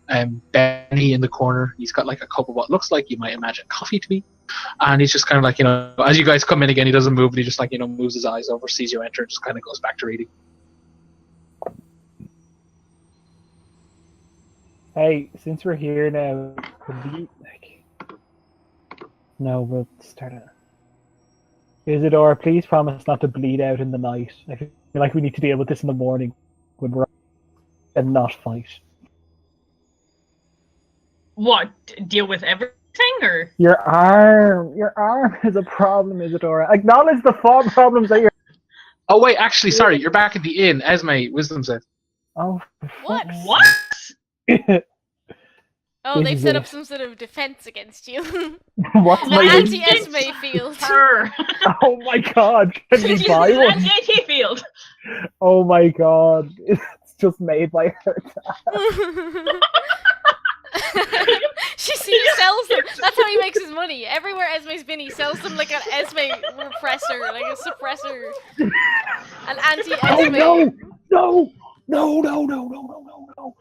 Speaker 1: Benny in the corner. He's got like a cup of what looks like you might imagine coffee to be, and he's just kind of like as you guys come in again, he doesn't move, and he just like moves his eyes over, sees you enter, and just kind of goes back to reading.
Speaker 2: Hey, since we're here now, could we No, we'll start it. Isidora, please promise not to bleed out in the night. I feel like we need to deal with this in the morning when we're and not fight.
Speaker 5: What? Deal with everything, or?
Speaker 2: Your arm is a problem, Isidora. Acknowledge the problems that you're.
Speaker 1: Oh wait, actually, sorry, you're back at the inn. Esme, wisdom said.
Speaker 2: Oh.
Speaker 3: What?
Speaker 5: What?
Speaker 3: Oh, they've set up
Speaker 2: Jesus.
Speaker 3: some sort of defense against you.
Speaker 2: What's
Speaker 3: The
Speaker 2: my
Speaker 3: anti-Esme field.
Speaker 5: Her.
Speaker 2: Oh my god! Can we buy one?
Speaker 5: Anti-AT field.
Speaker 2: Oh my god! It's just made by her.
Speaker 3: He sells them. That's how he makes his money. Everywhere Esme's been, he sells them like an Esme repressor, like a suppressor. An
Speaker 2: Oh
Speaker 3: anti-Esme.
Speaker 2: no! No! No! No! No! No! No! No!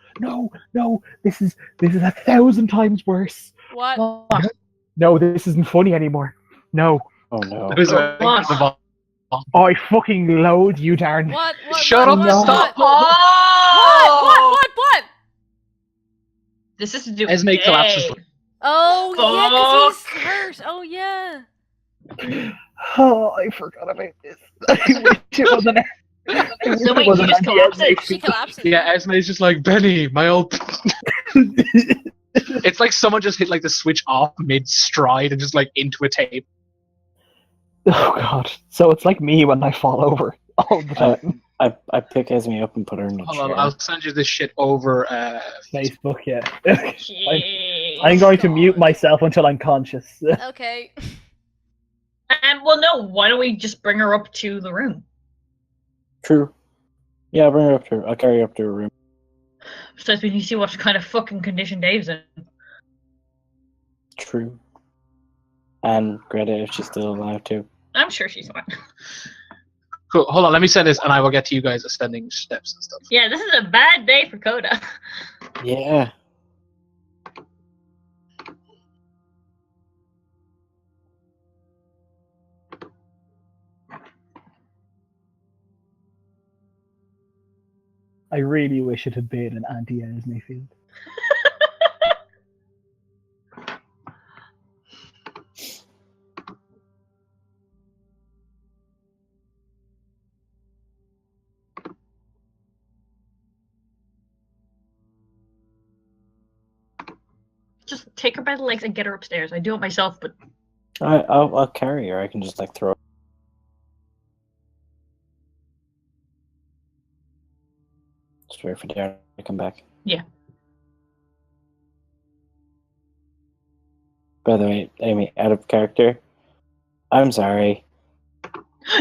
Speaker 2: no, this is 1,000 times worse.
Speaker 3: What?
Speaker 2: No, this isn't funny anymore. No.
Speaker 4: Oh no.
Speaker 1: It was
Speaker 5: What?
Speaker 2: Oh, I fucking loathe you, Darren.
Speaker 3: What?
Speaker 1: Shut up, stop.
Speaker 3: What?
Speaker 5: This is to do
Speaker 1: Esme collapses.
Speaker 3: Oh, yeah, because he's hurt. Oh, yeah.
Speaker 2: Oh, I forgot about this. I wish it wasn't.
Speaker 5: So wait, you just collapsed?
Speaker 3: She collapses.
Speaker 1: Yeah, Esme's just like, Benny, my old. It's like someone just hit like the switch off mid stride and just like into a tape.
Speaker 2: Oh god. So it's like me when I fall over all the time.
Speaker 4: I pick Esme up and put her in the
Speaker 1: Hold
Speaker 4: chair.
Speaker 1: on, I'll send you this shit over.
Speaker 2: Facebook, yeah.
Speaker 5: Jeez.
Speaker 2: I'm going to mute myself until I'm conscious.
Speaker 3: Okay.
Speaker 5: Well, no. Why don't we just bring her up to the room?
Speaker 4: True. Yeah, bring her up to her. I'll carry her up to her room.
Speaker 5: So we can see what kind of fucking condition Dave's in.
Speaker 4: True. And Greta, if she's still alive too.
Speaker 5: I'm sure she's fine.
Speaker 1: Cool. Hold on, let me send this, and I will get to you guys ascending steps and stuff.
Speaker 5: Yeah, this is a bad day for Coda.
Speaker 4: Yeah.
Speaker 2: I really wish it had been an anti-Esme field.
Speaker 5: Just take her by the legs and get her upstairs. I do it myself, but
Speaker 4: I'll carry her. I can just like throw her. Just wait for Darren to come back.
Speaker 5: Yeah.
Speaker 4: By the way, Amy, out of character. I'm sorry.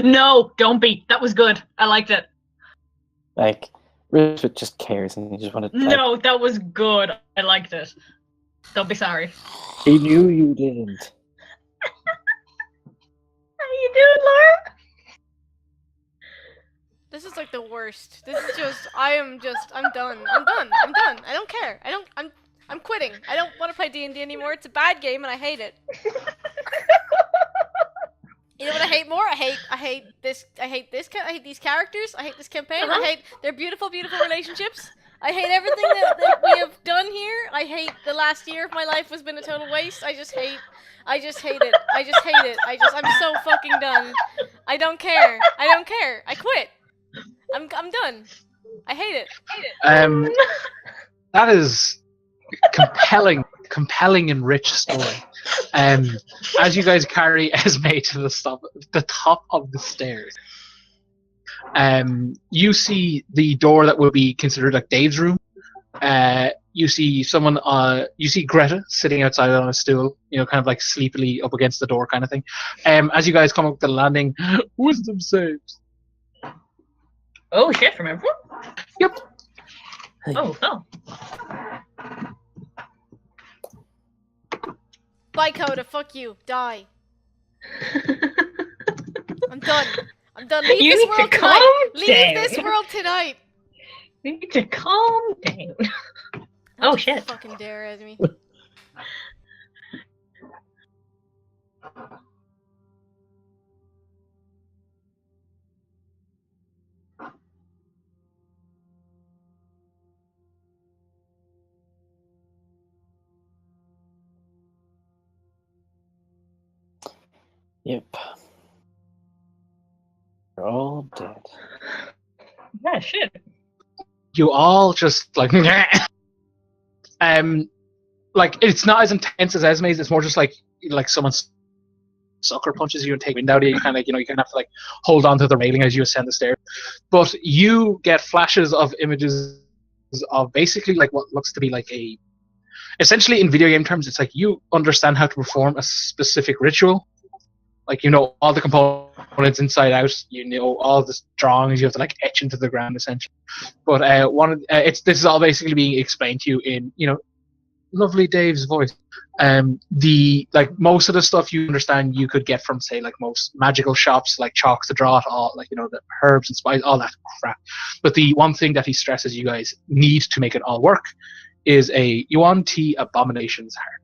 Speaker 5: no, don't be. That was good. I liked it.
Speaker 4: Like, Richard just cares and he just wanted. Like,
Speaker 5: No, that was good. I liked it. Don't be sorry.
Speaker 4: he knew you didn't.
Speaker 5: How you doing, Laura?
Speaker 3: This is like the worst. This is just, I'm done. I don't care. I'm quitting. I don't want to play D&D anymore. It's a bad game and I hate it. You know what I hate more? I hate these characters. I hate this campaign. I hate their beautiful relationships. I hate everything that we have done here. I hate the last year of my life has been a total waste. I just hate it. I'm so fucking done. I don't care. I quit. I'm done. I hate it.
Speaker 1: That is compelling and rich story. As you guys carry Esme to the top of the stairs, you see the door that would be considered like Dave's room. You see someone. You see Greta sitting outside on a stool. You know, kind of like sleepily up against the door, kind of thing. As you guys come up the landing, wisdom saves.
Speaker 5: Oh shit, from everyone?
Speaker 1: Yep.
Speaker 5: Oh, oh.
Speaker 3: Bye, Coda. Fuck you. Die. I'm done. Leave
Speaker 5: You
Speaker 3: this
Speaker 5: need to
Speaker 3: world
Speaker 5: calm
Speaker 3: tonight. Leave
Speaker 5: down.
Speaker 3: this world tonight.
Speaker 5: You need to calm down. Oh
Speaker 3: Don't you
Speaker 5: shit.
Speaker 3: Fucking dare at me.
Speaker 4: Yep. They're all dead.
Speaker 5: Yeah, shit.
Speaker 1: You all just like like it's not as intense as Esme's. It's more just like someone sucker punches you and take wind out of you. You kind of you kind of have to like hold on to the railing as you ascend the stairs. But you get flashes of images of basically like what looks to be like essentially in video game terms, it's like you understand how to perform a specific ritual. Like you know all the components inside out. You know all the drawings you have to like etch into the ground essentially. But this is all basically being explained to you in lovely Dave's voice. The like most of the stuff you understand you could get from say like most magical shops like Chalk the Draught, all like the herbs and spices, all that crap. But the one thing that he stresses you guys need to make it all work is a Yuan Ti Abomination's Heart.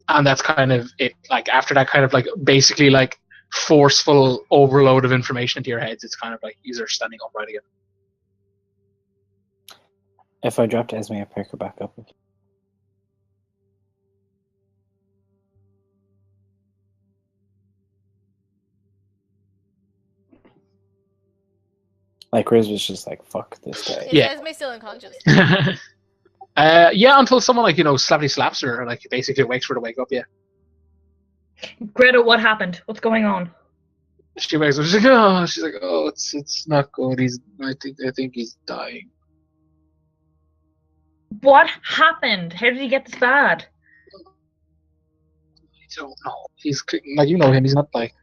Speaker 1: And that's kind of it. Like after that kind of like basically like forceful overload of information into your heads, it's kind of like you're standing upright again.
Speaker 4: If I dropped Esme, I pick her back up. Like Riz was just like, "Fuck this guy."
Speaker 3: Is
Speaker 1: Yeah.
Speaker 3: Esme still unconscious?
Speaker 1: Yeah, until someone like slaps her, or like basically waits for her to wake up. Yeah,
Speaker 5: Greta, what happened? What's going on?
Speaker 1: she wakes up. She's like, oh, it's not good. I think he's dying.
Speaker 5: What happened? How did he get this bad?
Speaker 1: I don't know. He's like him. He's not like.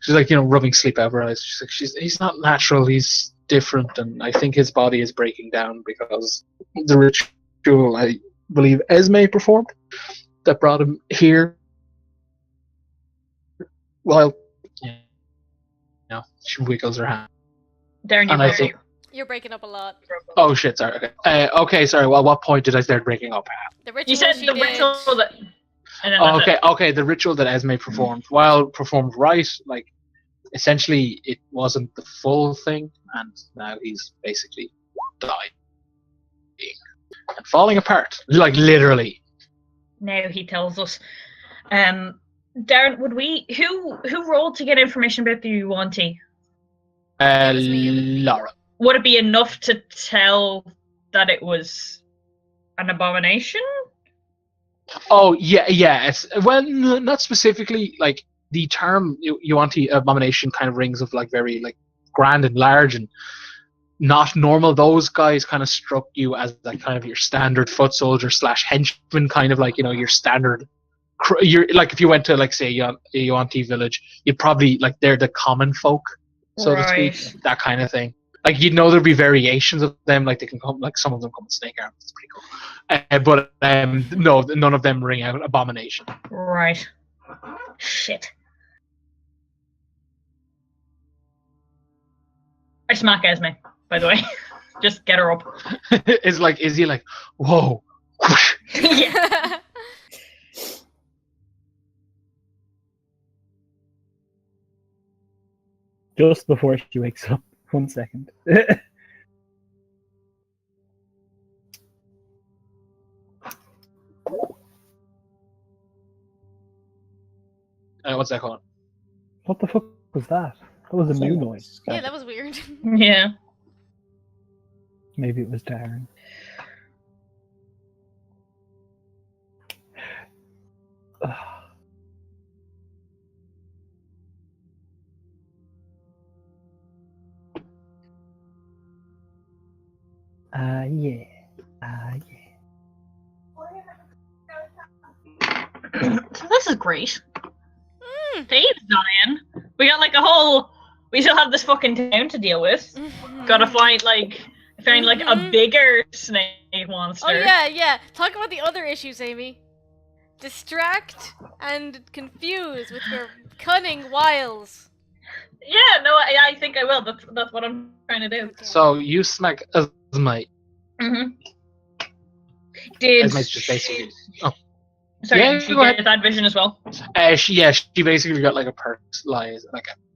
Speaker 1: She's like rubbing sleep out of her eyes. She's like he's not natural. He's different, and I think his body is breaking down because the ritual I believe Esme performed that brought him here. Well, she wiggles her hand.
Speaker 5: Darren,
Speaker 1: And I think.
Speaker 3: You're breaking up a lot.
Speaker 1: Oh shit! Sorry. Okay. Okay. Sorry. Well, what point did I start breaking up?
Speaker 3: The ritual
Speaker 5: You said
Speaker 3: she
Speaker 5: the
Speaker 3: did.
Speaker 5: ritual that. And then
Speaker 1: Oh,
Speaker 5: that's it.
Speaker 1: okay. The ritual that Esme performed, while performed right, like essentially it wasn't the full thing, and now he's basically dying and falling apart, like literally.
Speaker 5: Now he tells us. Darren, would we who rolled to get information about the Yuan Ti?
Speaker 3: It was me.
Speaker 1: Laura.
Speaker 5: Would it be enough to tell that it was an abomination?
Speaker 1: Oh yeah. It's not specifically like the term Yuan-Ti Abomination kind of rings of like very like grand and large and not normal. Those guys kind of struck you as like kind of your standard foot soldier / henchman, kind of like your standard. You're like if you went to like say a Yuan-Ti village, you'd probably like they're the common folk, so to speak, that kind of thing. Like there'd be variations of them. Like they can come, like some of them come with snake arms. It's pretty cool. But no, none of them ring out abomination.
Speaker 5: Right. Shit. I smack Esme, by the way. Just get her up.
Speaker 1: Is he like, whoa?
Speaker 5: Yeah.
Speaker 2: Just before she wakes up. 1 second.
Speaker 1: What's that called?
Speaker 2: What the fuck was that? That was a new noise.
Speaker 3: Yeah, that was weird.
Speaker 5: Yeah.
Speaker 2: Maybe it was Darren. Yeah.
Speaker 5: So this is great.
Speaker 3: Mm.
Speaker 5: Dave's dying. We got like we still have this fucking town to deal with. Gotta find like a bigger snake monster.
Speaker 3: Oh yeah. Talk about the other issues, Amy. Distract and confuse with your cunning wiles.
Speaker 5: Yeah, no, I think I will. That's what I'm trying to do.
Speaker 1: So you smack Esme.
Speaker 5: Mhm. Did
Speaker 1: Esme's just basically. Oh.
Speaker 5: Sorry,
Speaker 1: Yeah,
Speaker 5: did she
Speaker 1: go ahead.
Speaker 5: get that vision as well?
Speaker 1: She basically got like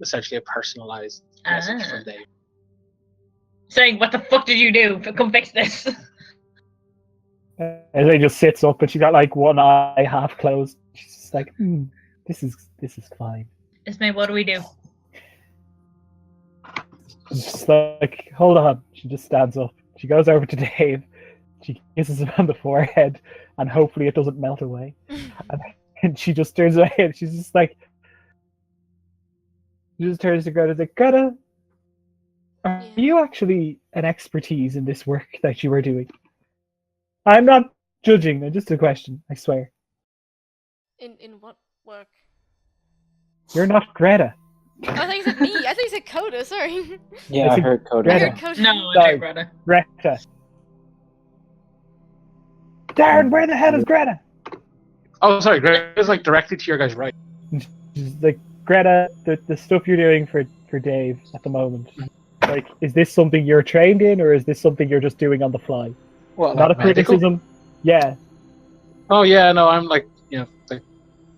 Speaker 1: essentially a personalized message from Dave.
Speaker 5: Saying, what the fuck did you do? Come fix this.
Speaker 2: Esme just sits up and she got like one eye half closed. She's just like, this is fine.
Speaker 5: Ismay, what do we do?
Speaker 2: She's just like, hold on. She just stands up. She goes over to Dave. She kisses him on the forehead, and hopefully it doesn't melt away. And she just turns away, and she's just like, she just turns to Greta and says, Greta, are you actually an expertise in this work that you are doing? I'm not judging, it's just a question, I swear.
Speaker 3: In what work?
Speaker 2: You're not Greta.
Speaker 3: Oh, I thought you said me. I thought you said Coda. Sorry.
Speaker 4: Yeah, I heard Coda.
Speaker 2: Greta.
Speaker 3: I heard Coda.
Speaker 5: No,
Speaker 2: Sorry.
Speaker 5: brother.
Speaker 2: Greta. Darren, where the hell is Greta?
Speaker 1: Oh, sorry, Greta's like directly to your guys' right.
Speaker 2: She's like, Greta, the stuff you're doing for Dave at the moment, like, is this something you're trained in, or is this something you're just doing on the fly?
Speaker 1: What,
Speaker 2: Not
Speaker 1: like
Speaker 2: a criticism. Yeah.
Speaker 1: Oh yeah, no, I'm like,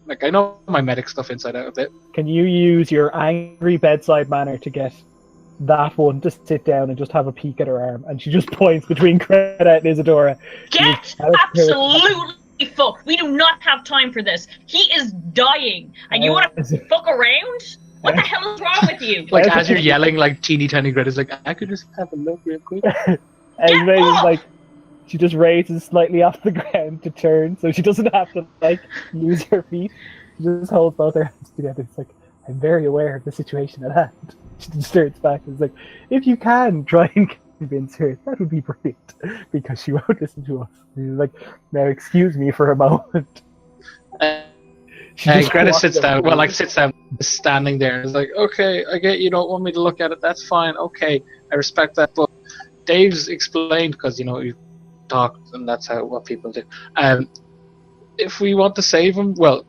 Speaker 1: like I know my medic stuff inside out a bit.
Speaker 2: Can you use your angry bedside manner to get that one to sit down and just have a peek at her arm? And she just points between Greta and Isidora.
Speaker 5: Get absolutely fucked. We do not have time for this. He is dying, and you want to fuck around? What the hell is wrong with you?
Speaker 1: Like as you're yelling, like teeny tiny Greta's like, I could just have a look real quick.
Speaker 2: And like, she just raises slightly off the ground to turn, so she doesn't have to like use her feet. She just holds both her hands together. It's like, I'm very aware of the situation at hand. She just turns back and is like, if you can try and convince her, that would be brilliant, because she won't listen to us. And she's like, now excuse me for a moment.
Speaker 1: Greta sits down. Well, like sits down, standing there. It's like, okay, I get you don't want me to look at it. That's fine. Okay, I respect that. But Dave's explained, because you talked, and that's what people do. If we want to save him, well,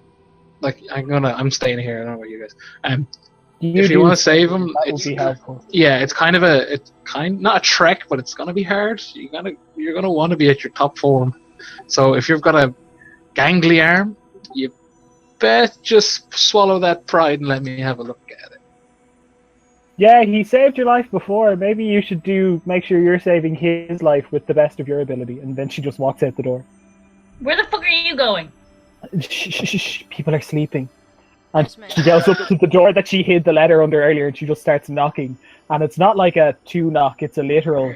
Speaker 1: like I'm staying here. I don't know about you guys. If you want to save him, it's kind of not a trek, but it's gonna be hard. You're gonna want to be at your top form. So if you've got a gangly arm, you best just swallow that pride and let me have a look at it.
Speaker 2: Yeah, he saved your life before. Maybe you should make sure you're saving his life with the best of your ability. And then she just walks out the door.
Speaker 5: Where the fuck are you going?
Speaker 2: Shh, people are sleeping. And she goes up to the door that she hid the letter under earlier, and she just starts knocking. And it's not like a 2-knock, it's a literal.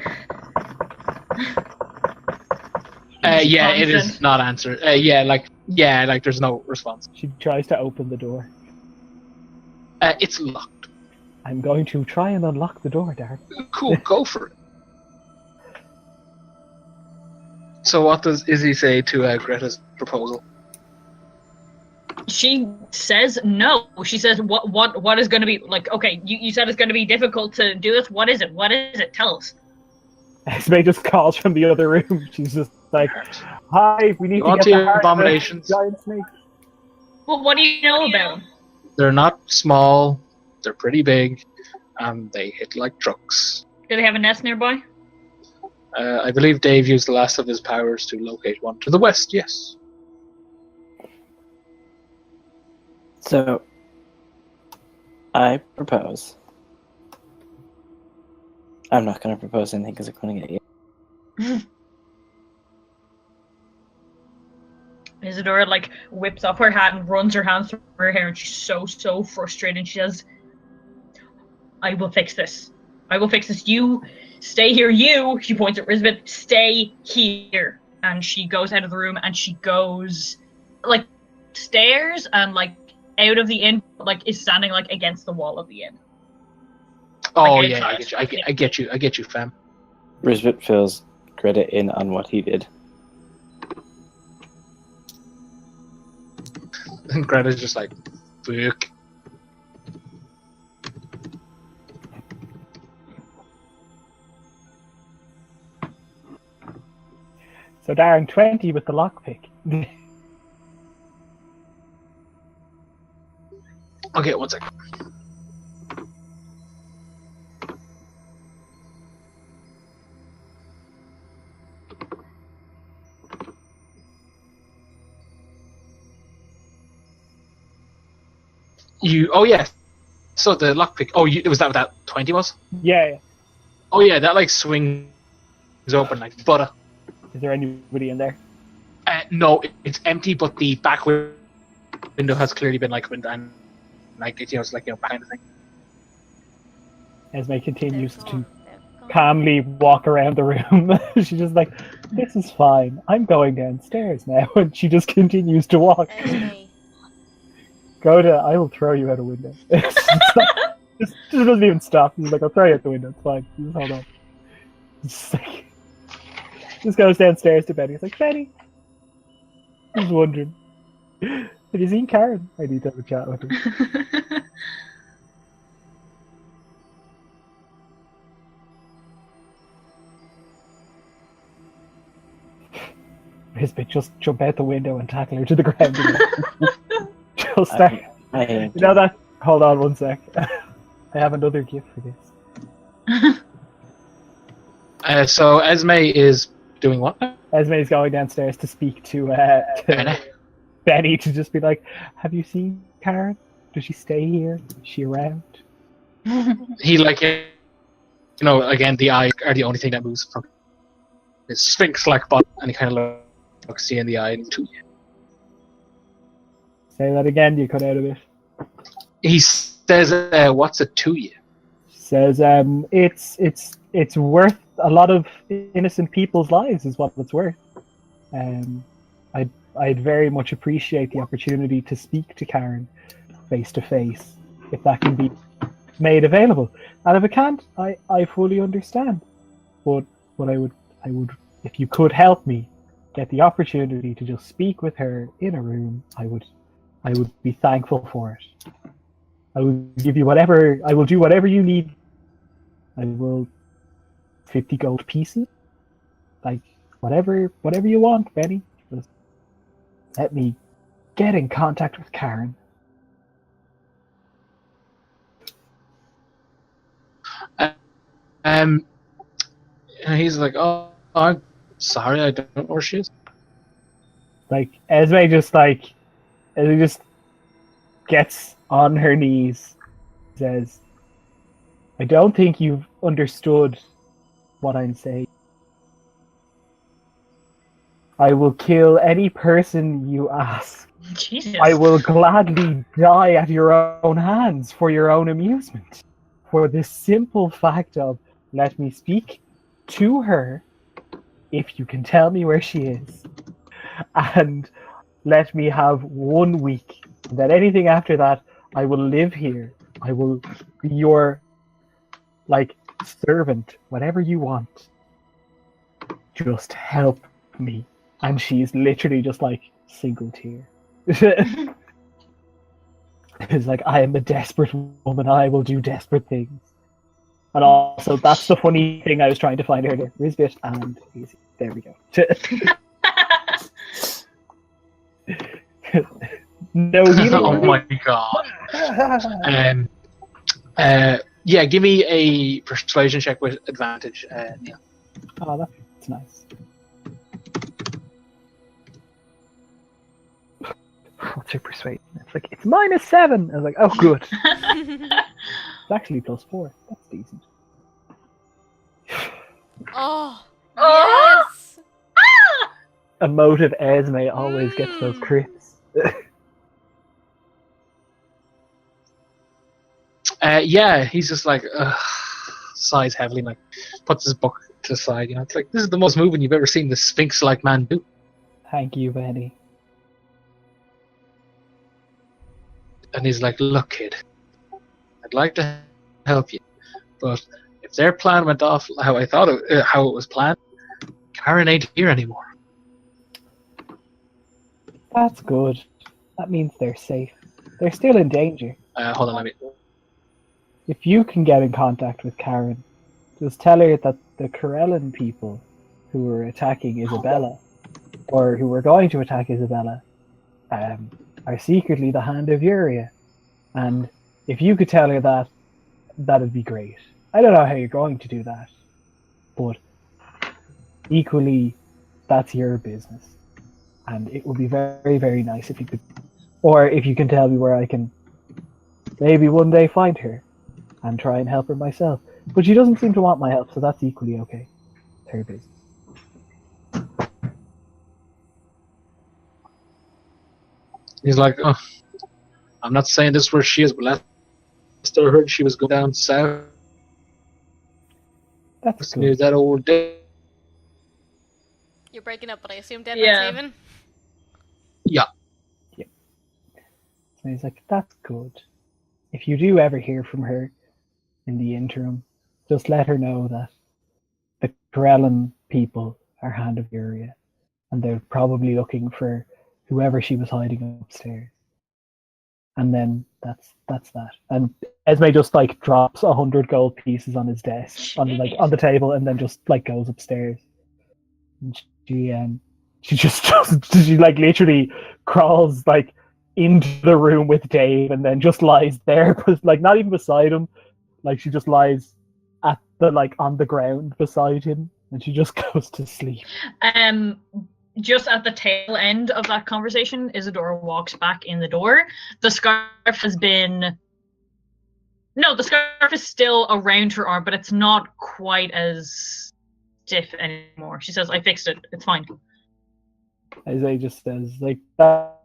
Speaker 1: Yeah, it is not answered. Like there's no response.
Speaker 2: She tries to open the door.
Speaker 1: It's locked.
Speaker 2: I'm going to try and unlock the door, Darren.
Speaker 1: Cool, go for it. So what does Izzy say to Greta's proposal?
Speaker 5: She says no. She says what is going to be like? Okay, you said it's going to be difficult to do this. What is it? What is it? Tell us.
Speaker 2: Esme just calls from the other room. She's just like, "Hi, we need to get the
Speaker 1: abominations.
Speaker 2: Giant snake."
Speaker 5: Well, what do you know about them?
Speaker 1: They're not small. They're pretty big. They hit like trucks.
Speaker 5: Do they have a nest nearby?
Speaker 1: I believe Dave used the last of his powers to locate one to the west. Yes.
Speaker 4: So, I propose. I'm not going to propose anything because I'm going to get you.
Speaker 5: Isidora like whips off her hat and runs her hands through her hair, and she's so frustrated. She says, "I will fix this. I will fix this. You stay here. You." She points at Risbeth. "Stay here." And she goes out of the room, and she goes like stairs and like out of the inn, like is standing like against the wall of the inn.
Speaker 1: Oh
Speaker 5: like,
Speaker 1: yeah, I get you, fam.
Speaker 4: Risbeth fills Greta in on what he did.
Speaker 1: And Greta's just like, fuck.
Speaker 2: So Darren, 20 with the lockpick.
Speaker 1: Okay, one second. Oh yeah. So the lockpick. Oh, was that what that 20 was?
Speaker 2: Yeah.
Speaker 1: Oh yeah, that like swings open like butter.
Speaker 2: Is there anybody in there?
Speaker 1: No, it's empty, but the back window has clearly been like opened, and like it's like behind the thing.
Speaker 2: Esme continues to calmly walk around the room. She's just like, "This is fine. I'm going downstairs now," and she just continues to walk. I will throw you out a window. Just doesn't even stop. He's like, "I'll throw you out the window. It's fine. Just hold on." Just goes downstairs to Betty. He's like, "Betty, I was wondering, have you seen Karen? I need to have a chat with her." Risbit, just jump out the window and tackle her to the ground. Just start.
Speaker 4: I ain't
Speaker 2: You know that? Hold on one sec. I have another gift for this.
Speaker 1: So Esme is doing what?
Speaker 2: Esme's going downstairs to speak to
Speaker 1: Benny?
Speaker 2: Benny to just be like, have you seen Karen? Does she stay here? Is she around?
Speaker 1: He again, the eyes are the only thing that moves from his sphinx-like body, and he kind of looks you in the eye into you.
Speaker 2: Say that again, you cut out a bit.
Speaker 1: He says, "What's it to you?"
Speaker 2: She says, it's worth a lot of innocent people's lives, is what it's worth. I'd very much appreciate the opportunity to speak to Karen face to face, if that can be made available. And if it can't, I fully understand. But what I would, if you could help me get the opportunity to just speak with her in a room, I would be thankful for it. I will give you whatever. I will do whatever you need. I will 50 gold pieces, like whatever you want, Benny. Just let me get in contact with Karen.
Speaker 1: And he's like, "Oh, I'm sorry, I don't know where she is."
Speaker 2: Like Esme just gets on her knees, says, "I don't think you've understood what I'm saying. I will kill any person you ask.
Speaker 5: Jesus.
Speaker 2: I will gladly die at your own hands for your own amusement. For the simple fact of, let me speak to her if you can tell me where she is. And let me have 1 week. And then anything after that, I will live here. I will be your, servant, whatever you want. Just help me." And she's literally just single tear. It's like, I am a desperate woman. I will do desperate things. And also, that's the funny thing I was trying to find earlier. Risbit and Easy. There we go. No healing.
Speaker 1: Oh my god. Yeah, give me a persuasion check with advantage, Neil.
Speaker 2: Oh, that's nice. What's your persuasion? It's like, it's -7. I was like, oh, good. It's actually +4. That's decent.
Speaker 3: Oh,
Speaker 5: Oh!
Speaker 3: yes!
Speaker 2: Emotive Esme always gets those crits.
Speaker 1: Yeah, he's just like, sighs heavily, and puts his book to the side. It's like, this is the most moving you've ever seen this Sphinx-like man do.
Speaker 2: Thank you, Benny.
Speaker 1: And he's like, "Look, kid, I'd like to help you, but if their plan went off how I thought how it was planned, Karen ain't here anymore."
Speaker 2: That's good. That means they're safe. They're still in danger.
Speaker 1: Hold on, let me.
Speaker 2: If you can get in contact with Karen, just tell her that the Corellan people who were attacking Isabella, or who were going to attack Isabella, are secretly the Hand of Uria. And if you could tell her that, that'd be great. I don't know how you're going to do that, but equally, that's your business. And it would be very, very nice if you could, or if you can tell me where I can maybe one day find her and try and help her myself. But she doesn't seem to want my help, so that's equally okay. It's her business.
Speaker 1: He's like, "Oh, I'm not saying this is where she is, but last I heard she was going down south
Speaker 2: That's
Speaker 1: near
Speaker 2: good.
Speaker 1: that old day."
Speaker 3: You're breaking up, but I assume Dead
Speaker 5: Yeah.
Speaker 3: Man's Haven?
Speaker 2: So he's like, that's good. If you do ever hear from her in the interim, just let her know that the Corellan people are Hand of Uria, and they're probably looking for whoever she was hiding upstairs. And then that's that. And Esme just drops 100 gold pieces on his desk, on the table, and then just goes upstairs. And she just doesn't. She like literally crawls like into the room with Dave, and then just lies there, like not even beside him. Like she just lies at the like on the ground beside him, and she just goes to sleep.
Speaker 5: Just at the tail end of that conversation, Isidora walks back in the door. The scarf has been. No, the scarf is still around her arm, but it's not quite as stiff anymore. She says, "I fixed it. It's fine."
Speaker 2: Isaiah just says, like, that.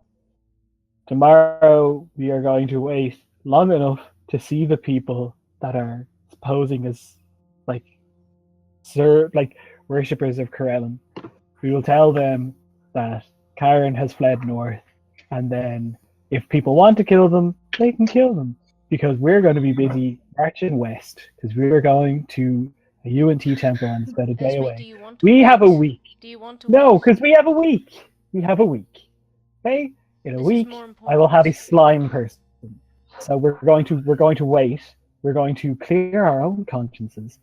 Speaker 2: Tomorrow we are going to wait long enough to see the people that are posing as, like, worshippers of Corellin. We will tell them that Karen has fled north, and then if people want to kill them, they can kill them. Because we're going to be busy marching west, because we're going to a UNT temple and spend a day
Speaker 3: Esme,
Speaker 2: away.
Speaker 3: do you want to
Speaker 2: We have a
Speaker 3: wait?
Speaker 2: week.
Speaker 3: Do you want to
Speaker 2: No,
Speaker 3: wait?
Speaker 2: because we have a week. We have a week. Okay? In a
Speaker 3: This is
Speaker 2: week,
Speaker 3: more
Speaker 2: I will have a
Speaker 3: important.
Speaker 2: slime person. So we're going to wait. We're going to clear our own consciences,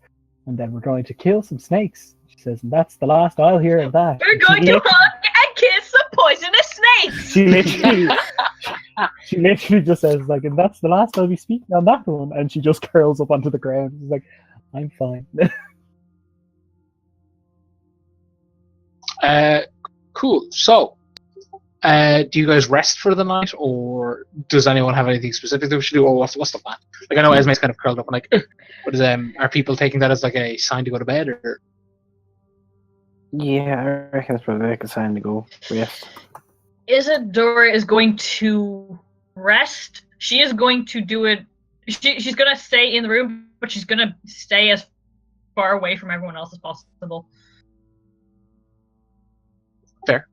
Speaker 2: and then we're going to kill some snakes. She says, and that's the last I'll hear of that.
Speaker 5: We're going to hug and kiss some poisonous snakes!
Speaker 2: She literally just says, like, and that's the last I'll be speaking on that one. And she just curls up onto the ground. She's like, I'm fine.
Speaker 1: Cool. So, do you guys rest for the night, or does anyone have anything specific that we should do, or what's the plan? Like, I know Esme's kind of curled up and like, what is are people taking that as like a sign to go to bed, or?
Speaker 4: Yeah, I reckon it's probably like a sign to go rest.
Speaker 5: Isidora is going to rest. She is going to do it. She's going to stay in the room, but she's going to stay as far away from everyone else as possible.
Speaker 1: Fair.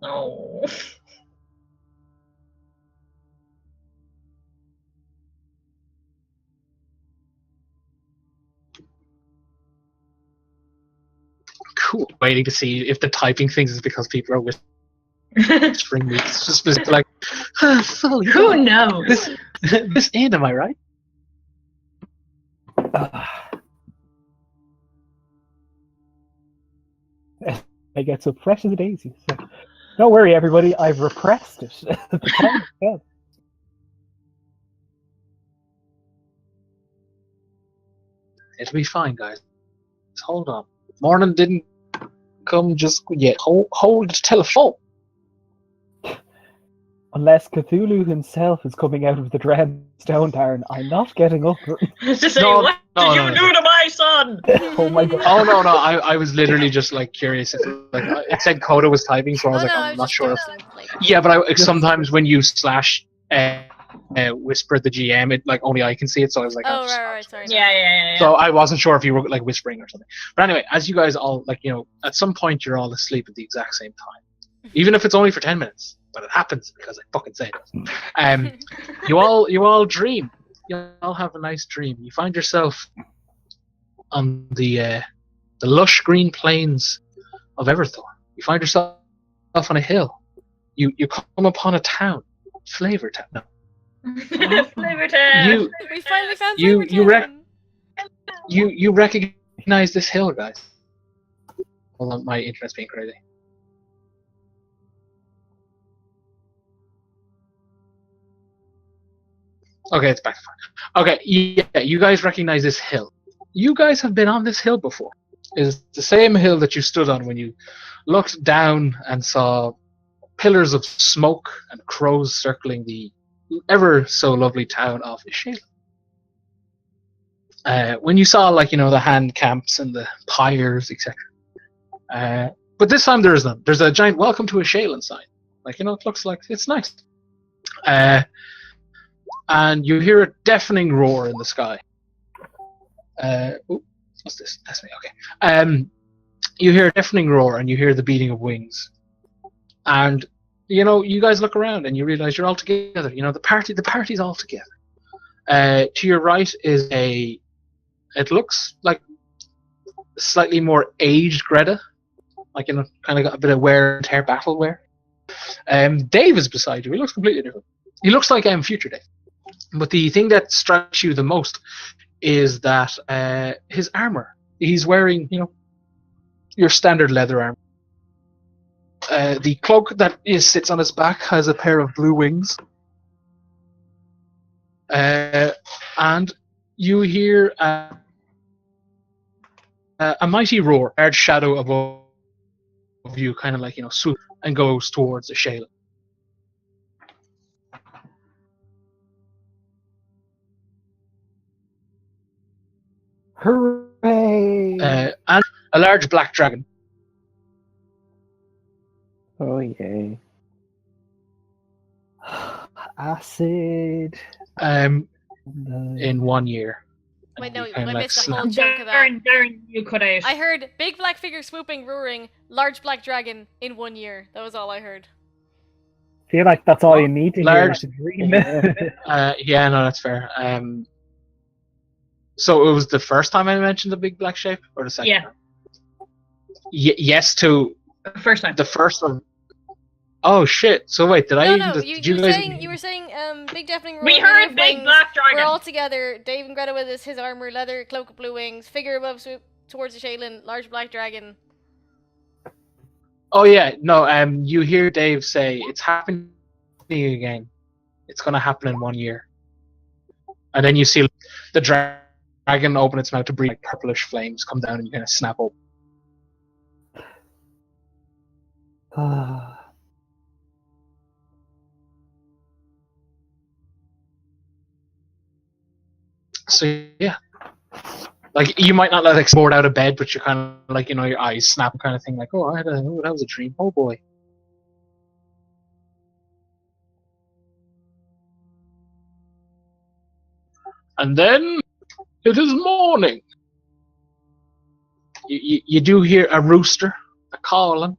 Speaker 5: Oh.
Speaker 1: Cool. Waiting to see if the typing things is because people are whispering me. It's just like, Sully,
Speaker 5: Who knows?
Speaker 1: this end, am I right?
Speaker 2: It gets up fresh as a daisy. So, don't worry, everybody. I've repressed it. The time is dead.
Speaker 1: It'll be fine, guys. Just hold on. Morning didn't come just yet. Hold the telephone.
Speaker 2: Unless Cthulhu himself is coming out of the dread stone town, I'm not getting up.
Speaker 5: To say,
Speaker 1: No,
Speaker 5: what
Speaker 1: no,
Speaker 5: did
Speaker 1: no,
Speaker 5: you
Speaker 1: no.
Speaker 5: do to my son?
Speaker 2: Oh my god.
Speaker 1: Oh no, I was literally just like curious. If, like it said Coda was typing, so I was
Speaker 3: Oh,
Speaker 1: like,
Speaker 3: no,
Speaker 1: I'm
Speaker 3: was
Speaker 1: not
Speaker 3: just
Speaker 1: sure.
Speaker 3: guessing, like,
Speaker 1: Yeah, but sometimes when you slash whisper the GM, it like only I can see it. So I was like,
Speaker 3: oh, right, sorry. no.
Speaker 5: Yeah.
Speaker 1: So I wasn't sure if you were like whispering or something. But anyway, as you guys all like, at some point you're all asleep at the exact same time, even if it's only for 10 minutes. But it happens because I fucking say it. You all dream. You all have a nice dream. You find yourself on the lush green plains of Everthor. You find yourself on a hill. You come upon a town, Flavor Town. No.
Speaker 5: Flavor Town.
Speaker 3: We finally found
Speaker 1: You
Speaker 3: Flavortown.
Speaker 1: you recognize this hill, guys. Hold on, my internet's being crazy. Okay, it's back to fine. Okay, yeah, you guys recognize this hill. You guys have been on this hill before. It's the same hill that you stood on when you looked down and saw pillars of smoke and crows circling the ever so lovely town of Ishale. When you saw, like, the hand camps and the pyres, etc. But this time there is none. There's a giant "Welcome to Ishale" sign. Like, it looks like it's nice. And you hear a deafening roar in the sky. What's this? That's me. Okay. You hear a deafening roar, and you hear the beating of wings. And you guys look around, and you realize you're all together. The party's all together. To your right is it looks like a slightly more aged Greta. like kind of got a bit of wear and tear battle wear. Dave is beside you. He looks completely different. He looks like future Dave. But the thing that strikes you the most is that his armor. He's wearing, your standard leather armor. The cloak that sits on his back has a pair of blue wings. And you hear a mighty roar, a large shadow above you, kind of like, swoop and goes towards the Shayla.
Speaker 2: Hooray!
Speaker 1: And a large black dragon.
Speaker 4: Oh yay!
Speaker 2: Acid.
Speaker 1: In 1 year.
Speaker 3: Wait, no,
Speaker 1: Kinda
Speaker 3: I
Speaker 1: like
Speaker 3: missed a
Speaker 1: snap.
Speaker 3: whole chunk of that.
Speaker 5: Darren, you cut out.
Speaker 3: I heard big black figure swooping, roaring, large black dragon in 1 year. That was all I heard.
Speaker 2: I feel like that's all you need to hear.
Speaker 1: Large-
Speaker 2: To dream.
Speaker 1: Yeah, no, that's fair. So it was the first time I mentioned the big black shape, or the second?
Speaker 5: Yeah.
Speaker 1: Time? Yes to
Speaker 5: First time.
Speaker 1: the first one. Oh shit! So wait, did I
Speaker 3: No,
Speaker 1: even?
Speaker 3: no,
Speaker 1: did
Speaker 3: you
Speaker 1: you
Speaker 3: were
Speaker 1: guys?
Speaker 3: saying, big deafening roar.
Speaker 5: We
Speaker 3: and then
Speaker 5: heard
Speaker 3: have
Speaker 5: big
Speaker 3: wings.
Speaker 5: black dragon.
Speaker 3: We're all together. Dave and Greta with his armor, leather, cloak of blue wings, figure above swoop towards the Shaylin, large black dragon.
Speaker 1: Oh yeah, no. You hear Dave say it's happening again. It's gonna happen in 1 year, and then you see the dragon open its mouth to breathe, like purplish flames come down, and you kind of snap open. So yeah, like you might not let it explode out of bed, but you're kind of like your eyes snap, kind of thing. Like, oh, that was a dream. Oh boy. And then it is morning. You do hear a rooster a calling.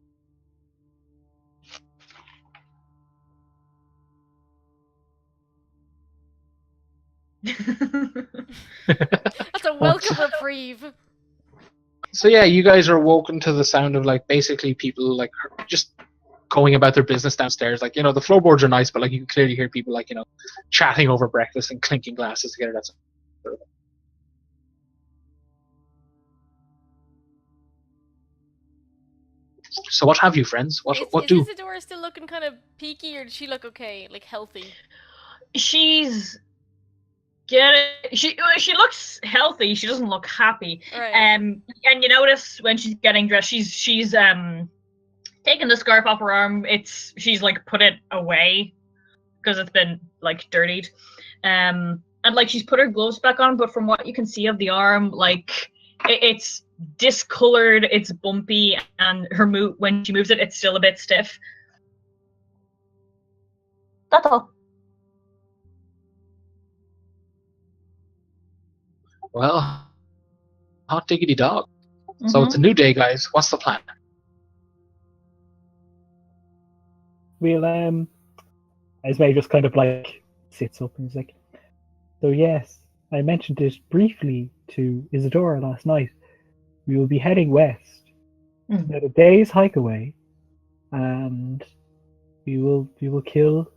Speaker 3: That's a welcome reprieve.
Speaker 1: So yeah, you guys are woken to the sound of like basically people like just going about their business downstairs. Like the floorboards are nice, but like you can clearly hear people like chatting over breakfast and clinking glasses together. That's sort of thing. So what have you, friends? What
Speaker 3: Is
Speaker 1: do?
Speaker 3: Isidora still looking kind of peaky, or does she look okay, like healthy?
Speaker 5: She's she looks healthy. She doesn't look happy.
Speaker 3: Right.
Speaker 5: And you notice when she's getting dressed, she's taken the scarf off her arm. She's like put it away because it's been like dirtied. And like she's put her gloves back on, but from what you can see of the arm, like it's discolored, it's bumpy, and when she moves it, it's still a bit stiff. That's all.
Speaker 1: Well, hot diggity dog. So it's a new day, guys. What's the plan?
Speaker 2: We'll Esme just kind of like sits up and is like, so yes, I mentioned it briefly to Isidora last night. We will be heading west. About a day's hike away, and we will kill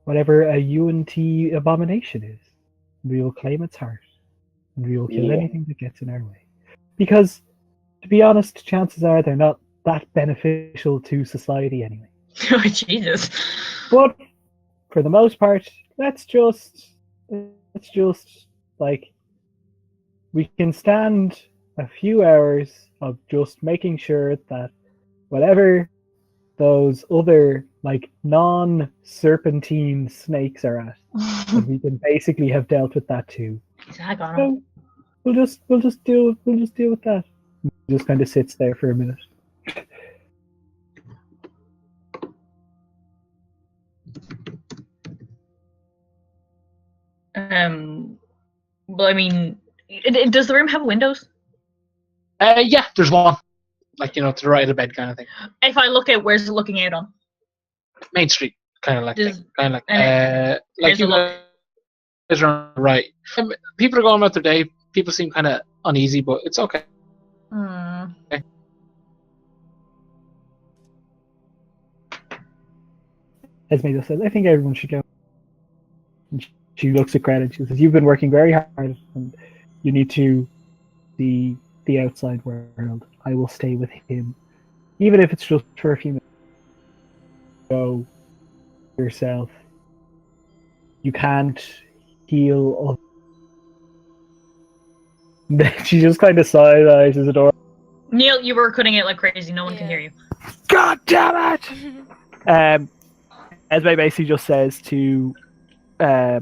Speaker 2: whatever a UNT abomination is. We will claim its heart, and we will kill anything that gets in our way. Because, to be honest, chances are they're not that beneficial to society anyway.
Speaker 5: Oh, Jesus.
Speaker 2: But for the most part, let's just like we can stand a few hours of just making sure that whatever those other like non-serpentine snakes are at, that we can basically have dealt with that too. So we'll just deal with that. It just kind of sits there for a minute.
Speaker 5: Well, I mean, does the room have windows?
Speaker 1: Yeah, there's one. Like, to the right of the bed kind of thing.
Speaker 5: If I look at, where's it looking out on?
Speaker 1: Main Street, kind of like
Speaker 5: Does-
Speaker 1: thing. Kind of like,
Speaker 5: Here's
Speaker 1: you
Speaker 5: a look.
Speaker 1: guys are on the right. People are going about their day. People seem kind of uneasy, but it's okay.
Speaker 2: Esme just says, I think everyone should go. And she looks at Greta and she says, you've been working very hard and you need to see the outside world. I will stay with him. Even if it's just for a few minutes. Go yourself. You can't heal. Then she just kind of side-eyes Isidora.
Speaker 5: Neil, you were cutting it like crazy. No one can hear you.
Speaker 2: God damn it! Esme basically just says to the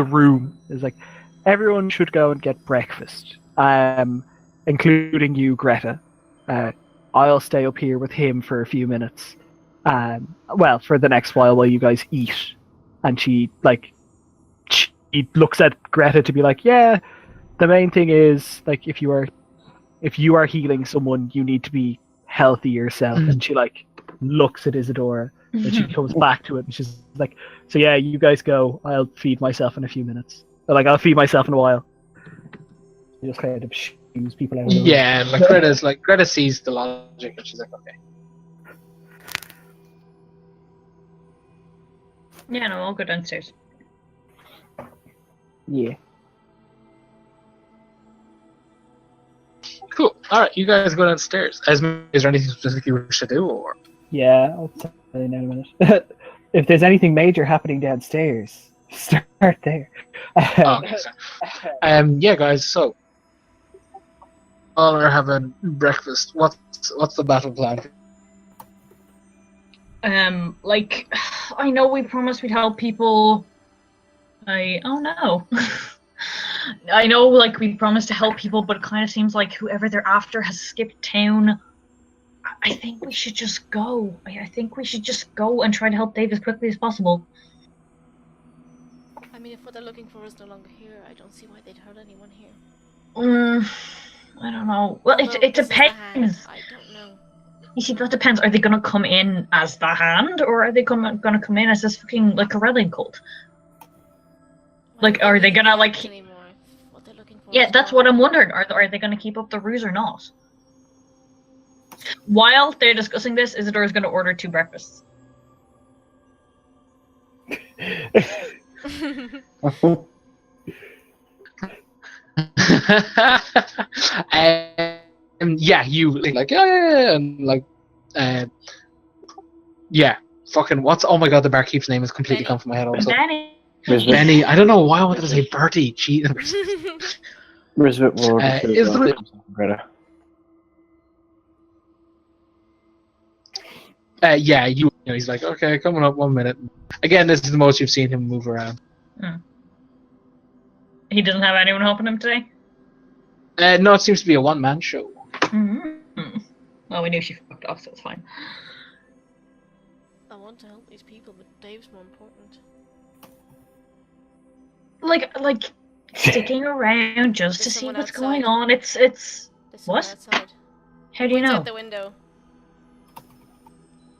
Speaker 2: room is like, everyone should go and get breakfast, including you, Greta. I'll stay up here with him for a few minutes. For the next while you guys eat. And she looks at Greta to be like, yeah, the main thing is like if you are healing someone, you need to be healthy yourself. And she looks at Isidora and she comes back to it and she's like, so yeah, you guys go, I'll feed myself in a few minutes. Or, I'll feed myself in a while. You just kind of shoes people out.
Speaker 1: Yeah, Greta sees the logic and she's like, okay.
Speaker 5: Yeah, no, I'll go downstairs.
Speaker 2: Yeah.
Speaker 1: Cool. Alright, you guys go downstairs. Is there anything specific you wish to do, or?
Speaker 2: Yeah, I'll tell you in a minute. If there's anything major happening downstairs, start there.
Speaker 1: Okay, yeah, guys, so all are having breakfast. What's the battle plan?
Speaker 5: I know we promised we'd help people. Oh no. I know, we promised to help people, but it kind of seems like whoever they're after has skipped town. I think we should just go. I think we should just go and try to help Dave as quickly as possible.
Speaker 3: I mean, if what they're looking for is no longer here, I don't see why they'd hurt anyone here.
Speaker 5: I don't know. Well, it depends.
Speaker 3: I don't know.
Speaker 5: You see, that depends. Are they gonna come in as the hand, or are they gonna come in as this fucking a rallying cult? Are they gonna
Speaker 3: Anymore, what they're looking for
Speaker 5: Yeah, that's what I'm wondering. Are they gonna keep up the ruse or not? While they're discussing this, Isidora's gonna order 2 breakfasts.
Speaker 1: Yeah, you fucking what's? Oh my god, the barkeep's name is completely come from my head. Also, Benny. I don't know why I wanted to say Bertie. Jesus.
Speaker 4: Greta.
Speaker 1: Yeah, he's like, okay, coming up 1 minute. Again, this is the most you've seen him move around.
Speaker 5: He doesn't have anyone helping him today?
Speaker 1: No, it seems to be a one-man show.
Speaker 5: Mm-hmm. Well, we knew she fucked off, so it's fine.
Speaker 3: I want to help these people, but Dave's more important.
Speaker 5: Sticking around just to see what's going on. It's what?
Speaker 3: Outside.
Speaker 5: How do you know?
Speaker 3: Outside the window.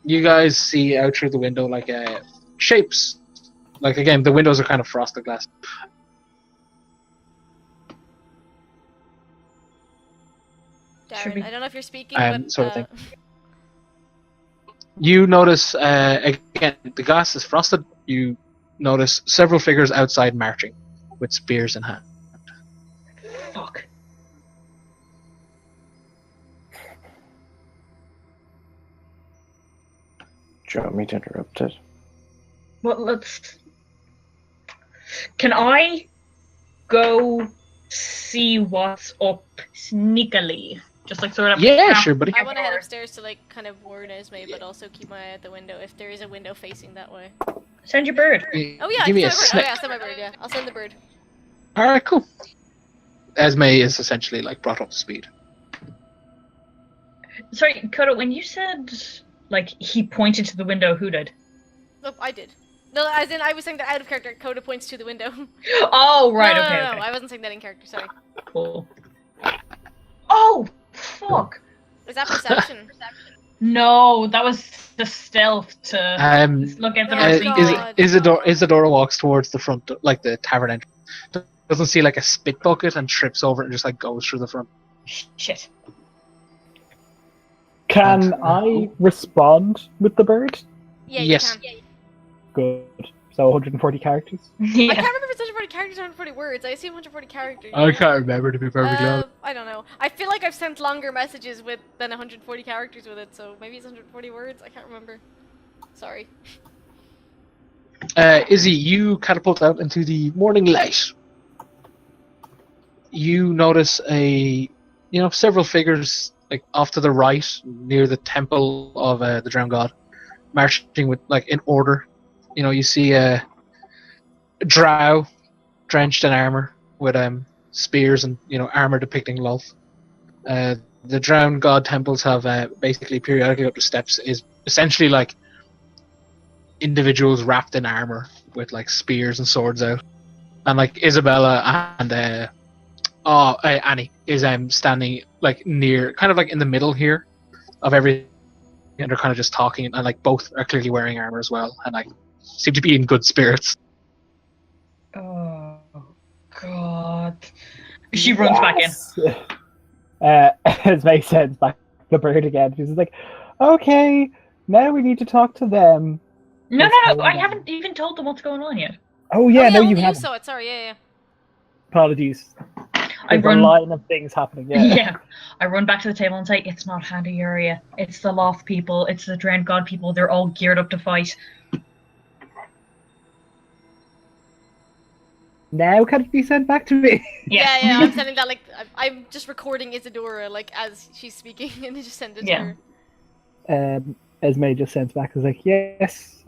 Speaker 1: You guys see out through the window shapes. Again, the windows are kind of frosted glass.
Speaker 3: Darren, I don't know if you're speaking, but
Speaker 1: sort of thing. You notice again the glass is frosted. You notice several figures outside marching with spears in hand.
Speaker 5: Fuck.
Speaker 4: Do you want me to interrupt it?
Speaker 5: Well, Can I go see what's up sneakily? Just sort of.
Speaker 1: Yeah, sure, buddy.
Speaker 3: I want to head upstairs to kind of warn Esme, but also keep my eye out the window if there is a window facing that way.
Speaker 5: Send your bird.
Speaker 3: Oh yeah,
Speaker 1: Give me a
Speaker 3: send my bird.
Speaker 1: snip.
Speaker 3: Oh yeah, send my bird. Yeah, I'll send the bird.
Speaker 1: All right, cool. Esme is essentially brought up to speed.
Speaker 5: Sorry, Koda, when you said he pointed to the window, who did?
Speaker 3: Nope, I did. No, as in I was saying that out of character. Coda points to the window.
Speaker 5: Oh right,
Speaker 3: no,
Speaker 5: okay,
Speaker 3: no,
Speaker 5: okay.
Speaker 3: I wasn't saying that in character. Sorry.
Speaker 5: Cool. Oh fuck!
Speaker 3: Is that perception?
Speaker 5: No, that was the stealth to look at the
Speaker 1: Isidora walks towards the front, the tavern entrance. Doesn't see a spit bucket and trips over it and just goes through the front.
Speaker 5: Shit.
Speaker 2: Can I respond with the bird?
Speaker 3: Yeah,
Speaker 1: Yes.
Speaker 3: you can.
Speaker 2: Good. So 140 characters.
Speaker 3: I
Speaker 5: Yeah.
Speaker 3: can't remember if it's 140 characters or 140 words. I assume 140 characters.
Speaker 1: I can't remember, to be perfectly honest.
Speaker 3: I don't know. I feel like I've sent longer messages than 140 characters with it, so maybe it's 140 words. I can't remember. Sorry.
Speaker 1: Izzy, you catapult out into the morning light. You notice several figures like off to the right near the temple of the drowned god, marching with in order. You see a Drow drenched in armor with spears and armor depicting love. The drowned god temples have basically periodically up the steps is essentially like individuals wrapped in armor with spears and swords out, and Isabella and Annie is standing near, kind of in the middle here of everything, and they're kind of just talking, and both are clearly wearing armor as well, and seem to be in good spirits.
Speaker 5: Oh God. She runs back in.
Speaker 2: Esme sends back the bird again. She's like, okay, now we need to talk to them.
Speaker 5: No, I haven't even told them what's going on yet.
Speaker 2: Oh yeah, no,
Speaker 3: only
Speaker 2: you
Speaker 3: you
Speaker 2: haven't.
Speaker 3: saw it. Sorry, yeah.
Speaker 2: Apologies.
Speaker 5: I
Speaker 2: There's
Speaker 5: run.
Speaker 2: a line of things happening. Yeah.
Speaker 5: Yeah. I run back to the table and say, it's not Handy area. It's the Loft people. It's the Drowned God people. They're all geared up to fight.
Speaker 2: Now can it be sent back to me?
Speaker 3: Yeah. I'm sending that. I'm just recording Isidora as she's speaking, and then just send it to her.
Speaker 2: Esme just sends back. Is like, yes.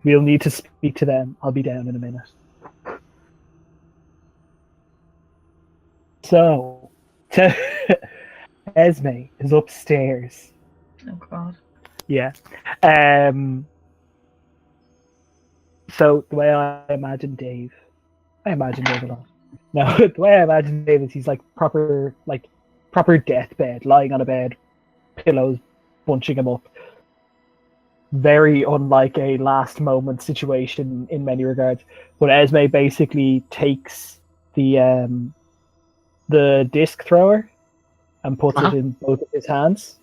Speaker 2: We'll need to speak to them. I'll be down in a minute. So, Esme is upstairs.
Speaker 5: Oh God.
Speaker 2: Yeah. So the way I imagine Dave a lot. No, the way I imagine Dave is he's proper deathbed, lying on a bed, pillows bunching him up. Very unlike a last moment situation in many regards. But Esme basically takes the disc thrower and puts it in both of his hands.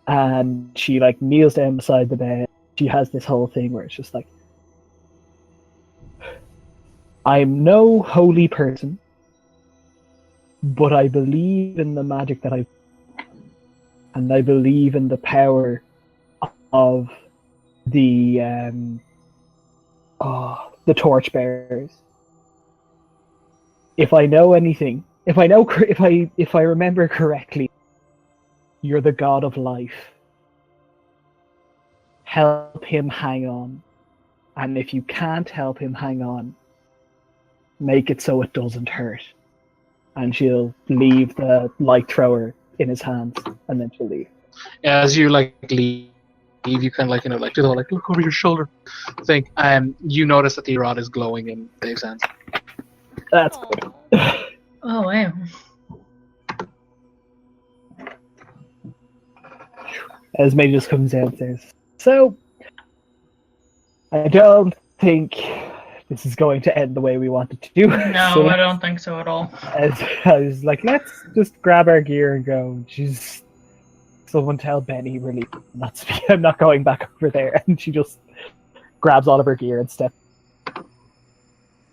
Speaker 2: And she kneels down beside the bed. She has this whole thing where it's just I'm no holy person, but I believe in the magic that and I believe in the power of the torchbearers. If I know anything, if I remember correctly, you're the god of life. Help him hang on. And if you can't help him hang on, make it so it doesn't hurt. And she'll leave the light thrower in his hands, and then she'll leave.
Speaker 1: As you leave, you kind of do the whole look over your shoulder thing. You notice that the rod is glowing in Dave's hands.
Speaker 2: That's good.
Speaker 5: Oh wow.
Speaker 2: Esme just comes downstairs. So, I don't think this is going to end the way we wanted to do.
Speaker 5: No,
Speaker 2: So
Speaker 5: I don't think so at all.
Speaker 2: I was like, let's just grab our gear and go. She's someone tell Benny really I'm not going back over there. And she just grabs all of her gear and steps.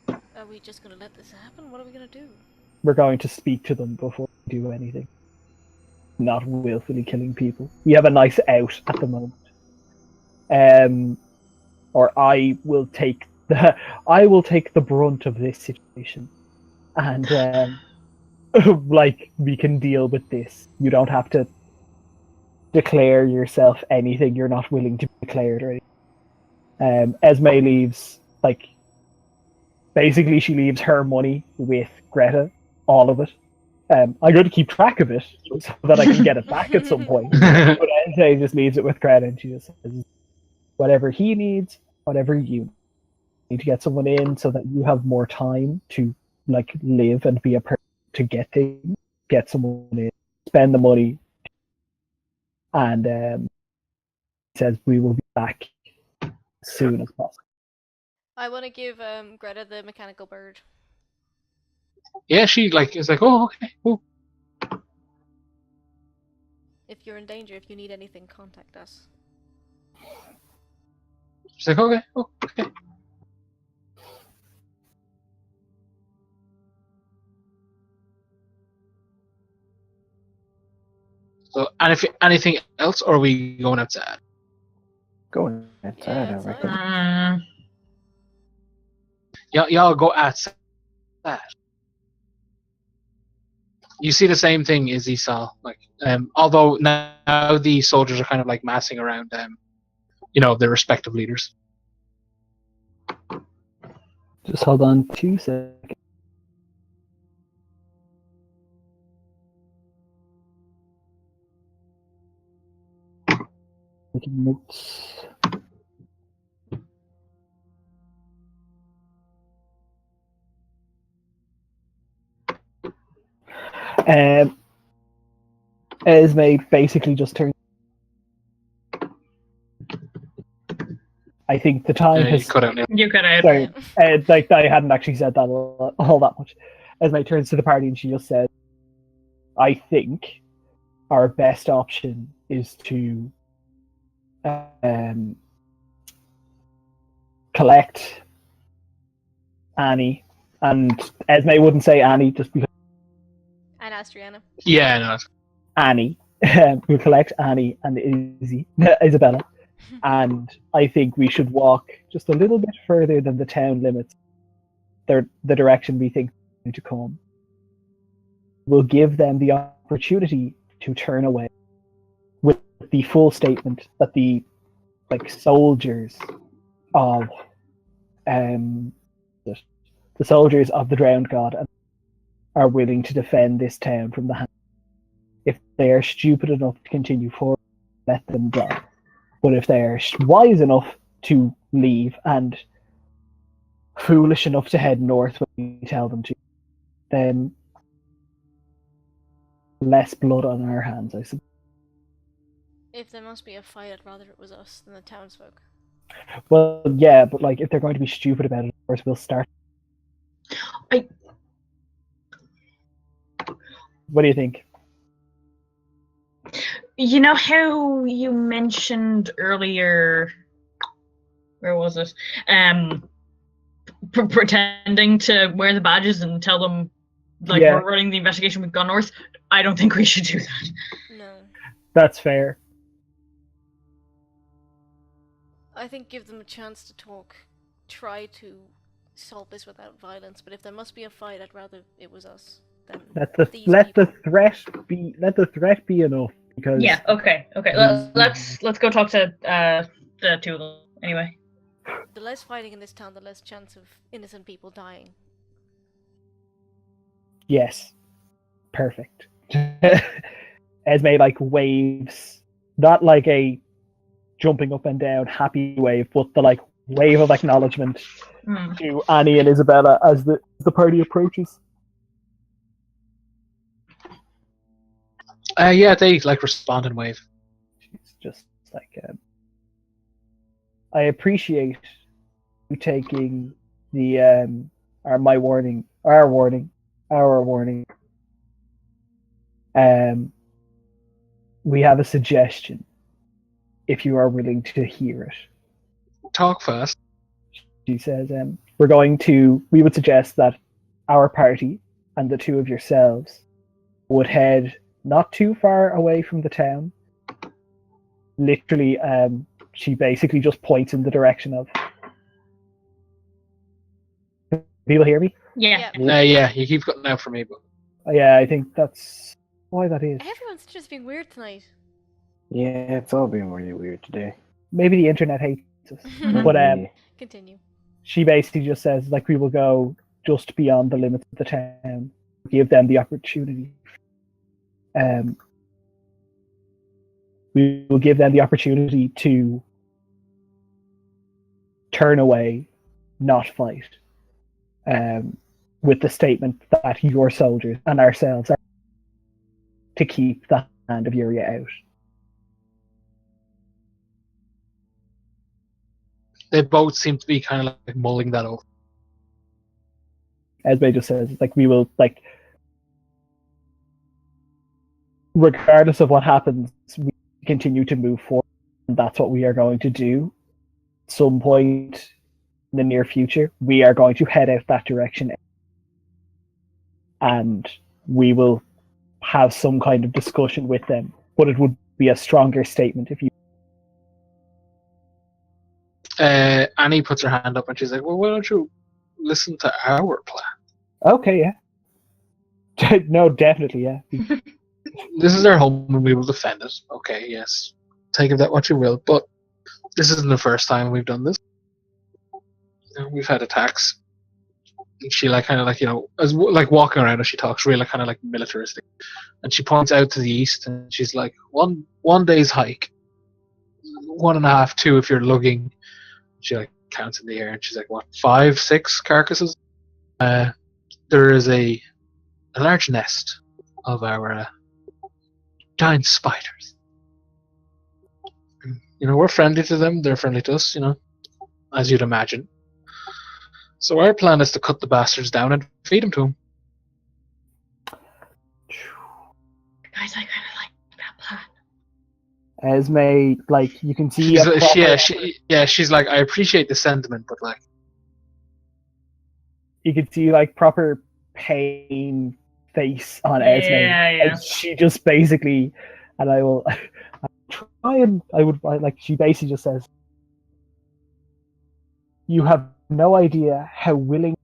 Speaker 3: Are we just gonna let this happen? What are we gonna do?
Speaker 2: We're going to speak to them before we do anything. Not willfully killing people. We have a nice out at the moment. Or I will take the brunt of this situation, and we can deal with this. You don't have to declare yourself anything you're not willing to be declared or anything. Esme leaves basically she leaves her money with Greta, all of it. I'm going to keep track of it so that I can get it back at some point. But Esme just leaves it with Greta, and she just says, whatever he needs, whatever you need to get someone in so that you have more time to live and be a person to get things, get someone in, spend the money, and says we will be back as soon as possible.
Speaker 3: I want to give Greta the mechanical bird.
Speaker 1: Yeah, she is oh, okay, cool.
Speaker 3: If you're in danger, if you need anything, contact us.
Speaker 1: She's like, okay, oh, okay. So, anything else, or are we going outside?
Speaker 4: Going outside, I
Speaker 3: outside.
Speaker 4: reckon.
Speaker 1: Y'all go outside. You see the same thing Izzy saw. Like, although now the soldiers are kind of like massing around, their respective leaders.
Speaker 2: Just hold on 2 seconds. Making notes. Esme basically just turned. I think the time
Speaker 1: You
Speaker 2: has.
Speaker 1: cut out now.
Speaker 5: You cut out.
Speaker 2: Sorry, like I hadn't actually said that all that much. Esme turns to the party and she just says, "I think our best option is to collect Annie." And Esme wouldn't say Annie just because
Speaker 3: And Astriana.
Speaker 1: Yeah, no.
Speaker 2: Annie. We'll collect Annie and Isabella. And I think we should walk just a little bit further than the town limits. The direction we think to come. We'll give them the opportunity to turn away with the full statement that the soldiers of the soldiers of the drowned god are willing to defend this town from the hand. If they are stupid enough to continue forward, let them die. But if they are wise enough to leave and foolish enough to head north when we tell them to, then less blood on our hands, I suppose.
Speaker 3: If there must be a fight, I'd rather it was us than the townsfolk.
Speaker 2: Well, yeah, but if they're going to be stupid about it, of course, we'll start. What do you think?
Speaker 5: You know how you mentioned earlier, where was it? Pretending to wear the badges and tell them we're running the investigation, we've gone north. I don't think we should do that.
Speaker 3: No.
Speaker 2: That's fair.
Speaker 3: I think give them a chance to talk. Try to solve this without violence. But if there must be a fight, I'd rather it was us than
Speaker 2: let the threat be enough. Because
Speaker 5: yeah, okay. Let's go talk to the two of them anyway.
Speaker 3: The less fighting in this town, the less chance of innocent people dying.
Speaker 2: Yes, perfect. Esme waves, not like a jumping up and down happy wave, but the wave of acknowledgement to Annie and Isabella as the party approaches.
Speaker 1: Yeah, they respond and wave.
Speaker 2: She's just I appreciate you taking our warning. We have a suggestion, if you are willing to hear it.
Speaker 1: Talk fast.
Speaker 2: She says, we would suggest that our party and the two of yourselves would head not too far away from the town. Literally, she basically just points in the direction of. People hear me?
Speaker 5: Yeah.
Speaker 1: Yeah, you keep cutting out for me, but.
Speaker 2: Yeah, I think that's why that is.
Speaker 3: Everyone's just being weird tonight.
Speaker 4: Yeah, it's all been really weird today.
Speaker 2: Maybe the internet hates us. But
Speaker 3: Continue.
Speaker 2: she basically just says we will go just beyond the limits of the town, give them the opportunity. We will give them the opportunity to turn away, not fight. With the statement that your soldiers and ourselves are to keep the hand of Yuria out.
Speaker 1: They both seem to be kind of mulling that over.
Speaker 2: Esme just says, we will, regardless of what happens, we continue to move forward, and that's what we are going to do. some point in the near future, we are going to head out that direction, and we will have some kind of discussion with them. But it would be a stronger statement if you.
Speaker 1: Annie puts her hand up and she's like, "Well, why don't you listen to our plan?
Speaker 2: Okay, yeah. No, definitely, yeah.
Speaker 1: This is our home and we will defend it. Okay, yes. Take of that what you will, but this isn't the first time we've done this. We've had attacks." And she kind of as walking around as she talks, really kind of militaristic. And she points out to the east and she's like, one day's hike, 1.5, 2 if you're lugging. She counts in the air and she's like, what, 5, 6 carcasses? There is a large nest of our giant spiders. We're friendly to them, they're friendly to us, as you'd imagine. So our plan is to cut the bastards down and feed them to them.
Speaker 5: Guys, I kind of like that plan.
Speaker 2: Esme, you can see.
Speaker 1: She's like, I appreciate the sentiment, but
Speaker 2: you can see proper pain face on Esme.
Speaker 5: Yeah.
Speaker 2: And she just basically, and I will try and she basically just says, "You have no idea how willing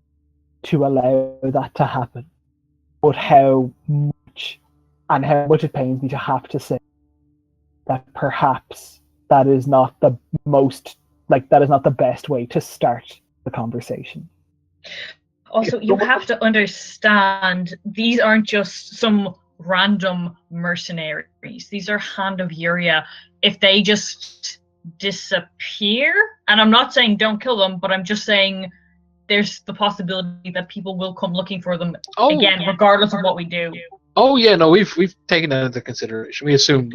Speaker 2: to allow that to happen, but how much it pains me to have to say that perhaps that is not the best way to start the conversation."
Speaker 5: Also, you have to understand, these aren't just some random mercenaries. These are Hand of Uria. If they just disappear, and I'm not saying don't kill them, but I'm just saying there's the possibility that people will come looking for them again, regardless of what we do.
Speaker 1: Oh yeah, no, we've taken that into consideration. We assumed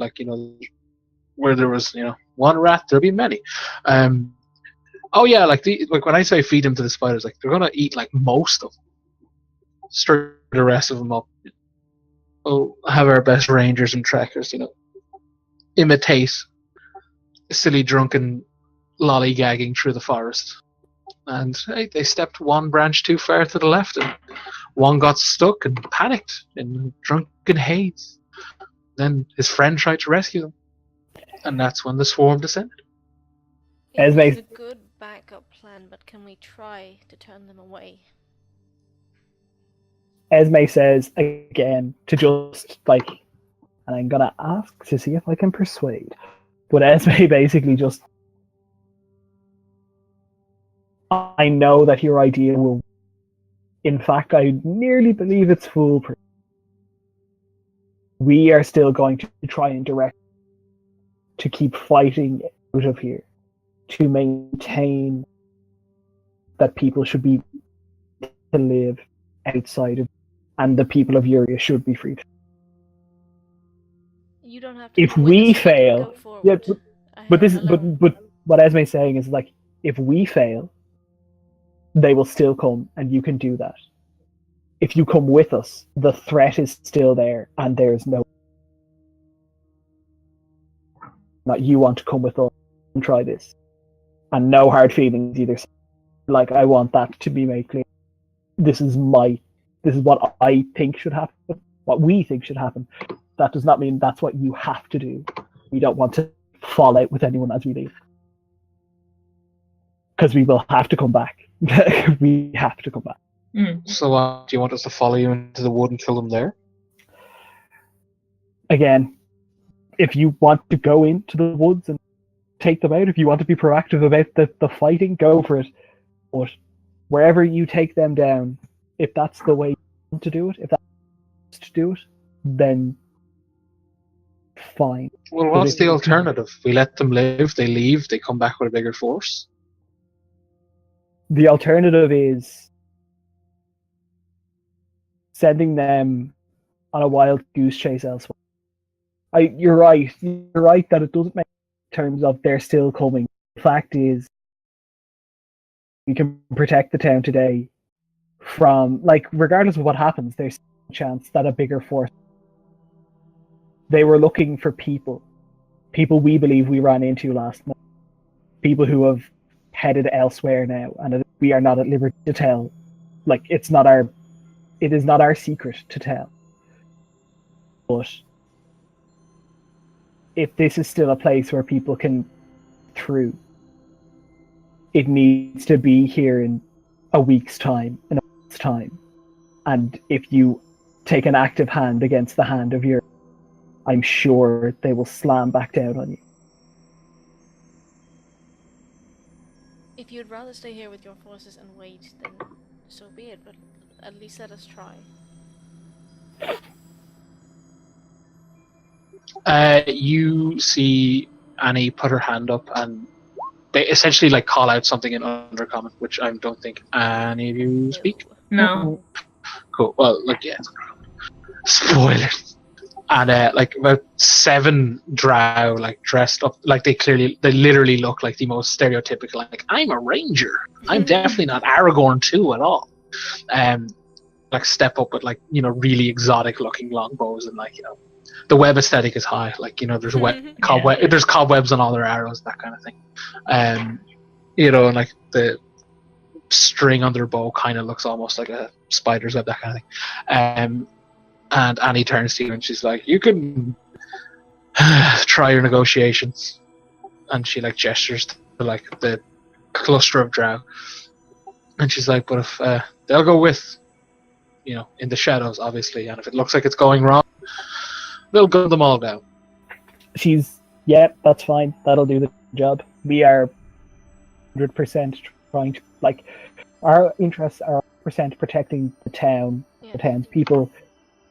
Speaker 1: where there was one rat, there'll be many. Oh yeah, when I say feed them to the spiders, they're gonna eat most of them, stir the rest of them up. We'll have our best rangers and trackers, imitate silly drunken lollygagging through the forest. And hey, they stepped one branch too far to the left, and one got stuck and panicked in drunken haze. Then his friend tried to rescue them, and that's when the swarm descended.
Speaker 3: It's a good backup plan, but can we try to turn them away?
Speaker 2: Esme says again to just and I'm gonna ask to see if I can persuade. But Esme basically just, I know that your idea will. In fact, I nearly believe it's foolproof. We are still going to try and direct to keep fighting out of here, to maintain that people should be to live outside of, and the people of Uria should be free.
Speaker 3: You don't have to.
Speaker 2: If we fail, but what Esme is saying is if we fail, they will still come, and you can do that. If you come with us, the threat is still there, and there's no. Not you want to come with us and try this, and no hard feelings either. I want that to be made clear. This is what I think should happen. What we think should happen. That does not mean that's what you have to do. We don't want to fall out with anyone as we leave. Because we will have to come back. We have to come back.
Speaker 1: So do you want us to follow you into the wood and kill them there?
Speaker 2: Again, if you want to go into the woods and take them out, if you want to be proactive about the fighting, go for it. But wherever you take them down, if that's the way you want to do it, if that's to do it, then fine.
Speaker 1: Well, what's the alternative? We let them live, they leave, they come back with a bigger force?
Speaker 2: The alternative is sending them on a wild goose chase elsewhere. You're right that it doesn't make terms of they're still coming. The fact is, we can protect the town today from, regardless of what happens, there's a chance that a bigger force. They were looking for people we believe we ran into last night. People who have headed elsewhere now, and we are not at liberty to tell. Like, it is not our secret to tell. But if this is still a place where people can through, it needs to be here in a week's time, and if you take an active hand against the hand of your, I'm sure they will slam back down on you.
Speaker 3: If you'd rather stay here with your forces and wait, then so be it, but at least let us try.
Speaker 1: You see Annie put her hand up, and they essentially like call out something in Undercommon, which I don't think any of you speak.
Speaker 5: No.
Speaker 1: Cool. Well, like, yeah, it's spoilers. And like about 7 drow, like dressed up, like they literally look like the most stereotypical. Like, I'm a ranger. I'm definitely not Aragorn too at all. Like step up with like, you know, really exotic looking longbows, and like, you know, the web aesthetic is high. Like, you know, there's there's cobwebs on all their arrows, that kind of thing. You know, and like the string on their bow kind of looks almost like a spider's web, that kind of thing. And Annie turns to you and she's like, "You can try your negotiations." And she like gestures to like the cluster of drow, and she's like, "But if they'll go with, you know, in the shadows, obviously, and if it looks like it's going wrong, they'll gun them all down."
Speaker 2: That's fine. That'll do the job. We are 100% trying to, like, our interests are 100% protecting the town, the town's people,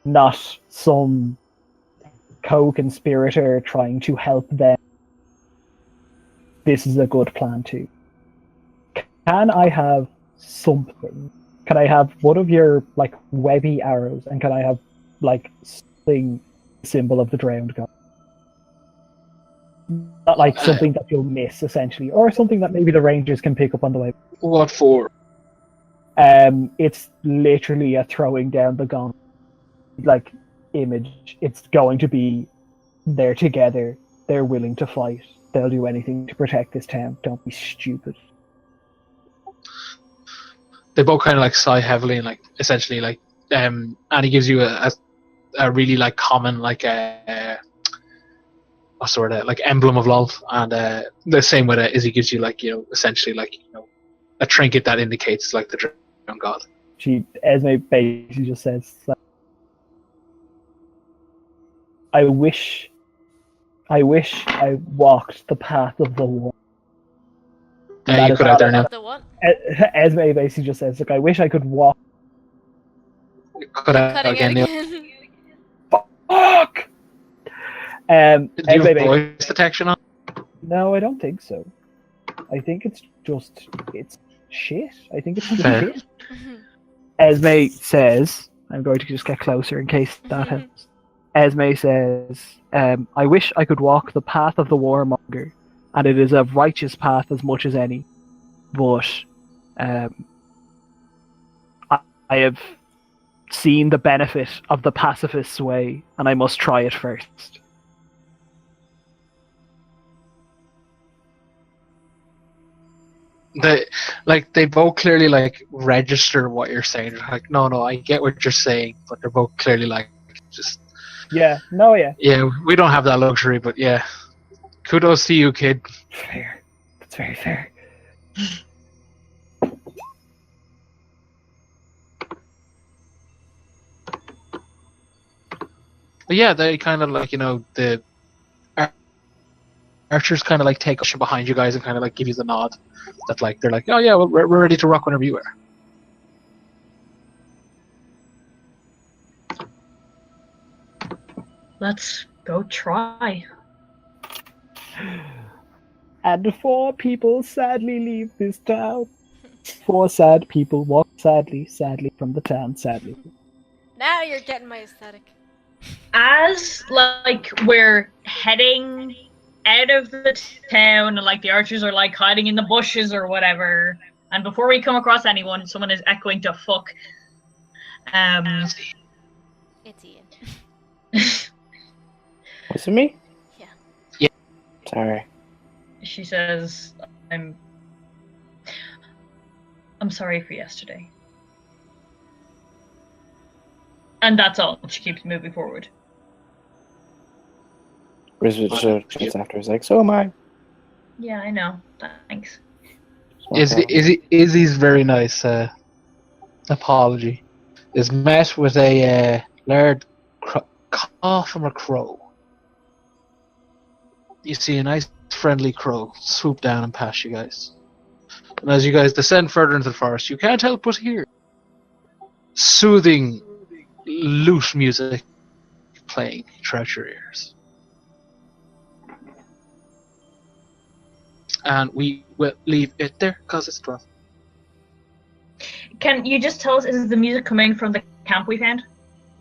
Speaker 2: not some co-conspirator trying to help them. This is a good plan too. Can I have something? Can I have one of your like webby arrows, and can I have like something symbol of the drowned god? Not like something that you'll miss, essentially, or something that maybe the rangers can pick up on the way.
Speaker 1: What for?
Speaker 2: It's literally a throwing down the gun like image. It's going to be, they're together, they're willing to fight, they'll do anything to protect this town. Don't be stupid.
Speaker 1: They both kind of like sigh heavily, and like essentially like Annie gives you a really like common like a sort of like emblem of love, and the same way that Izzy gives you like, you know, essentially like, you know, a trinket that indicates like the drowned god.
Speaker 2: Esme basically just says, I wish I walked the path of the war.
Speaker 1: You cut out there now.
Speaker 3: The what?
Speaker 2: Esme basically just says, "Look, I wish I could walk."
Speaker 1: Cut out
Speaker 3: Cutting
Speaker 1: again,
Speaker 3: it
Speaker 1: Neil.
Speaker 3: again.
Speaker 2: Fuck.
Speaker 1: Do you
Speaker 2: Esme
Speaker 1: have voice detection on?
Speaker 2: No, I don't think so. I think it's shit. I think it's just
Speaker 1: Fair.
Speaker 2: shit. Esme says, I'm going to just get closer in case that helps. Esme says, I wish I could walk the path of the warmonger, and it is a righteous path as much as any, but I have seen the benefit of the pacifist's way, and I must try it first.
Speaker 1: They both clearly like register what you're saying. They're like, no, I get what you're saying, but they're both clearly like, just yeah, we don't have that luxury, but yeah, kudos to you, kid.
Speaker 2: Fair, that's very fair.
Speaker 1: But yeah, they kind of like, you know, the archers kind of like take up behind you guys and kind of like give you the nod that like they're like, oh yeah, well, we're ready to rock whenever you are.
Speaker 5: Let's go try.
Speaker 2: And 4 people sadly leave this town. 4 sad people walk sadly from the town, sadly.
Speaker 3: Now you're getting my aesthetic.
Speaker 5: As like we're heading out of the town, and like the archers are like hiding in the bushes or whatever, and before we come across anyone, someone is echoing to fuck.
Speaker 3: It's Ian.
Speaker 4: Was it me?
Speaker 3: Yeah.
Speaker 1: Yeah.
Speaker 4: Sorry.
Speaker 5: She says, I'm I'm sorry for yesterday. And that's all. She keeps moving forward.
Speaker 4: Rizzo gets after. He's like, so am I.
Speaker 5: Yeah, I know. Thanks.
Speaker 1: Izzy's very nice apology is met with a large caw from a crow. You see a nice friendly crow swoop down and pass you guys. And as you guys descend further into the forest, you can't help but hear soothing, lute music playing throughout your ears. And we will leave it there because it's 12.
Speaker 5: Can you just tell us, is the music coming from the camp we found?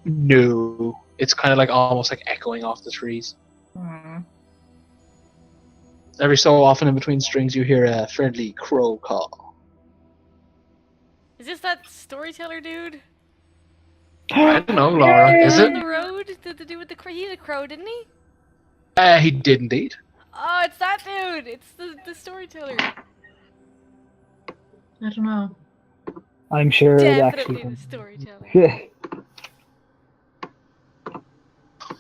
Speaker 1: No, it's kind of like almost like echoing off the trees.
Speaker 5: Hmm.
Speaker 1: Every so often in between strings you hear a friendly crow call.
Speaker 3: Is this that storyteller dude?
Speaker 1: I don't know, Laura. Is
Speaker 3: On
Speaker 1: it?
Speaker 3: the road? Did the dude with the crow? He's a crow, didn't he?
Speaker 1: He did indeed.
Speaker 3: Oh, it's that dude! It's the storyteller.
Speaker 5: I don't know.
Speaker 2: I'm sure it
Speaker 3: Definitely
Speaker 2: actually.
Speaker 3: the storyteller.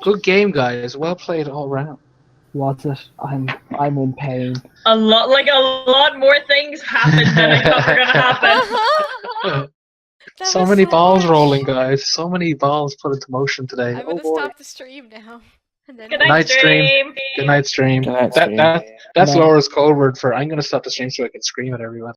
Speaker 1: Good game, guys. Well played all round.
Speaker 2: What's it? I'm in pain.
Speaker 5: A lot more things happened than I thought were gonna happen.
Speaker 3: That
Speaker 1: So
Speaker 3: was
Speaker 1: many balls
Speaker 3: much.
Speaker 1: rolling, guys. So many balls put into motion today.
Speaker 3: I'm
Speaker 1: Oh
Speaker 3: gonna
Speaker 1: boy.
Speaker 3: stop the stream now. And then
Speaker 5: Good
Speaker 1: night,
Speaker 5: night,
Speaker 1: stream.
Speaker 5: stream.
Speaker 1: Good night, stream.
Speaker 4: Good night,
Speaker 1: That
Speaker 4: stream.
Speaker 1: that that's
Speaker 2: Good night.
Speaker 1: Laura's code word for I'm gonna stop the stream so I can scream at everyone.